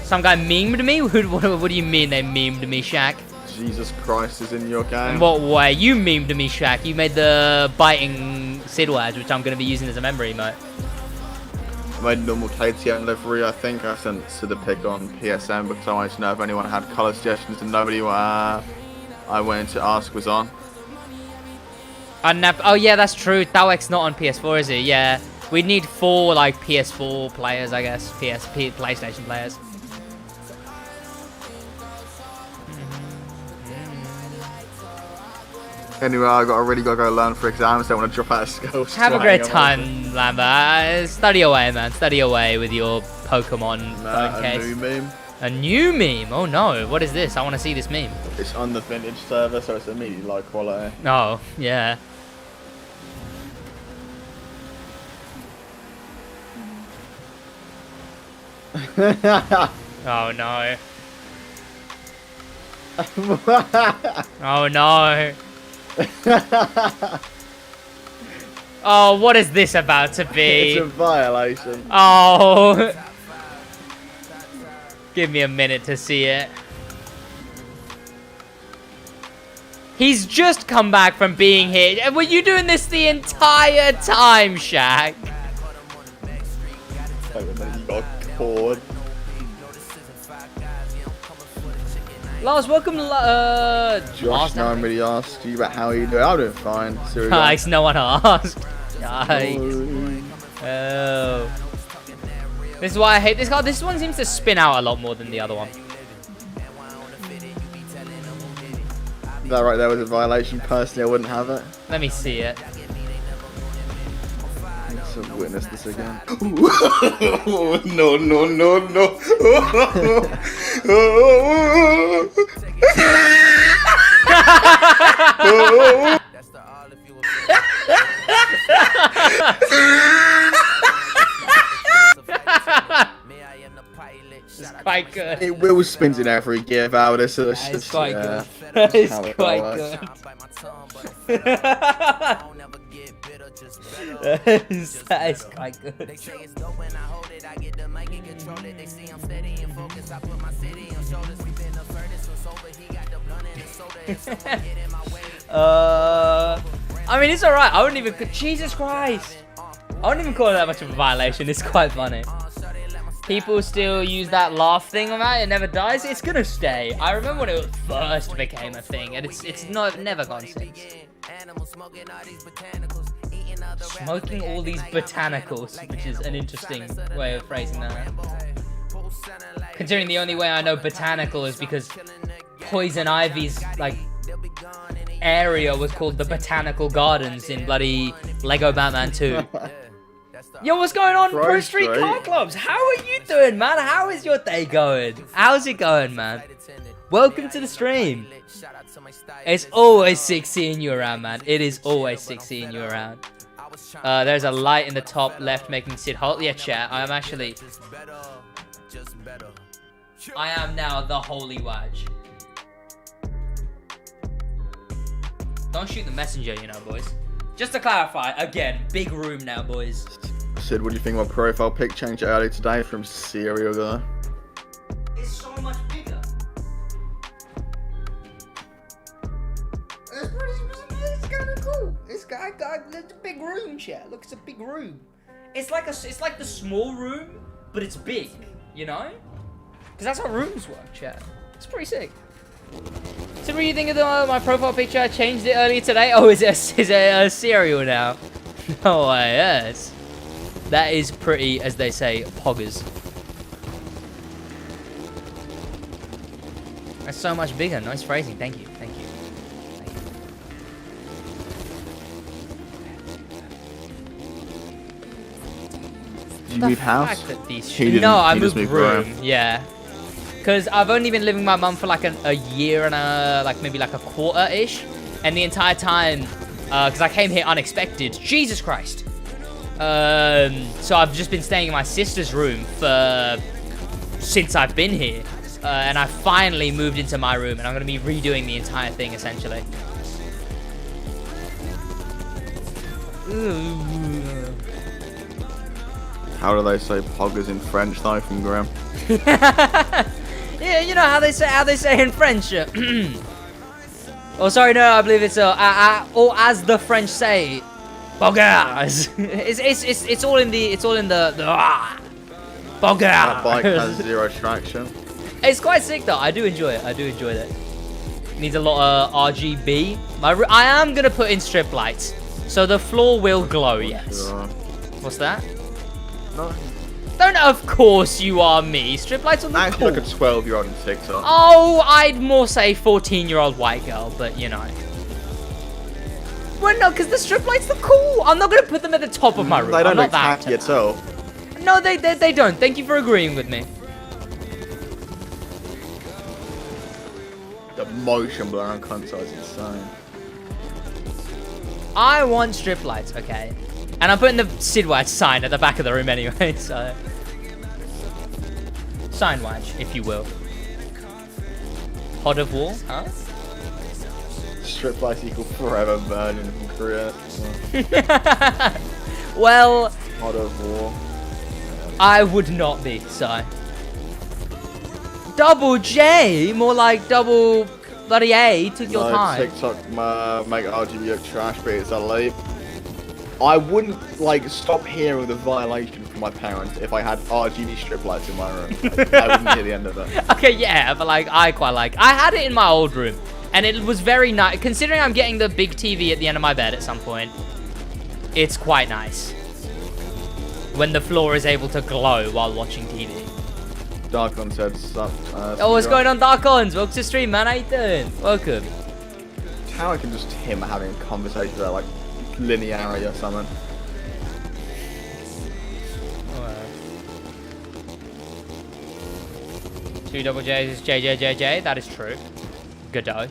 Some guy memed me. What do you mean they memed me, Shaq? Jesus Christ is in your game. In what way? You memed me, Shaq. You made the biting Sidwaj, which I'm going to be using as a member emote. I made normal KTM livery, I think. I sent to the pic on PSN because I wanted to know if anyone had colour suggestions, and nobody I went to ask was on. Oh yeah, that's true. Thalek's not on PS4, is he? Yeah. We'd need 4 like PS4 players, I guess. PlayStation players. Anyway, I really got to go learn for exams. Don't want to drop out of school. Have a great time, Lambert. Study away, man. Study away with your Pokemon phone case. A new meme. A new meme? Oh no, what is this? I want to see this meme. It's on the vintage server, so it's immediately low quality. Oh, yeah. Oh no. Oh no. Oh, what is this about to be? It's a violation. Oh. Give me a minute to see it. He's just come back from being hit. And were you doing this the entire time, Shaq? Wait a minute, you got caught. Lars, welcome to Josh, no one really asked you about how you doing. I'm doing fine. Nice, no one asked. Yikes. Oh. This is why I hate this car. This one seems to spin out a lot more than the other one. That right there was a violation. Personally, I wouldn't have it. Let me see it. Let's witness this again. No, no, no, no. It's quite good. It will spin in every gear, Valder, so It's quite good. It's quite good. That is quite good. I mean, it's alright. I wouldn't even. Jesus Christ! I wouldn't even call it that much of a violation. It's quite funny. People still use that laugh thing on that. It never dies. It's gonna stay. I remember when it first became a thing, and it's never gone since. Smoking all these botanicals, which is an interesting way of phrasing that. Considering the only way I know botanical is because Poison Ivy's like area was called the Botanical Gardens in bloody Lego Batman 2. Yo, what's going on, Pro Street Car Clubs? How are you doing, man? How is your day going? How's it going, man? Welcome to the stream. It's always sick seeing you around, man. It is always sick seeing you around. There's a light in the top left making Sid halt. Yeah, chat. I'm actually... I am now the holy Waj. Don't shoot the messenger, you know, boys. Just to clarify, again, big room now, boys. Sid, what do you think of my profile pic change earlier today from Serial Guy? It's so much bigger. It's kind of cool. It's a big room, chat. Look, it's a big room. It's like the small room, but it's big. You know? Because that's how rooms work, chat. It's pretty sick. So what do you think of my profile picture? I changed it earlier today. Oh, is it a cereal now? Oh, yes. That is pretty, as they say, poggers. That's so much bigger. Nice phrasing. Thank you. Thank you. Did you move house? No, I moved room. Yeah. Because I've only been living with my mum for like a year and maybe like a quarter-ish. And the entire time, because I came here unexpected. Jesus Christ. So I've just been staying in my sister's room since I've been here. And I finally moved into my room. And I'm going to be redoing the entire thing, essentially. How do they say poggers in French, though, from Graham? Yeah, you know how they say in French. Oh, sorry, no, I believe it's or as the French say, boggers. It's all in the boggers. That bike has zero traction. It's quite sick though. I do enjoy it. I do enjoy that. Needs a lot of RGB. I am gonna put in strip lights, so the floor will glow. Yes. What's that? No. Don't of course you are me. Strip lights on the Actually, like a 12-year-old on TikTok. Oh, I'd more say 14-year-old white girl, but you know. Well, no, because the strip lights are cool. I'm not gonna put them at the top of my room. They don't I'm not look that tacky at all. No, they don't. Thank you for agreeing with me. The motion blur on console is insane. I want strip lights, okay. And I'm putting the Sidwaj sign at the back of the room anyway, so... Sign watch, if you will. Hod of War, huh? Strip lights equal forever burning from Korea. Well... Hod of War. I would not be, so... Double J? More like double bloody A, took your time. TikTok make RGB look trash, but it's a leap. I wouldn't like stop hearing the violation from my parents if I had RGB strip lights in my room. Like, I wouldn't hear the end of it. Okay, yeah, but like I quite like. I had it in my old room, and it was very nice. Considering I'm getting the big TV at the end of my bed at some point, it's quite nice when the floor is able to glow while watching TV. Darkon said sup. Oh, what's going on, Darkons? Welcome to the stream, man. How you doing? Welcome. How I can just him having a conversation about like linearity or something. Two double J's is JJJJ. That is true. Godot.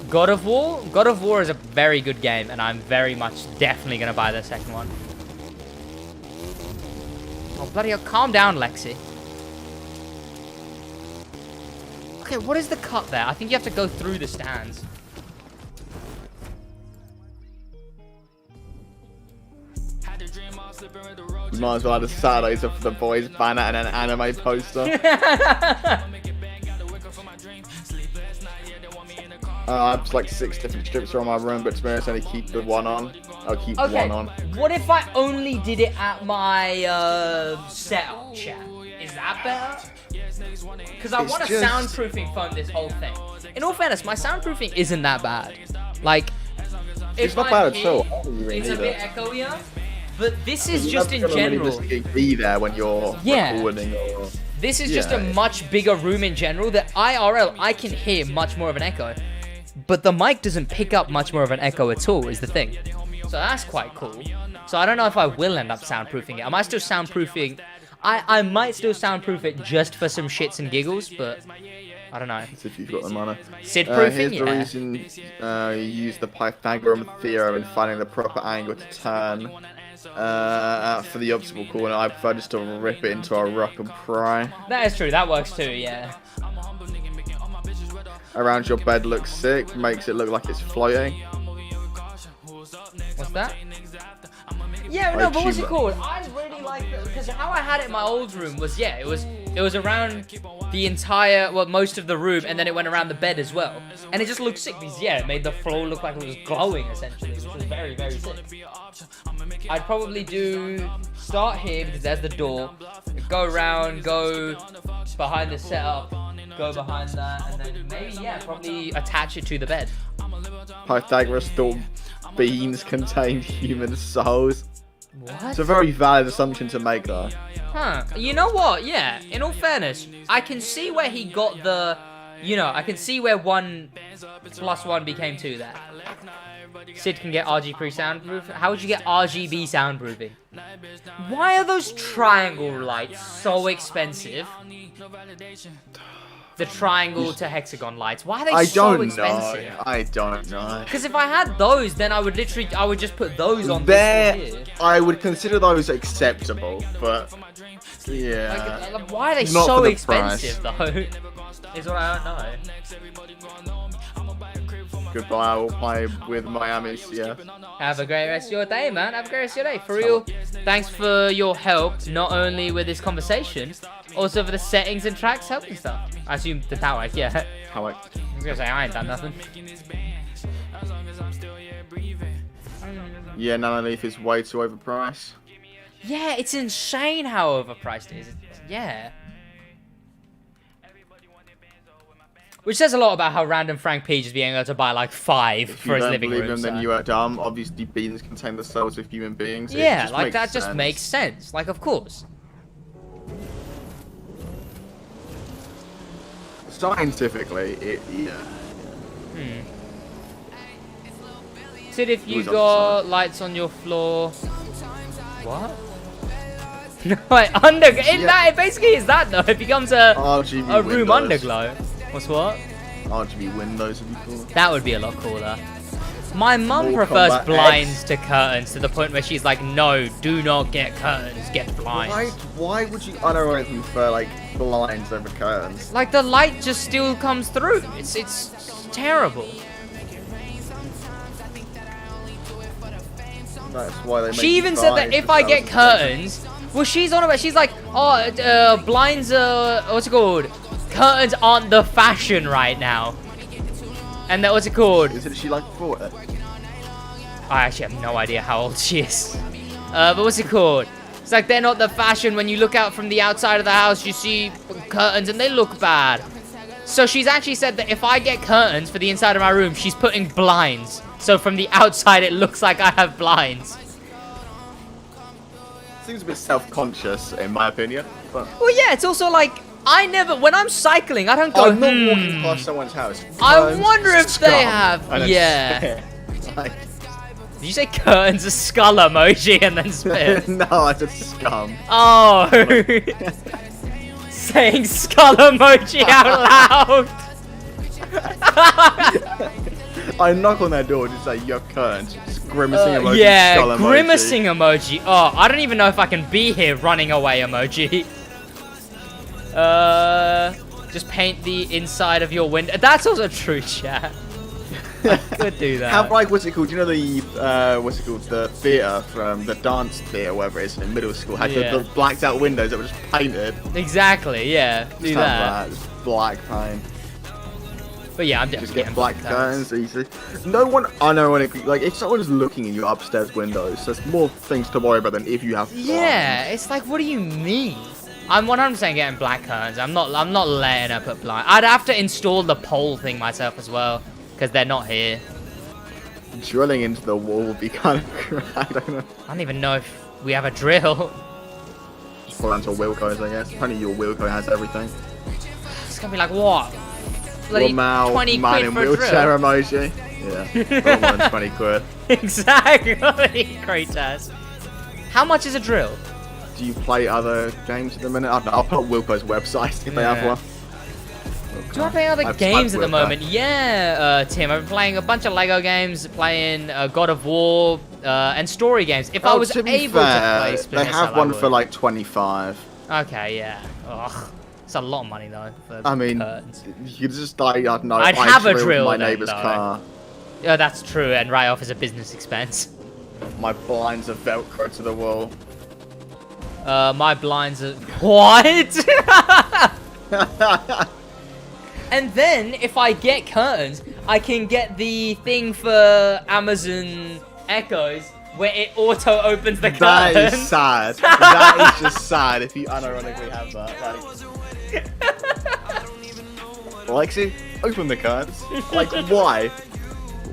God of War? God of War is a very good game, and I'm very much definitely going to buy the second one. Oh, bloody hell. Calm down, Lexi. Okay, what is the cut there? I think you have to go through the stands. You might as well have the Saturdays up for the boys banner and an anime poster. I have like 6 different strips around my room, but to be honest, I only keep the one on. I'll keep one on. What if I only did it at my setup, chat? Is that better? Because I want a soundproofing phone this whole thing. In all fairness, my soundproofing isn't that bad. Like, it's not bad at all. It's a bit echoier. But this is just in general. Be there when you're recording. This is just a much bigger room in general that IRL I can hear much more of an echo. But the mic doesn't pick up much more of an echo at all is the thing. So that's quite cool. So I don't know if I will end up soundproofing it. I might still soundproofing. I might still soundproof it just for some shits and giggles, but I don't know. If you've got the money. Sid proofing, here's the reason you use the Pythagorean theorem in finding the proper angle to turn For the obstacle corner, I prefer just to rip it into a rock and pry. That is true. That works too. Yeah. Around your bed looks sick. Makes it look like it's floating. What's that? Yeah, no, but what's it called? I really like it because how I had it in my old room was it was around the entire, well, most of the room, and then it went around the bed as well, and it just looked sick because it made the floor look like it was glowing essentially, which was very, very sick. I'd probably start here because there's the door, go around, go behind the setup, go behind that, and then maybe probably attach it to the bed. Pythagoras thought beans contained human souls. What? It's a very valid assumption to make, though. Huh. You know what? Yeah, in all fairness, I can see where he got the... I can see where 1 + 1 became 2 there. Sid can get RGB soundproof. How would you get RGB soundproofing? Why are those triangle lights so expensive? The triangle to hexagon lights. Why are they so expensive? I don't know. Because if I had those, then I would just put those on this here. I would consider those acceptable, but yeah. Like, why are they so expensive though? Is what I don't know. Goodbye, I will play with Miami, yeah. Have a great rest of your day, man. Have a great rest of your day. For real, thanks for your help, not only with this conversation, also for the settings and tracks help and stuff. I assume the tower, yeah. How I was gonna say, I ain't done nothing. Yeah, Nanoleaf is way too overpriced. Yeah, it's insane how overpriced it is. Yeah. Which says a lot about how random Frank P is being able to buy like 5 for his living room. If you don't believe him, then you are dumb. Obviously, beans contain the souls of human beings. Yeah, like that just makes sense. Like, of course. Scientifically, Sid, if you got lights on your floor... What? No, it basically is that though. It becomes a room underglow. What's what? RGB windows would be cool. That would be a lot cooler. My mum prefers blinds to curtains to the point where she's like, no, do not get curtains, get blinds. Why would you unironically prefer like blinds over curtains? Like the light just still comes through. It's terrible. That's why they make She even said that if I get curtains, well, she's on about. She's like, oh, blinds are what's it called? Curtains aren't the fashion right now. And that what's it called? Isn't she like 40? I actually have no idea how old she is. But what's it called? It's like they're not the fashion. When you look out from the outside of the house, you see curtains and they look bad. So she's actually said that if I get curtains for the inside of my room, she's putting blinds. So from the outside, it looks like I have blinds. Seems a bit self-conscious, in my opinion. But... Well, yeah, it's also like, when I'm cycling, I don't go, I'm not walking past someone's house. I wonder if they have, yeah. Like... Did you say curtains, a skull emoji, and then spit? No, I said scum. Oh. Saying skull emoji out loud. I knock on their door and say, you have curtains. Just grimacing emoji, yeah, skull emoji. grimacing emoji. Oh, I don't even know if I can be here running away emoji. Just paint the inside of your window. That's also true, chat. I could do that. How, like, what's it called? You know the, what's it called? The theatre from the dance theatre, whatever it is, in middle school. Had the blacked out windows that were just painted. Exactly, yeah. Do that. Just black paint. But yeah, I'm definitely just get black curtains easy. No one unironically, like, if someone's looking in your upstairs windows, there's more things to worry about than if you have blinds. Yeah, it's like, what do you mean? I'm 100% getting black curtains. I'm not letting her put blind. I'd have to install the pole thing myself as well, because they're not here. Drilling into the wall would be kind of I don't know. I don't even know if we have a drill. Just pull onto Wilco's, I guess. Apparently your Wilco has everything. It's gonna be like, what? Bloody 20 man quid in for a wheelchair drill. emoji. Yeah, more than 20 quid. Exactly. Great test. How much is a drill? Do you play other games at the minute? I don't know. I'll put Wilco's website if they have one. Do I play other games at the moment? Yeah, Tim. I've been playing a bunch of Lego games, playing God of War, and story games. If I was able to play Splinter they have Cell, one for like 25. Okay, yeah. Ugh. It's a lot of money though. I mean, curtains. you could just like, I don't know. I'd have a drill my then, neighbor's though. car. Yeah, that's true, and write off as a business expense. My blinds are Velcro to the wall. My blinds are... What? And then, if I get curtains, I can get the thing for Amazon Echoes, where it auto opens the curtains. That is sad. That is just sad if you unironically have that. Like, Lexi, open the curtains. Like, why?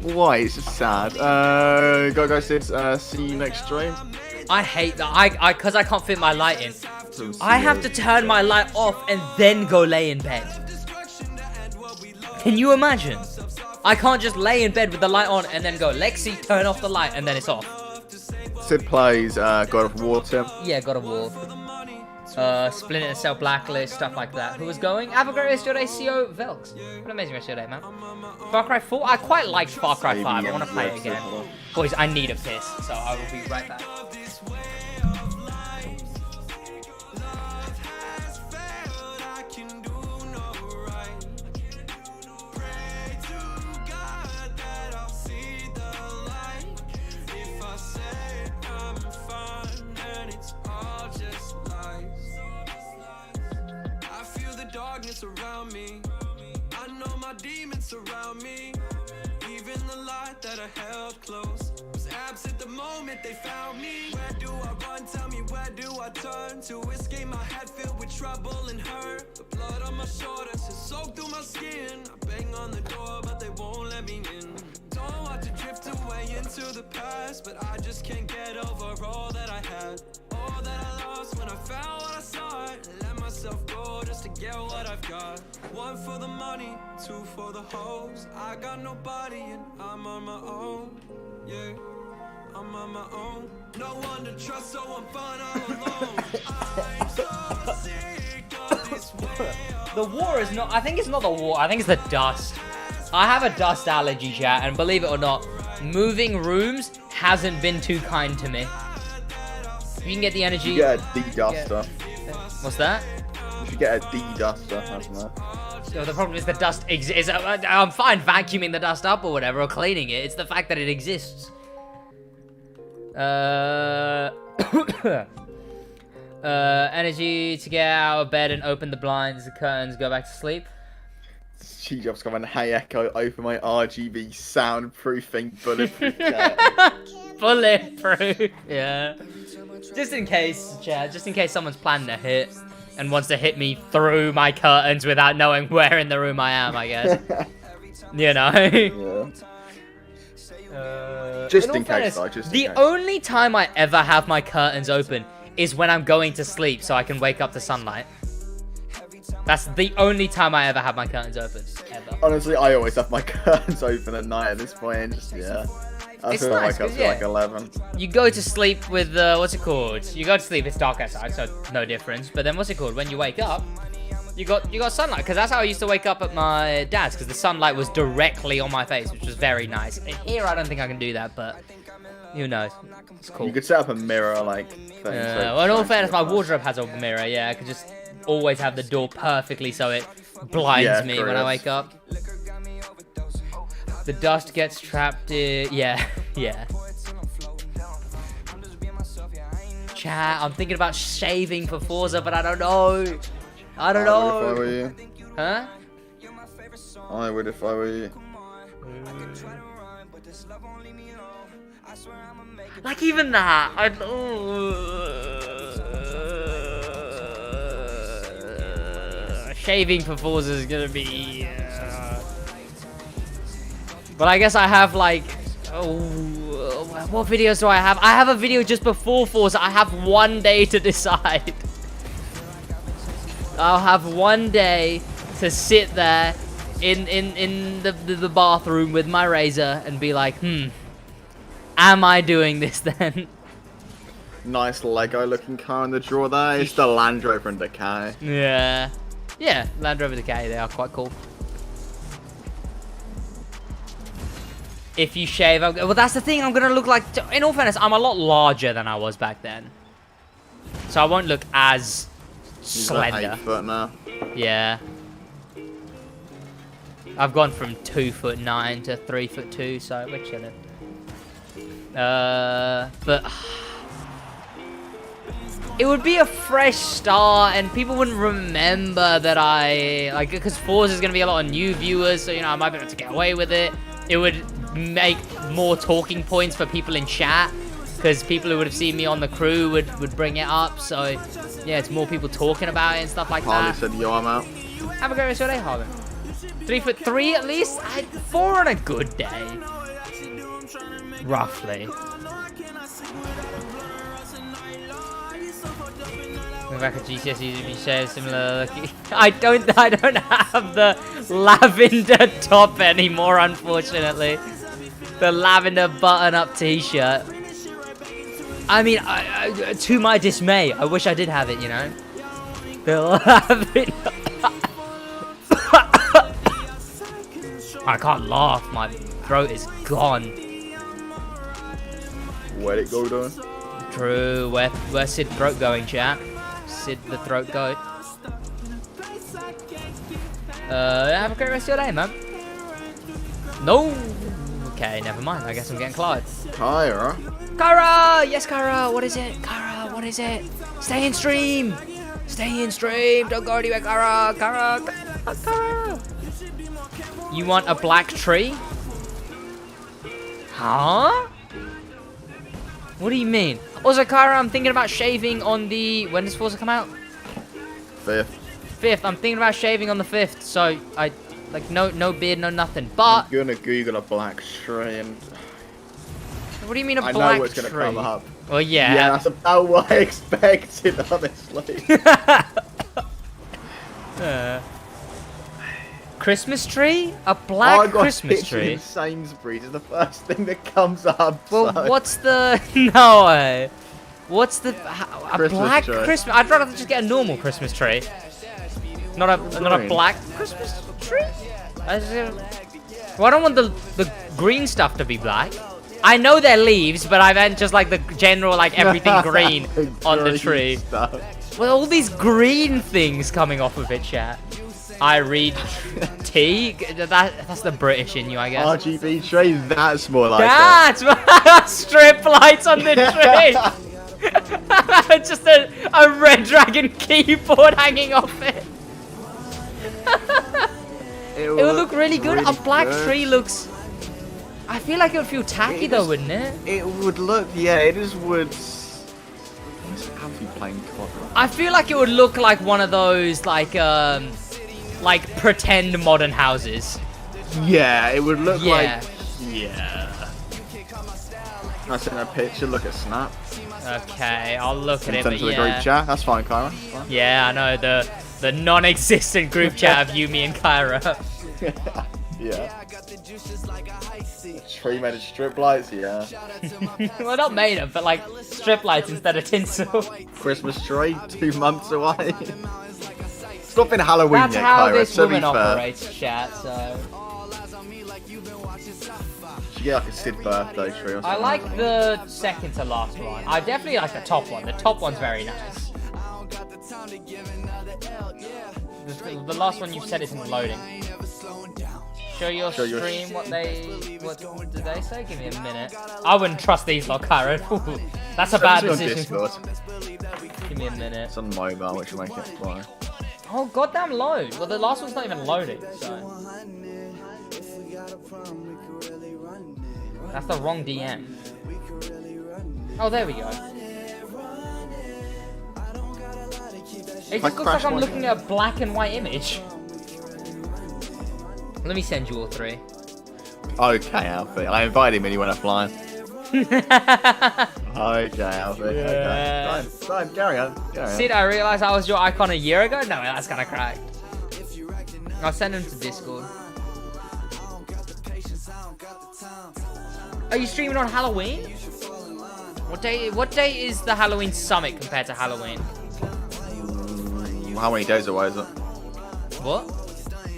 Why? It's just sad. Go, Sid. See you next stream. I hate that. Because I can't fit my light in. I have to turn my light off and then go lay in bed. Can you imagine? I can't just lay in bed with the light on and then go, Lexi, turn off the light, and then it's off. Sid plays God of War, Tim. Yeah, God of War. Splinter Cell, Blacklist, stuff like that. Who was going? Have a great rest of your day, CO Velks. What an amazing rest of your day, man. Far Cry 4? I quite liked Far Cry 5. I want to play it again. Boys, I need a piss, so I will be right back. Around me, I know my demons surround me. Even the light that I held close was absent the moment they found me. Where do I run? Tell me, where do I turn to escape my head filled with trouble and hurt? The blood on my shoulders has soaked through my skin. I bang on the door, but they won't let me in. Don't want to drift away into the past, but I just can't get over all that I had. All that I lost when I found what I saw. Let myself go just to get what I've got. One for the money, two for the hoes. I got nobody and I'm on my own. Yeah, I'm on my own. No one to trust, so I'm fine all alone. I'm so sick of this way. The war is not... I think it's not the war. I think it's the dust. I have a dust allergy, chat, and believe it or not, moving rooms hasn't been too kind to me. You can get the energy... You get a de-duster. What's that? You should get a de-duster, hasn't it? So the problem is the dust exists. I'm fine vacuuming the dust up or whatever, or cleaning it. It's the fact that it exists. Energy to get out of bed and open the blinds, the curtains, go back to sleep. G-Job's coming, hey Echo, open my RGB soundproofing bulletproof curtain. Bulletproof, yeah. Just in case, Chad, just in case someone's planning a hit and wants to hit me through my curtains without knowing where in the room I am, I guess. You know? Yeah. Just in case, though, just in case. The only time I ever have my curtains open is when I'm going to sleep so I can wake up to sunlight. That's the only time I ever have my curtains open, ever. Honestly, I always have my curtains open at night at this point. Just, yeah. I feel nice, like up to like 11. You go to sleep with, what's it called? You go to sleep, it's dark outside, so no difference. But then what's it called? When you wake up, you got sunlight. Because that's how I used to wake up at my dad's, because the sunlight was directly on my face, which was very nice. And here, I don't think I can do that, but who knows? It's cool. You could set up a mirror, like, thing. Well, in all fairness, my wardrobe has a mirror, yeah. I could just always have the door perfectly so it blinds me when I wake up. The dust gets trapped in... Yeah, yeah. Chat, I'm thinking about shaving for Forza, but I don't know. I don't know. If I were you. Huh? I would if I were you. Like, even that. Shaving for Forza is gonna be... But I guess I have, like... what videos do I have? I have a video just before Forza. I have 1 day to decide. I'll have 1 day to sit there in the bathroom with my razor and be like, am I doing this then? Nice Lego looking car in the drawer there. It's the Land Rover in Decay. Yeah. Yeah, Land Rover Decay, they are quite cool. If you shave, well, that's the thing. I'm gonna look like. In all fairness, I'm a lot larger than I was back then, so I won't look as slender. He's 8 foot now. Yeah. I've gone from 2'9" to 3'2", so we're chilling. But it would be a fresh start, and people wouldn't remember that I like, because Forza is gonna be a lot of new viewers, so you know I might be able to get away with it. It would make more talking points for people in chat, because people who would have seen me on the crew would bring it up. So yeah, it's more people talking about it and stuff like Harley that. said, yo, I'm out. Have a great rest of your day, Harlan. 3'3" at least? 4 on a good day. Roughly. Going back at GCSEs, you share similar looking. I don't have the lavender top anymore, unfortunately. The lavender button-up t-shirt. I mean, to my dismay, I wish I did have it, you know? The lavender. I can't laugh, my throat is gone. Where'd it go, doing? True, where's Sid throat going, chat? Sid the throat goat. Have a great rest of your day, man. No! Okay, never mind, I guess I'm getting Clyde. Kyra? Kyra! Yes, Kyra, what is it? Kyra, what is it? Stay in stream! Stay in stream, don't go anywhere, Kyra! Kyra! You want a black tree? Huh? What do you mean? Also, Kyra, I'm thinking about shaving on the... When does Forza come out? 5th. 5th. I'm thinking about shaving on the 5th, so I... Like, no beard, no nothing, but... I'm gonna Google a black tree and... What do you mean a I black know what's gonna tree? come up. Well, yeah. Yeah, that's about what I expected, honestly. Christmas tree? A black Christmas tree? In Sainsbury's is the first thing that comes up. Well, so. what's the... No. What's the... A Christmas black tree. Christmas... I'd rather just get a normal Christmas tree. Not a black Christmas tree? Well, I don't want the green stuff to be black. I know they're leaves, but I meant just like the general, like everything green on the tree. Stuff. Well, all these green things coming off of it, chat. I read T. That's the British in you, I guess. RGB tree, that's more like That's strip lights on the tree. Just a red dragon keyboard hanging off it. It would look really good. A black tree looks... I feel like it would feel tacky though, wouldn't it? It would look, yeah, it just would... What's it comfy playing COD? I feel like it would look like one of those, like pretend modern houses. Yeah, it would look Yeah. like... Yeah. I sent a picture, look at Snap. Okay, I'll look at it, Send but to the yeah. group chat, that's fine, Kyra. That's fine. Yeah, I know, the non-existent group chat of you, me, and Kyra. Yeah. Tree made of strip lights, yeah. Well, not made of, but like strip lights instead of tinsel. Christmas tree, 2 months away. It's not been Halloween That's yet, how Kyra, this to be woman fair. operates, chat, so... Should get like a Sid birthday tree or something. I like the second to last one. I definitely like the top one. The top one's very nice. The last one you said isn't loading. Show your stream what did they say? Give me a minute. I wouldn't trust these lot, Kyra. That's a bad decision. Give me a minute. It's on mobile, which will make it fly. Oh, goddamn load. Well, the last one's not even loading, so... That's the wrong DM. Oh, there we go. It just looks like I'm looking at a black and white image. Let me send you all 3. Okay, Alfie. I invited him when he went offline. Okay, Alfie. Yeah. Okay. Fine, carry on. Sid, I realised I was your icon a year ago? No, that's kind of cracked. I'll send him to Discord. Are you streaming on Halloween? What day is the Halloween summit compared to Halloween? How many days away is it? what?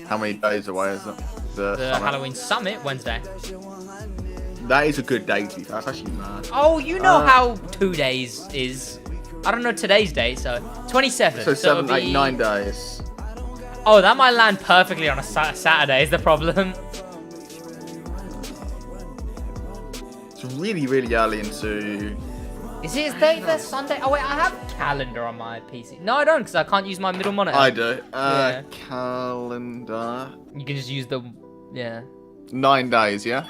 How many days away is it? The summit? Halloween Summit, Wednesday. That is a good date, to be fair. That's actually mad. Oh, you know how 2 days is. I don't know today's date, so 27th. So 7, it'll 8, be... 9 days. Oh, that might land perfectly on a Saturday is the problem. It's really, really early into... Is it 31st Sunday? Oh wait, I have calendar on my PC. No, I don't, because I can't use my middle monitor. I do. Yeah. Calendar. You can just use the... Yeah. 9 days, yeah?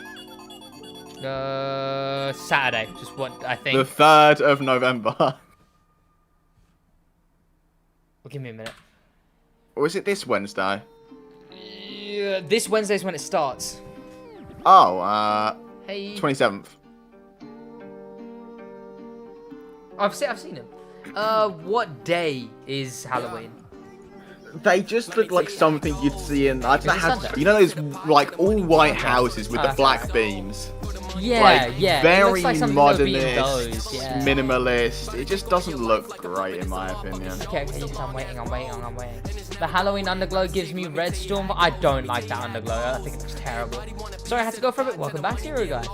Saturday, just what I think. The 3rd of November. Well, give me a minute. Or is it this Wednesday? Yeah, this Wednesday's when it starts. Oh, Hey. 27th. I've seen him. What day is Halloween? They just look like something you'd see in, I don't know Is it how, Sunday? you know those, like, all white houses with the black beams? Yeah, Like, yeah. It very looks like something that would be in modernist, those, yeah. minimalist. It just doesn't look great, in my opinion. Okay, I'm waiting. The Halloween underglow gives me red storm. I don't like that underglow. I think it looks terrible. Sorry, I had to go for a bit. Welcome back, Zero Guy.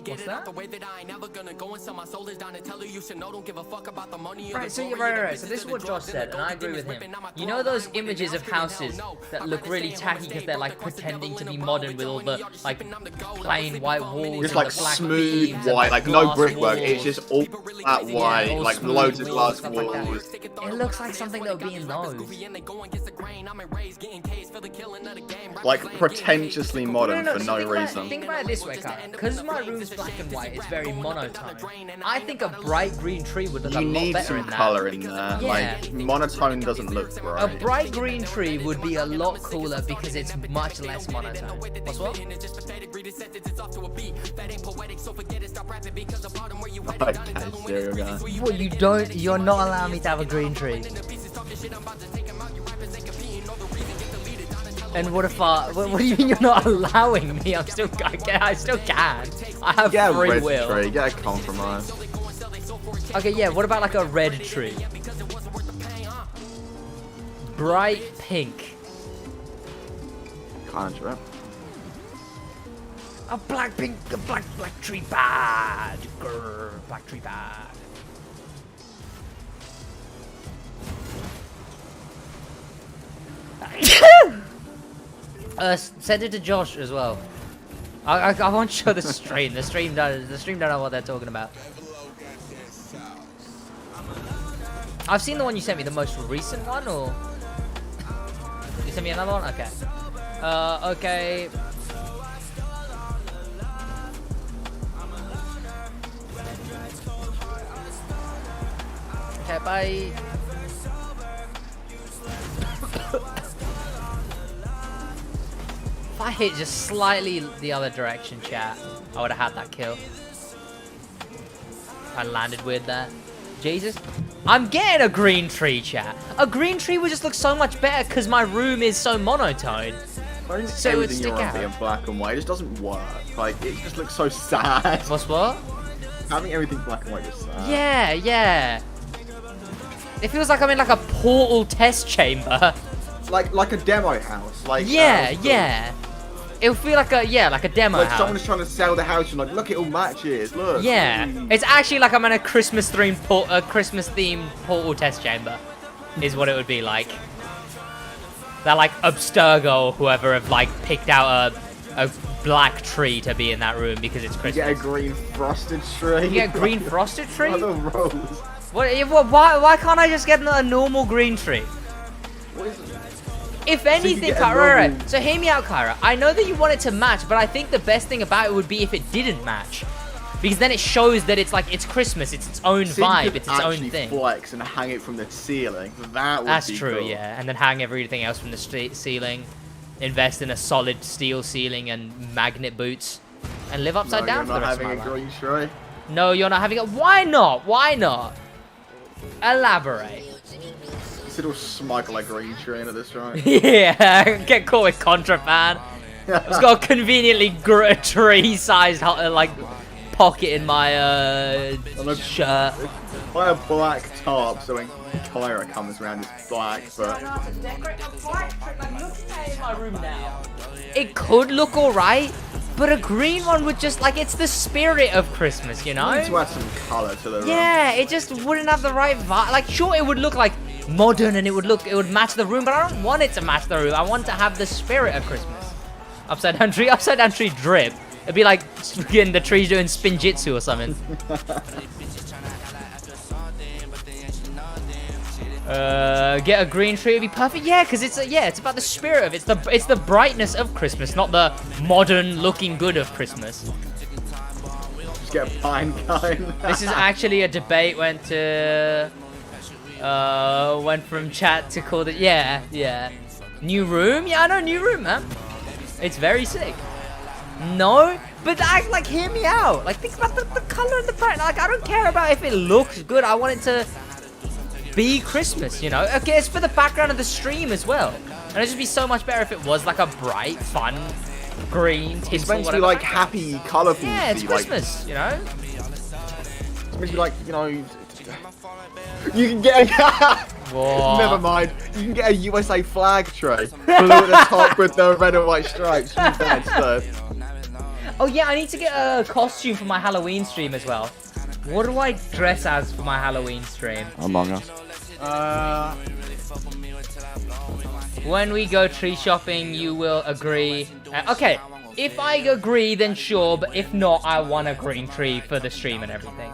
What's that? Right, so this is what Josh said, and I agree with him. You know those images of houses that look really tacky because they're like pretending to be modern with all the like plain white walls, Just and like the black smooth beams and white, the like no glass brickwork. walls. It's just all that white, all like smooth loads of walls, glass stuff like that. walls. It looks like something that would be in those. Like pretentiously modern for no Think reason. about it this way, Kyle. Because my room's black and white, it's very monotone. I think a bright green tree would look You a lot need better some in that. colour in there. Yeah. Like monotone doesn't look A great. bright green tree would be a lot cooler because it's much less monotone. What's what? Okay, serial guy. Well, you're not allowing me to have a green tree. And what if what do you mean you're not allowing me? I still can. I have Get a free red will. tree, get a compromise. Okay, yeah, what about like a red tree? Bright pink. Can't you? A black tree bad. Grr, black tree bad. Send it to Josh as well. I won't show the stream. The stream don't know what they're talking about. I've seen the one you sent me, the most recent one, or you sent me another one? Okay. Okay. Okay, bye. If I hit just slightly the other direction, chat, I would have had that kill. I landed weird there. Jesus. I'm getting a green tree, chat. A green tree would just look so much better because my room is so monotone. Why does So it would everything stick around out. being black and white? It just doesn't work. Like, it just looks so sad. What's what? Having everything black and white is sad. Yeah. It feels like I'm in like a portal test chamber. Like a demo house. Like Yeah. It'll feel like a demo Like house. someone's trying to sell the house and like, look, it all matches. Look. Yeah, it's actually like I'm in a Christmas themed portal test chamber, is what it would be like. That like Abstergo or whoever have like picked out a black tree to be in that room because it's You Christmas. get a green frosted tree. You get a green frosted tree? What are the rose? Why can't I just get a normal green tree? What is it? If you anything, get a Kyra, normal- so hear me out, Kyra. I know that you want it to match, but I think the best thing about it would be if it didn't match. Because then it shows that it's like, it's Christmas, it's its own See, you vibe, could it's its own actually thing. flex and hang it from the ceiling. That would That's be true, cool. yeah. And then hang everything else from the ceiling. Invest in a solid steel ceiling and magnet boots. And live upside down for You're the not rest of having my a life. green tree. No, you're not having it. Why not? Why not? Elaborate. Sid will smuggle a green tree in at this rate. Yeah, get caught with contraband. It's got a conveniently tree-sized like pocket in my shirt. Buy a black tarp so when Kyra comes around it's black, but it could look alright, but a green one would just like it's the spirit of Christmas, you know? you need to add some colour to the room. Yeah, it just wouldn't have the right vibe. Like, sure, it would look like modern and it would match the room, but I don't want it to match the room. I want it to have the spirit of Christmas. Upside down tree drip. It'd be like getting the trees doing spinjitzu or something. Get a green tree would be perfect. Yeah, because it's about the spirit of it's the brightness of Christmas, not the modern looking good of Christmas. Just get a pine cone. This is actually a debate went from chat to call it. Yeah. New room? Yeah, I know, new room, man. It's very sick. No, but like hear me out. Like think about the color and the brightness. Like I don't care about if it looks good. I want it to be Christmas, you know? Okay, it's for the background of the stream as well. And it'd just be so much better if it was like a bright, fun, green, tinsel, It's meant to be whatever. like happy, colourful. Yeah, it's like, Christmas, you know? It's meant to be like, you know, you can get a... Whoa. Never mind. You can get a USA flag tray. Blue at the top with the red and white stripes. Use that instead. Oh yeah, I need to get a costume for my Halloween stream as well. What do I dress as for my Halloween stream? Among Us. When we go tree shopping, you will agree. Okay, if I agree, then sure, but if not, I want a green tree for the stream and everything.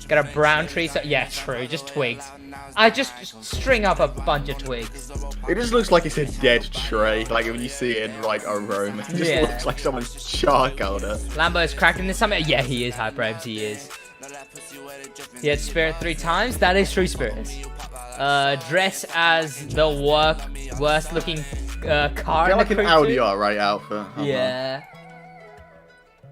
Got a brown tree, so yeah, true, just twigs. I just string up a bunch of twigs. It just looks like it's a dead tree. Like when you see it in like a room, it just looks like someone's charcoaled it. Lambo's cracking this something. Yeah, he is, Hyperabs, he is. He had spirit 3 times. That is true, spirits. Dress as the worst looking car. Get like an Audi R8 outfit. Yeah.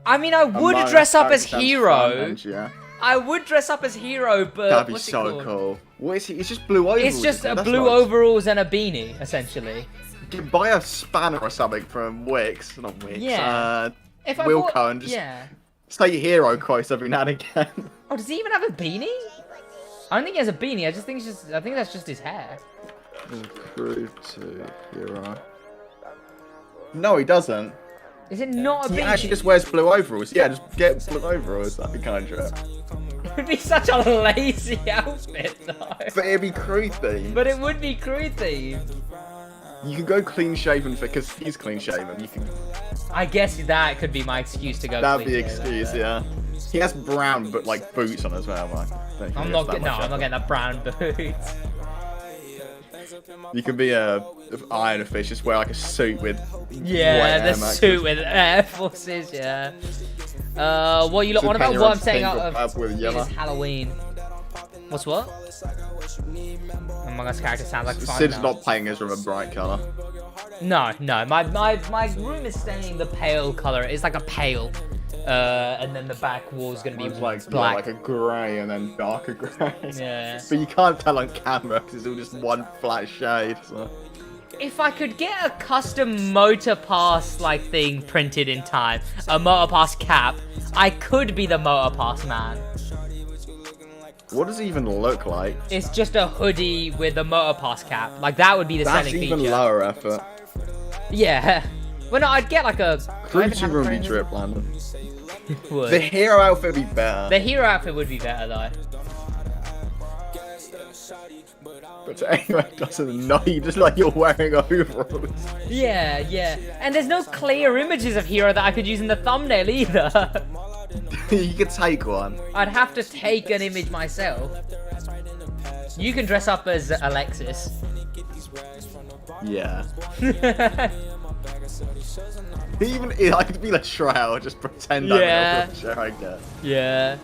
I mean, I would dress up as Hero. Yeah. I would dress up as Hero, but That'd be what's it so called? cool. What is it? It's just blue overalls. It's just a That's blue nice. overalls and a beanie, essentially. You can buy a spanner or something from Wix. Not Wix. Yeah. If I Wilco bought, and just yeah. say hero quotes every now and again. Oh, does he even have a beanie? I don't think he has a beanie. I think that's just his hair. Improve to hero. No, he doesn't. Is it not a He beanie? actually just wears blue overalls. Yeah, just get blue overalls. That'd be kind of true. It would be such a lazy outfit, though. But it'd be crew themed. But it would be crew themed. You can go clean shaven because he's clean shaven. You can. I guess that could be my excuse to go. That'd be clean excuse, shaven. yeah. He has brown but like boots on as well. Like, I'm not getting that brown boots. You can be a Iron Fist, just wear like a suit with. Yeah, white the Air Maxes. suit with Air Forces. Yeah. What you lot So on about? paint What your I'm saying pink out or of purple with is yellow. Halloween. What's what? Among Us character sounds like fun. Sid's now. not painting his room a bright colour. No. My room is staying the pale color. It's like a pale. And then the back wall's gonna be It's like black. like a grey and then darker grey. Yeah. But you can't tell on camera because it's all just one flat shade. So. If I could get a custom motor pass like thing printed in time, a motor pass cap, I could be the motor pass man. What does it even look like? It's just a hoodie with a motor pass cap. Like that would be the That's selling even feature. lower effort. Yeah. Well, no, I'd get like a. Cruise room be drip, Landon. Would. The hero outfit would be better. The hero outfit would be better though. But to anyone who doesn't know, you just like you're wearing overalls. Yeah. And there's no clear images of hero that I could use in the thumbnail either. You could take one. I'd have to take an image myself. You can dress up as Alexis. Yeah. Even I could be like Shroud, just pretend Yeah. I'm sure I get. Yeah.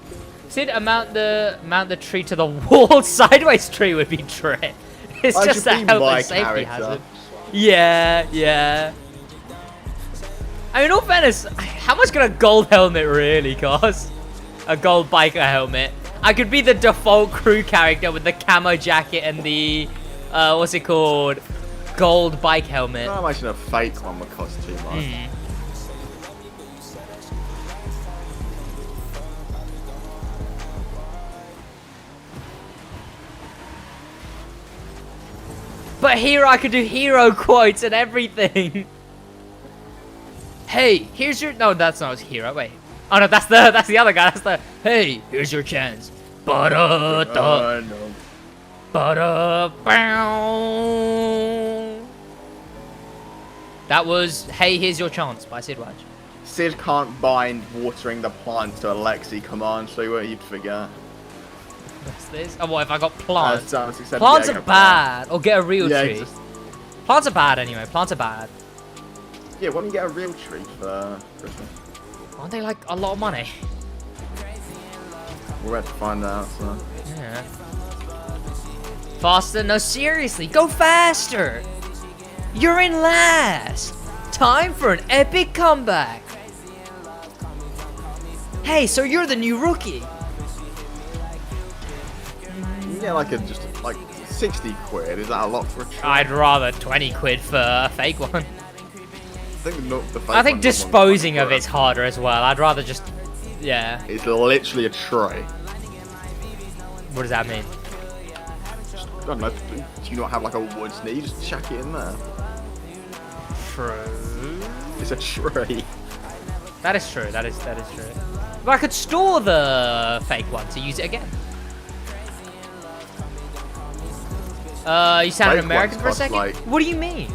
Sid, mount the tree to the wall. Sideways tree would be trip. It's I just should a be health my and safety character. hazard. Yeah. I mean, in all fairness, how much could a gold helmet really cost? A gold biker helmet. I could be the default crew character with the camo jacket and the what's it called? Gold bike helmet. I imagine a fake one would cost too much. But here I could do hero quotes and everything. Hey, here's your... No, that's not hero. Wait. Oh no, that's the other guy. That's the... Hey, here's your chance. Ba-da-da. No. Ba-da-bow. That was Hey, Here's Your Chance by Sidwaj. Sid can't bind watering the plant to a Lexi command, so you'd forget. What's this? Oh, what if I got plants? Plants are bad. Or get a real tree. Plants are bad anyway. Plants are bad. Yeah, why don't you get a real tree for Christmas? Aren't they like a lot of money? We're about to find out, so... Yeah. Faster? No, seriously. Go faster. You're in last. Time for an epic comeback. Hey, so you're the new rookie. Yeah, just 60 quid. Is that a lot for a tree? I'd rather 20 quid for a fake one. I think disposing of it's harder as well. I'd rather just... Yeah. It's literally a tray. What does that mean? I don't know. Do you not have like a wood snare? You just chuck it in there. True. It's a tree. That is true. That is true. But I could store the fake one to use it again. You sounded Fake American ones for a cost, second? like- What do you mean?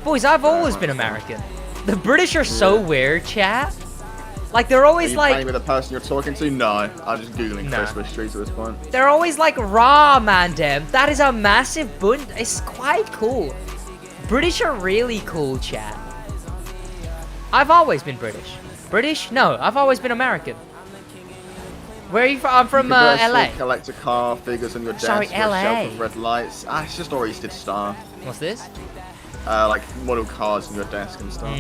Boys, I've always been American. The British are so weird, chat. Like, they're Are always you like... playing with the person you're talking to? No. I'm just Googling No. Christmas trees at this point. They're always like, rah, man, damn. That is a massive bund. It's quite cool. British are really cool, chat. I've always been British. British? No, I've always been American. Where are you from? I'm from You can LA. collect a car, figures on your desk, Sorry, for a shelf LA. of red lights. It's just already did stuff. What's this? Like model cars on your desk and stuff.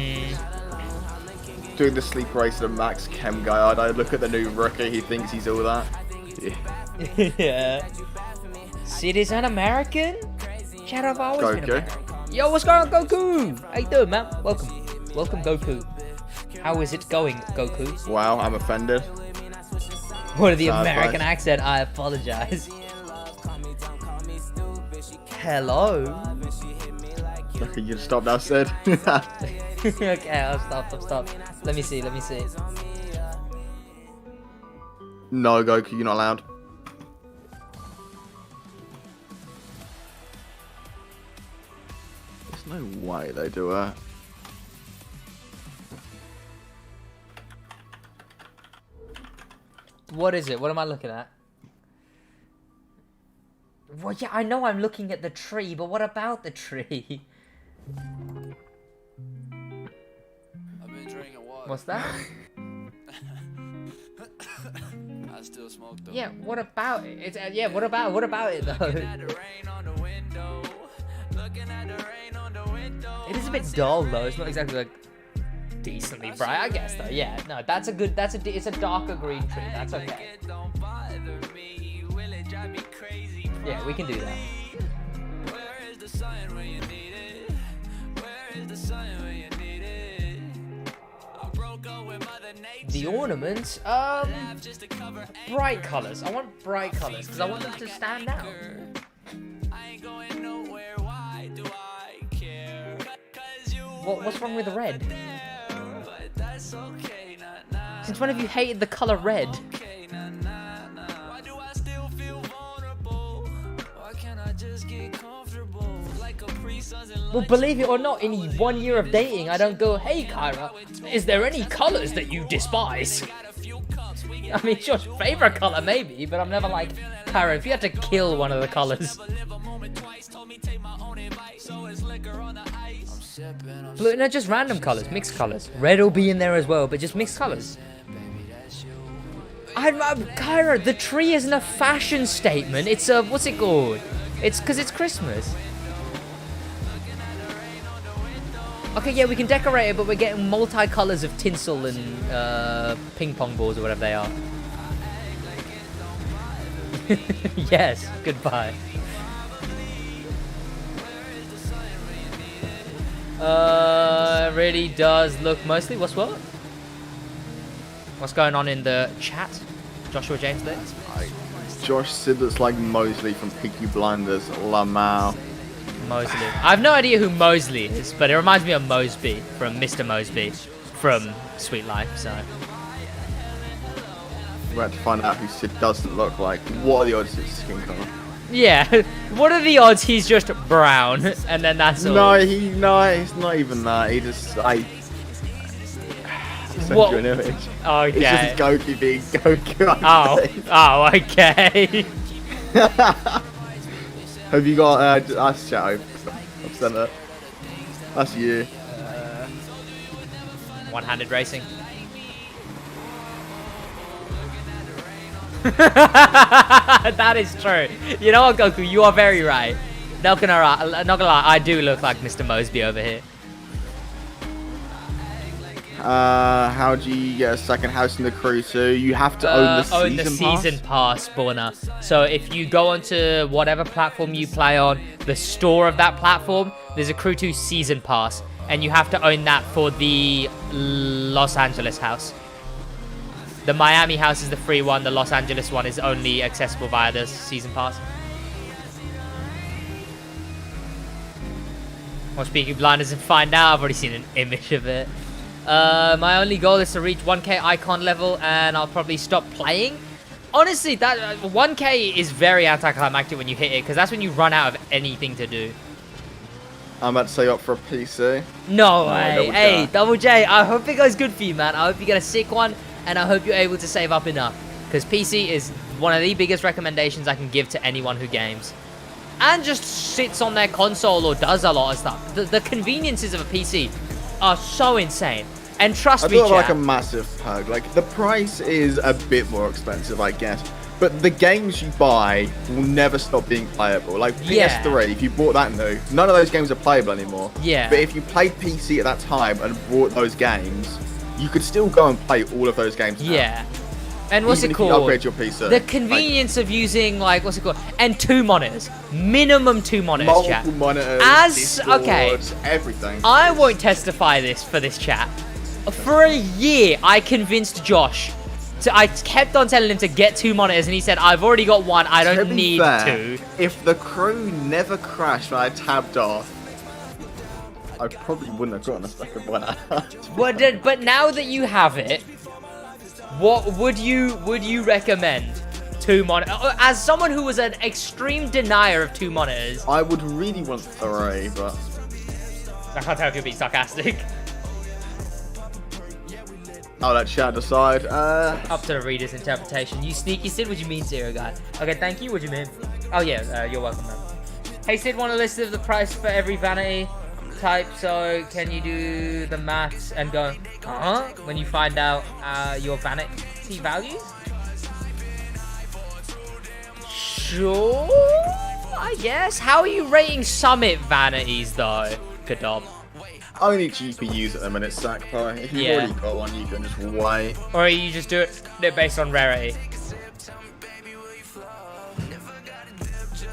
Doing the sleep race to the Max Chem guy. I look at the new rookie, he thinks he's all that. Yeah. Yeah. Sid is an American? Chat, I've always been Goku. American. Yo, what's going on, Goku? How you doing, man? Welcome. Welcome, Goku. How is it going, Goku? Wow, I'm offended. What are the Sad American face. accent? I apologize. Hello? Okay, you stop now, Sid. Okay, I'll stop. Let me see. No, Goku, you're not allowed. There's no way they do it. What is it? What am I looking at? Well, yeah, I know I'm looking at the tree, but what about the tree? I've been drinking water. What's that? I still smoke though. Yeah, what about it? It's, yeah, what about it though? It is a bit dull though. It's not exactly like decently bright, I guess though. Yeah, no, it's a darker green tree. That's okay. Yeah, we can do that. The ornaments, bright colors. I want bright colors because I want them to stand out. What's wrong with the red? Since when have you hated the color red? Well, believe it or not, in 1 year of dating, I don't go, hey, Kyra, is there any colors that you despise? I mean, it's your favorite color, maybe, but I'm never like, Kyra, if you had to kill one of the colors. Blue, no, just random colors, mixed colors. Red will be in there as well, but just mixed colors. Kyra, the tree isn't a fashion statement. It's a, what's it called? It's because it's Christmas. Okay, yeah, we can decorate it, but we're getting multi-colors of tinsel and ping pong balls or whatever they are. Yes, goodbye. Really does look mostly. What's going on in the chat? Joshua James there. Josh said that's like Mosley from Peaky Blinders. Lamau. Mosley. I have no idea who Mosley is, but it reminds me of Mosby from Mr. Mosby from Sweet Life. So We're about to find out who Sid doesn't look like. What are the odds it's skin color? yeah, what are the odds he's just brown and then that's all? No, it's not even that. He just send What? you an image. Okay. It's just Goku being Goku. Oh, okay. Have you got that's chat open? I've sent it. That's you. One-handed racing. That is true. You know what, Goku? You are very right. Not gonna lie, I do look like Mr. Mosby over here. How do you get a second house in the crew 2? You have to own the season pass spawner. So if you go onto whatever platform you play on, the store of that platform, there's a crew 2 season pass, and you have to own that for the Los Angeles house. The Miami house is the free one. The Los Angeles one is only accessible via the season pass. Watch Peaky Blinders and find out. I've already seen an image of it. My only goal is to reach 1k icon level, and I'll probably stop playing. Honestly, that 1k is very anticlimactic when you hit it, because that's when you run out of anything to do. I'm about to say up for a PC. No way. Hey, Double J, I hope it goes good for you, man. I hope you get a sick one, and I hope you're able to save up enough, because PC is one of the biggest recommendations I can give to anyone who games and just sits on their console or does a lot of stuff. The conveniences of a PC are so insane, and trust me, I feel like chat, a massive hug. Like, the price is a bit more expensive, I guess, but the games you buy will never stop being playable. Like PS3, if you bought that new, none of those games are playable anymore. Yeah. But if you played PC at that time and bought those games, you could still go and play all of those games now. Yeah. And what's Even it if you called? upgrade your PC. The convenience of using, like, what's it called? And 2 monitors. Minimum 2 monitors, multiple chat. monitors, Discord, okay. everything. I won't testify this for this chat. For a year, I convinced Josh. I kept on telling him to get 2 monitors, and he said, I've already got 1, I don't need 2. If the crew never crashed when I tabbed off, I probably wouldn't have gotten a second one out. But now that you have it, what would you recommend? 2 monitors? As someone who was an extreme denier of 2 monitors, I would really want 3, but I can't tell if you're being sarcastic. I'll let chat decide. Up to the reader's interpretation. You sneaky Sid, what do you mean, Zero Guy? Okay, thank you, what do you mean? Oh yeah, you're welcome, man. Hey Sid, want a list of the price for every vanity type, so can you do the maths and go, when you find out your vanity values? Sure, I guess. How are you rating Summit vanities though, Kadob? Only GPUs at the minute, Sackpie. If you've already got one, you can just wait. Or you just do it based on rarity.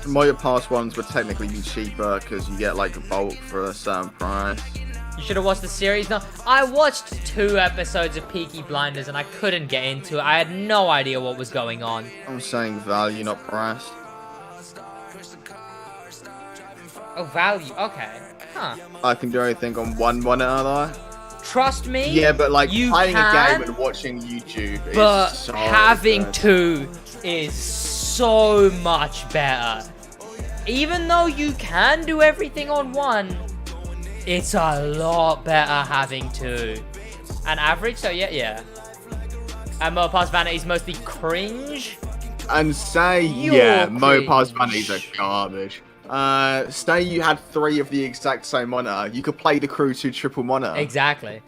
Motor Pass ones would technically be cheaper because you get like a bulk for a certain price. You should have watched the series. No, I watched 2 episodes of Peaky Blinders and I couldn't get into it. I had no idea what was going on. I'm saying value, not price. Oh, value. Okay. Huh. I can do anything on 1 monitor though. Trust me. Yeah, but like you playing a can, game and watching YouTube but is so having good. 2 is so much better. Even though you can do everything on 1, it's a lot better having 2. And average, so yeah. And Mopa's vanity is mostly cringe. And say, You're Mopa's cringe. vanities are garbage. Say you had 3 of the exact same monitor, you could play the Crew 2 triple monitor. Exactly.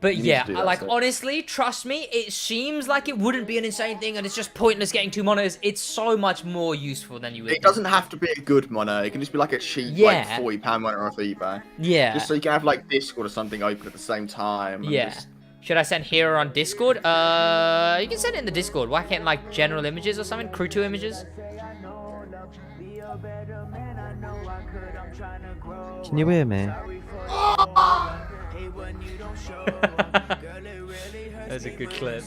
But You need yeah, to do that, like so. honestly, trust me, it seems like it wouldn't be an insane thing and it's just pointless getting 2 monitors. It's so much more useful than you would It think. doesn't have to be a good monitor, it can just be like a cheap, like £40 monitor off eBay. Yeah. Just so you can have like Discord or something open at the same time. And Yeah. just- Should I send Hero on Discord? You can send it in the Discord. Why can't like general images or something? Crew 2 images? Can you hear me? That's a good clip.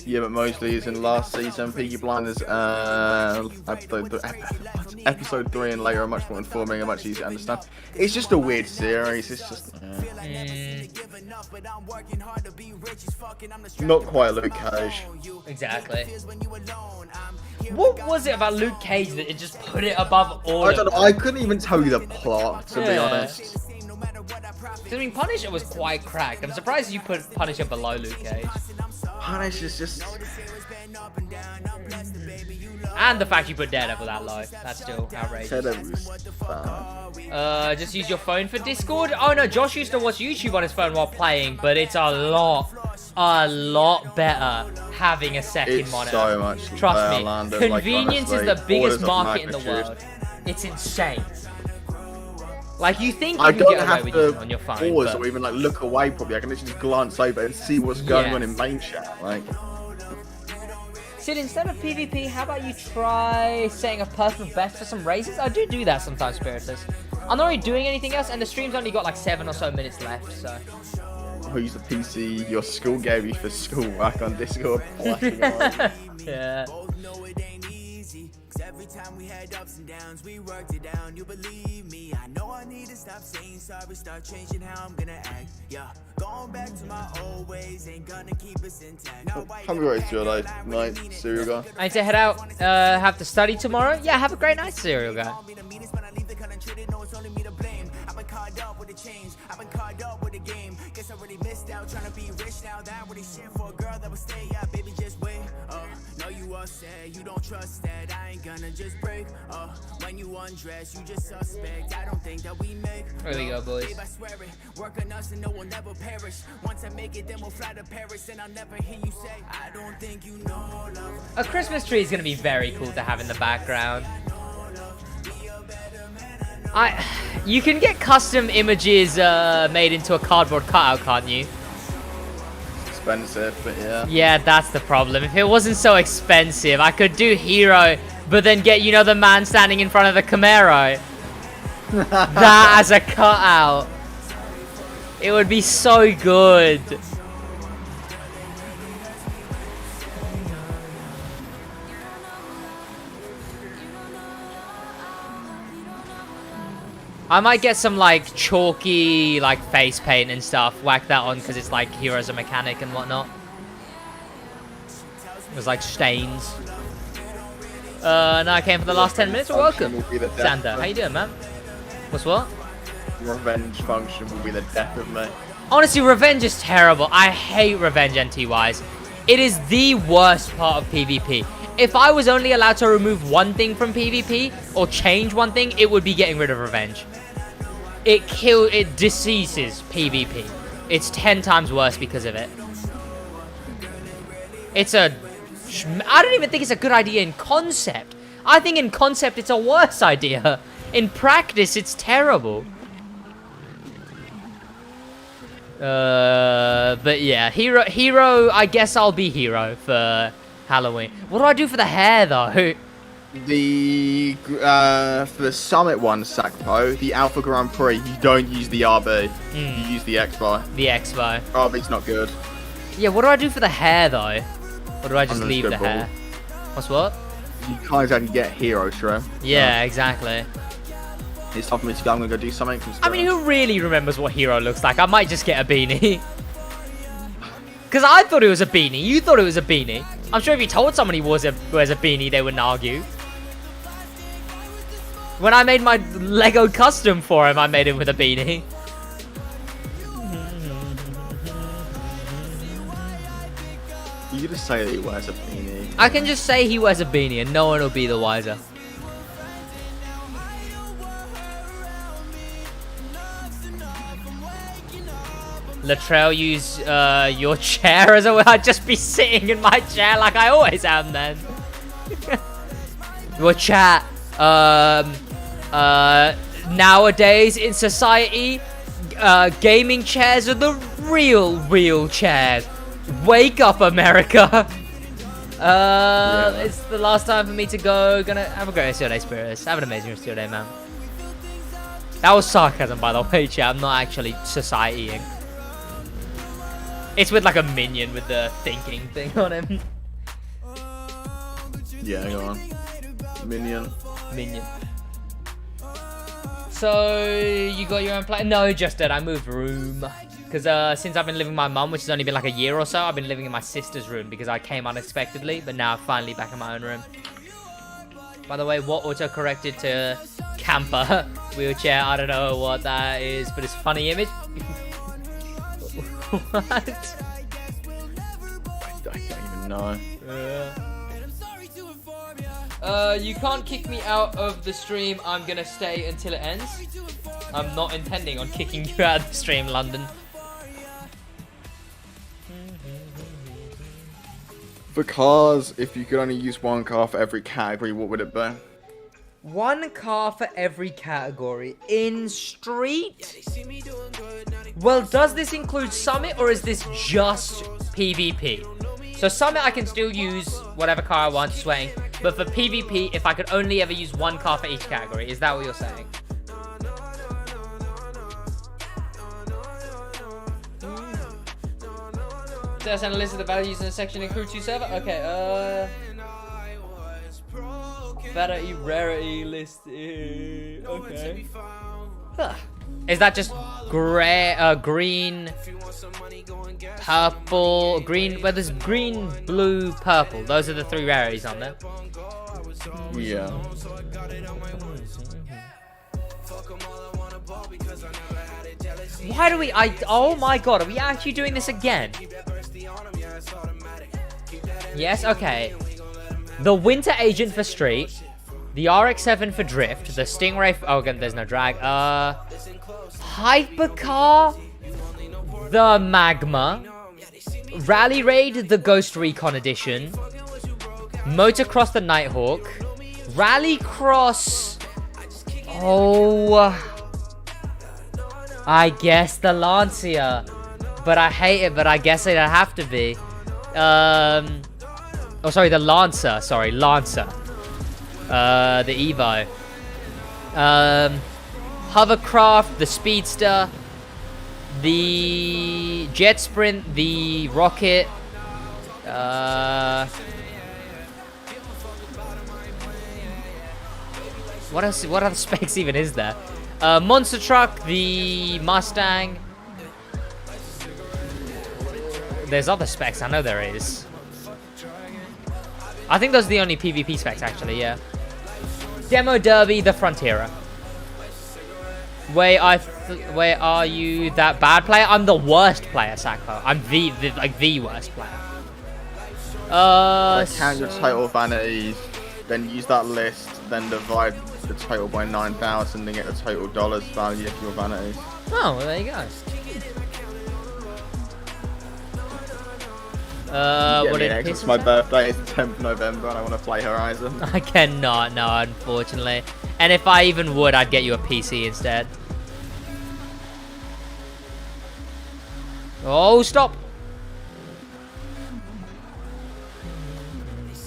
Yeah, but mostly is in last season. Peaky Blinders, episode 3 and later are much more informing and much easier to understand. It's just a weird series. It's just not quite Luke Cage. Exactly. What was it about Luke Cage that it just put it above all? I don't know. I couldn't even tell you the plot, to be honest. I mean, Punisher was quite cracked. I'm surprised you put Punisher below Luke Cage. Punisher's just. And the fact you put Daredevil that low. That's still outrageous. Daredevil's bad. Just use your phone for Discord? Oh no, Josh used to watch YouTube on his phone while playing, but it's a lot better having a second It's monitor. so much Trust me, Landon, convenience like, is the honestly, biggest orders of market in the magnitude. world. It's insane. Like, you think you I can don't get away have with to using it on your phone, pause but... or even like look away. Probably I can literally just glance over and see what's going Yeah. on in main chat. Like, Sid, instead of PvP, how about you try setting a personal best for some races? I do that sometimes, Spiritless. I'm not really doing anything else, and the stream's only got like 7 or so minutes left, so... I'll use the PC your school gave you for schoolwork on Discord. Yeah. Every time we had ups and downs, we worked it down. You believe me? I know I need to stop saying sorry, start changing how I'm gonna act. Yeah, going back to my old ways ain't gonna keep us intact. Happy birthday to your night, cereal guy. I need to head out, have to study tomorrow. Yeah, have a great night, Serial Guy. I've been caught up with the change. I've been caught up with the game. Guess I really missed out trying to be rich now. That really shit for a girl that will stay. Yeah, baby, just wait. No, you upset. You don't trust that. I ain't gonna just break. When you undress, you just suspect. I don't think that we make. There we go, boys. Babe, I swear it. Work on us and no one never perish. Once I make it, then we'll fly to Paris. And I'll never hear you say, I don't think you know love. A Christmas tree is going to be very cool to have in the background. You can get custom images made into a cardboard cutout, can't you? Expensive, but yeah. Yeah, that's the problem. If it wasn't so expensive, I could do Hero, but then get, you know, the man standing in front of the Camaro. That as a cutout. It would be so good. I might get some, like, chalky, like, face paint and stuff. Whack that on because it's, like, Hero's a mechanic and whatnot. There's, like, stains. No, I came for the last 10 minutes. Welcome. Sander, how you doing, man? What's what? Revenge function will be the death of me. Honestly, revenge is terrible. I hate revenge NTYs. It is the worst part of PvP. If I was only allowed to remove one thing from PvP, or change one thing, it would be getting rid of revenge. It diseases PvP. It's 10 times worse because of it. I don't even think it's a good idea in concept. I think in concept it's a worse idea. In practice, it's terrible. But yeah, hero. I guess I'll be Hero for Halloween. What do I do for the hair though? For the Summit one, Sakpo, the Alpha Grand Prix, you don't use the RB. You use the Expo. The Expo. RB's not good. Yeah, what do I do for the hair though? Or do I just I'm gonna leave go the hair? bald. What's what? You can't exactly get Hero Shrimp. Yeah, exactly. It's time for me to go. I'm gonna go do something. I mean, who really remembers what Hero looks like? I might just get a beanie. Because I thought it was a beanie. You thought it was a beanie. I'm sure if you told somebody wears a beanie, they wouldn't argue. When I made my Lego custom for him, I made him with a beanie. You could just say that he wears a beanie. I can just say he wears a beanie and no one will be the wiser. Latrell, use your chair as a way. I'd just be sitting in my chair like I always am then. Your chat. Nowadays in society, gaming chairs are the real chairs. Wake up, America. It's the last time for me to go. Gonna have a great rest of your day, Spirits. Have an amazing rest of your day, man. That was sarcasm, by the way, chat. I'm not actually societying. It's with like a minion with the thinking thing on him. Yeah, go on. Minion. So, you got your own place? No, just that I moved room. Because since I've been living with my mum, which has only been like a year or so, I've been living in my sister's room because I came unexpectedly. But now I'm finally back in my own room. By the way, what auto-corrected to camper wheelchair? I don't know what that is, but it's a funny image. What? I don't even know. You can't kick me out of the stream. I'm gonna stay until it ends. I'm not intending on kicking you out of the stream, London. For cars, if you could only use one car for every category, what would it be? One car for every category. In street? Well, does this include Summit or is this just PvP? So Summit I can still use whatever car I want, sweating. But for PvP, if I could only ever use one car for each category, is that what you're saying? Just send a list of the values in the section in Crew 2 server? Okay, Variety, rarity list. Okay. Huh. Is that just green, purple, green? Well, there's green, blue, purple. Those are the three rarities on there. Yeah. Why do we? Oh my god, are we actually doing this again? Yes, okay. The Winter Agent for Street, the RX-7 for Drift, the Stingray for... Oh, again, there's no drag. Hypercar, the Magma, Rally Raid, the Ghost Recon Edition, Motocross, the Nighthawk, Rallycross... Oh... I guess the Lancia. But I hate it, but I guess it'd have to be. Oh, sorry, the Lancer. Sorry, Lancer. The Evo. Hovercraft, the Speedster, the Jet Sprint, the Rocket. What else? What other specs even is there? Monster Truck, the Mustang. There's other specs, I know there is. I think those are the only PvP specs, actually, yeah. Demo Derby, the Frontiera. Wait, where are you that bad player? I'm the worst player, Sakpo. I'm the worst player. Count your total vanities, then use that list, then divide the total by 9,000 and get the total dollars value of your vanities. Oh, well, there you go. What it's my birthday, it's the 10th of November and I want to play Horizon. I cannot, no, unfortunately. And if I even would, I'd get you a PC instead. Oh, stop!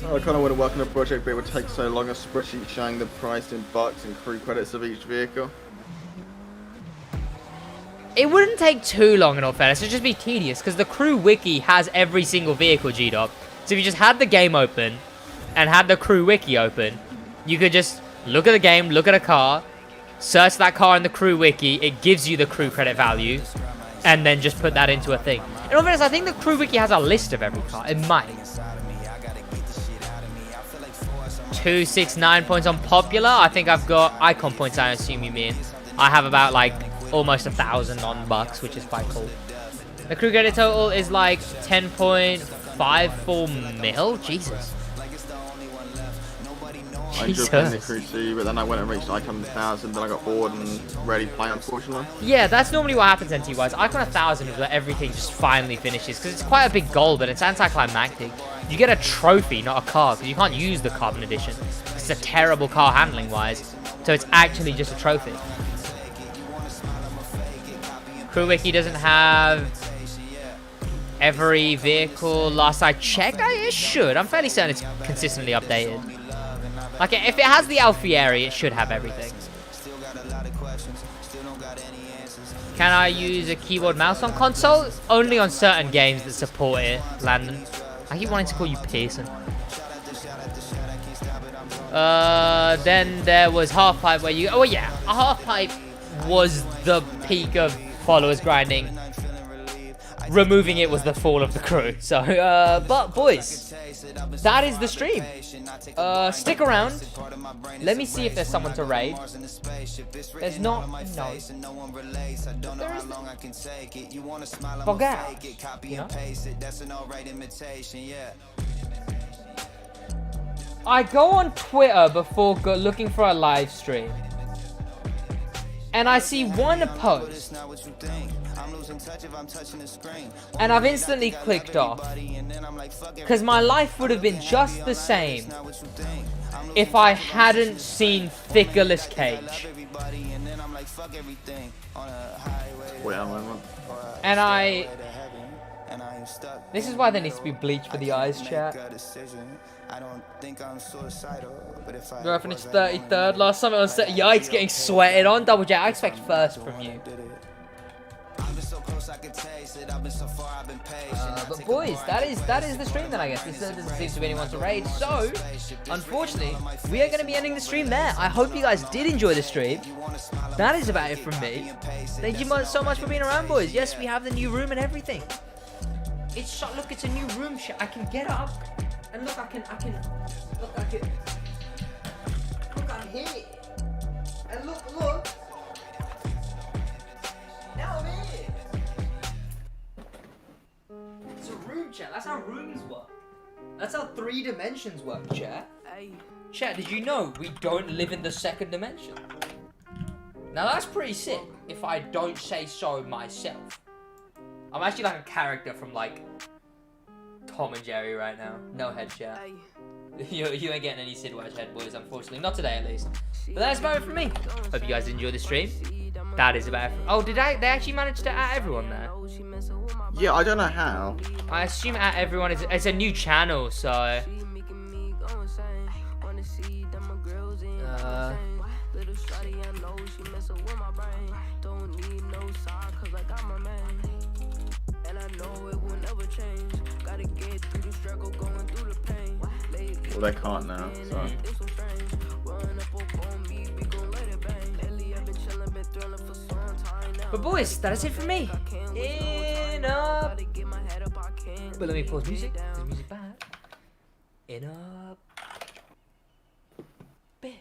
I kind of want to work on a project, but it would take so long. A spreadsheet showing the price in bucks and crew credits of each vehicle. It wouldn't take too long in all fairness. It'd just be tedious because the crew wiki has every single vehicle G-Dog. So if you just had the game open and had the crew wiki open, you could just look at the game, look at a car, search that car in the crew wiki. It gives you the crew credit value, and then just put that into a thing. In all fairness, I think the crew wiki has a list of every car. It might. 269 points on popular. I think I've got icon points, I assume you mean. I have about like almost 1,000 on bucks, which is quite cool. The crew credit total is like 10.54 mil. Jesus. I jumped in the crew too, but then I went and reached icon 1,000, then I got bored and ready to play, unfortunately. Yeah, that's normally what happens NT-wise. Icon 1,000 is where everything just finally finishes, because it's quite a big goal, but it's anticlimactic. You get a trophy, not a car, because you can't use the Carbon Edition. It's a terrible car handling-wise, so it's actually just a trophy. Crew Wiki doesn't have every vehicle. Last I checked, it should. I'm fairly certain it's consistently updated. Like, if it has the Alfieri, it should have everything. Can I use a keyboard mouse on console? Only on certain games that support it, Landon. I keep wanting to call you Pearson. Then there was Half Pipe where you... Oh, yeah. A Half Pipe was the peak of followers grinding. Removing it was the fall of the crew. So, but boys, that is the stream. Stick around. Let me see if there's someone to raid. There's not. No. There is. Bug out. You know? I go on Twitter before looking for a live stream, and I see one post. And I've instantly clicked off, because my life would have been just the same if I hadn't seen Thickerless Cage. And this is why there needs to be bleach for the eyes, chat. Go finish 33rd. Last time it was set. Yikes, getting sweated on. Double J, I expect first from you. But boys, that is the stream then, I guess. There doesn't seem to be anyone to raid. So, unfortunately, we are going to be ending the stream there. I hope you guys did enjoy the stream. That is about it from me. Thank you so much for being around, boys. Yes, we have the new room and everything. Look, it's a new room. I can get up. And look, I'm here. And look. Now I'm here. It's a room, chat. That's how rooms work. That's how 3 dimensions work, chat. Chat, did you know we don't live in the 2nd dimension? Now that's pretty sick, if I don't say so myself. I'm actually like a character from like Tom and Jerry right now. No head, chat. You ain't getting any Sidwaj head, boys, unfortunately. Not today, at least. But that's about it from me. Hope you guys enjoyed the stream. That is about it. Oh, they actually manage to add everyone there? Yeah, I don't know how. I assume at everyone it's a new channel, so... Well, they can't now, so... But boys, that is it from me. But let me pause music. Is music bad? In a bit.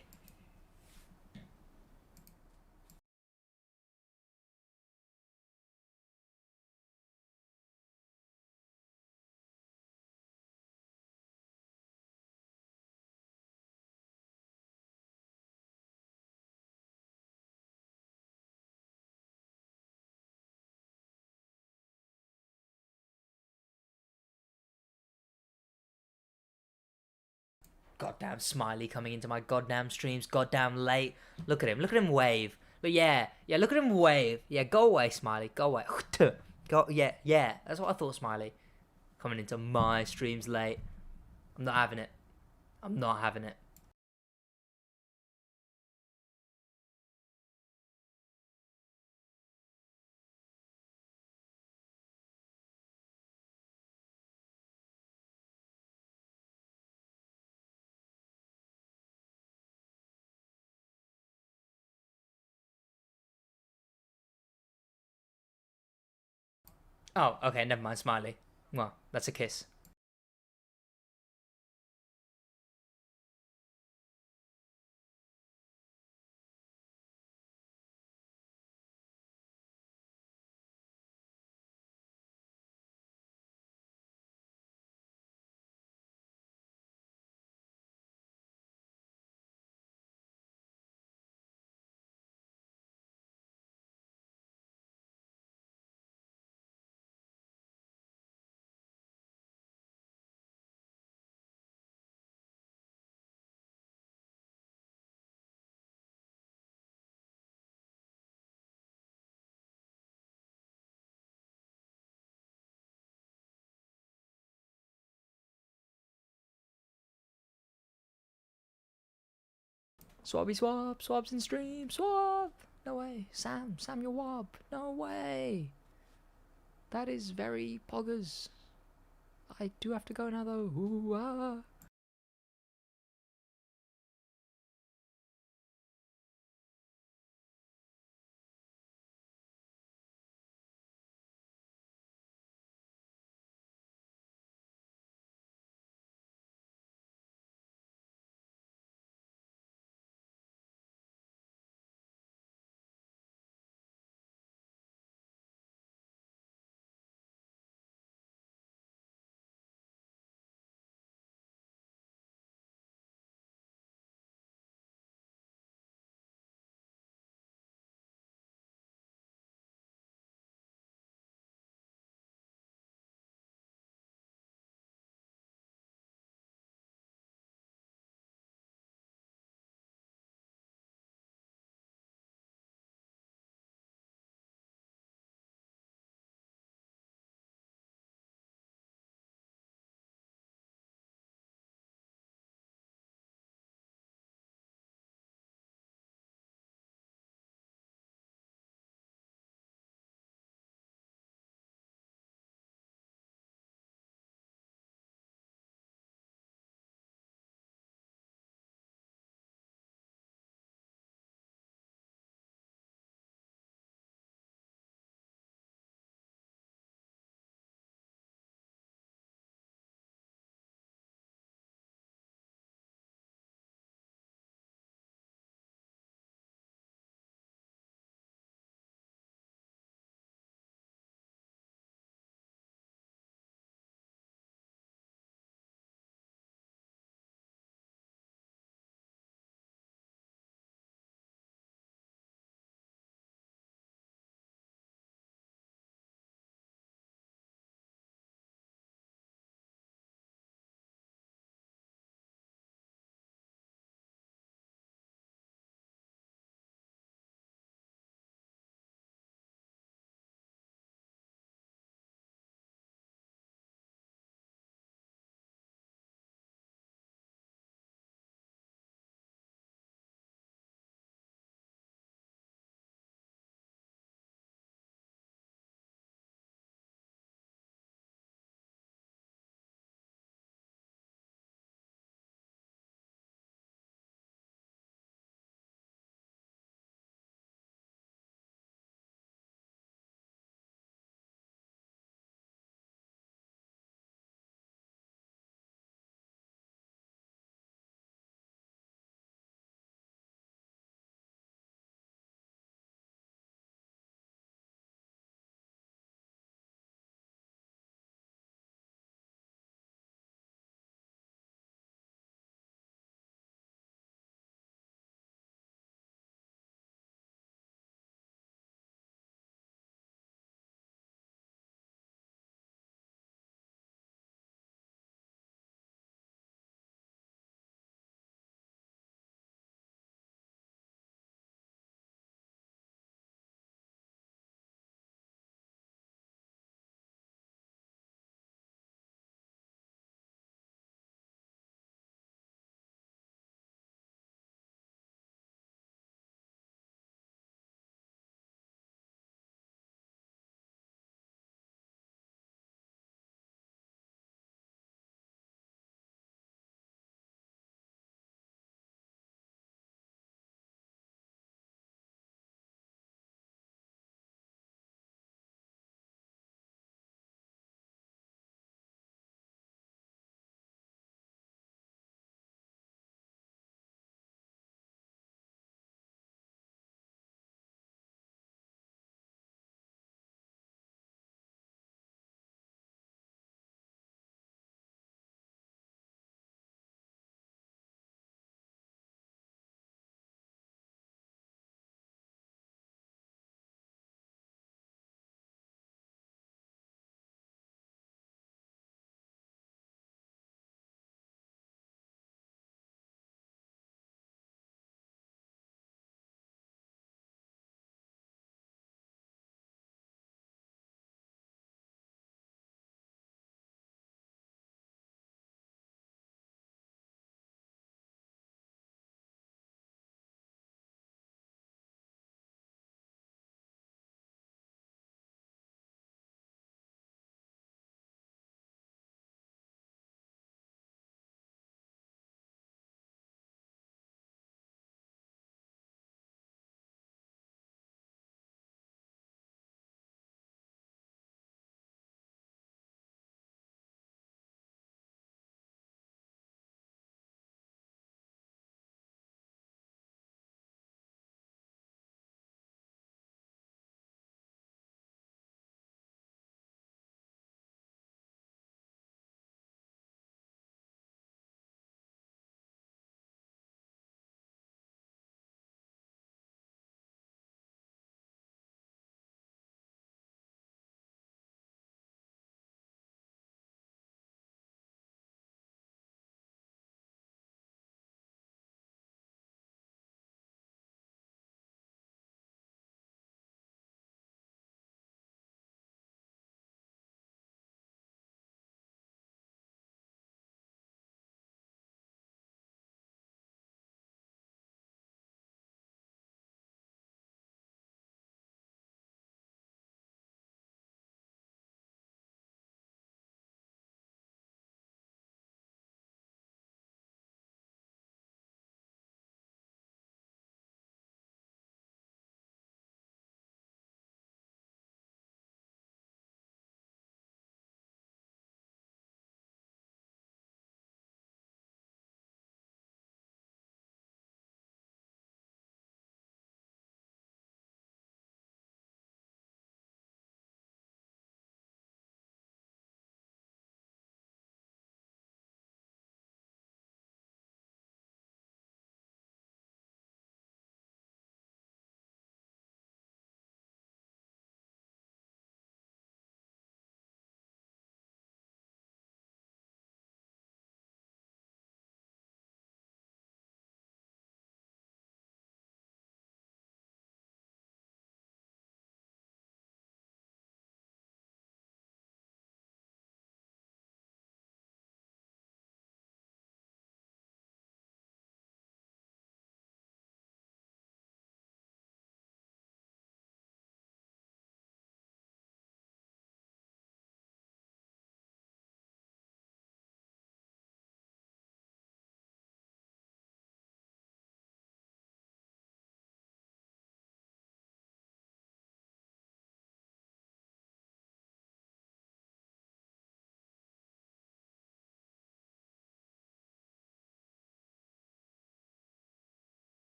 Goddamn Smiley coming into my goddamn streams, goddamn late. Look at him wave. But yeah, look at him wave. Yeah, go away, Smiley, go away. Yeah, that's what I thought, Smiley. Coming into my streams late. I'm not having it. I'm not having it. Oh, okay, never mind, Smiley. Well, that's a kiss. Swabby swab, swabs in stream, swab. No way. Samuel Wob. No way. That is very poggers. I do have to go now though. Ooh, ah.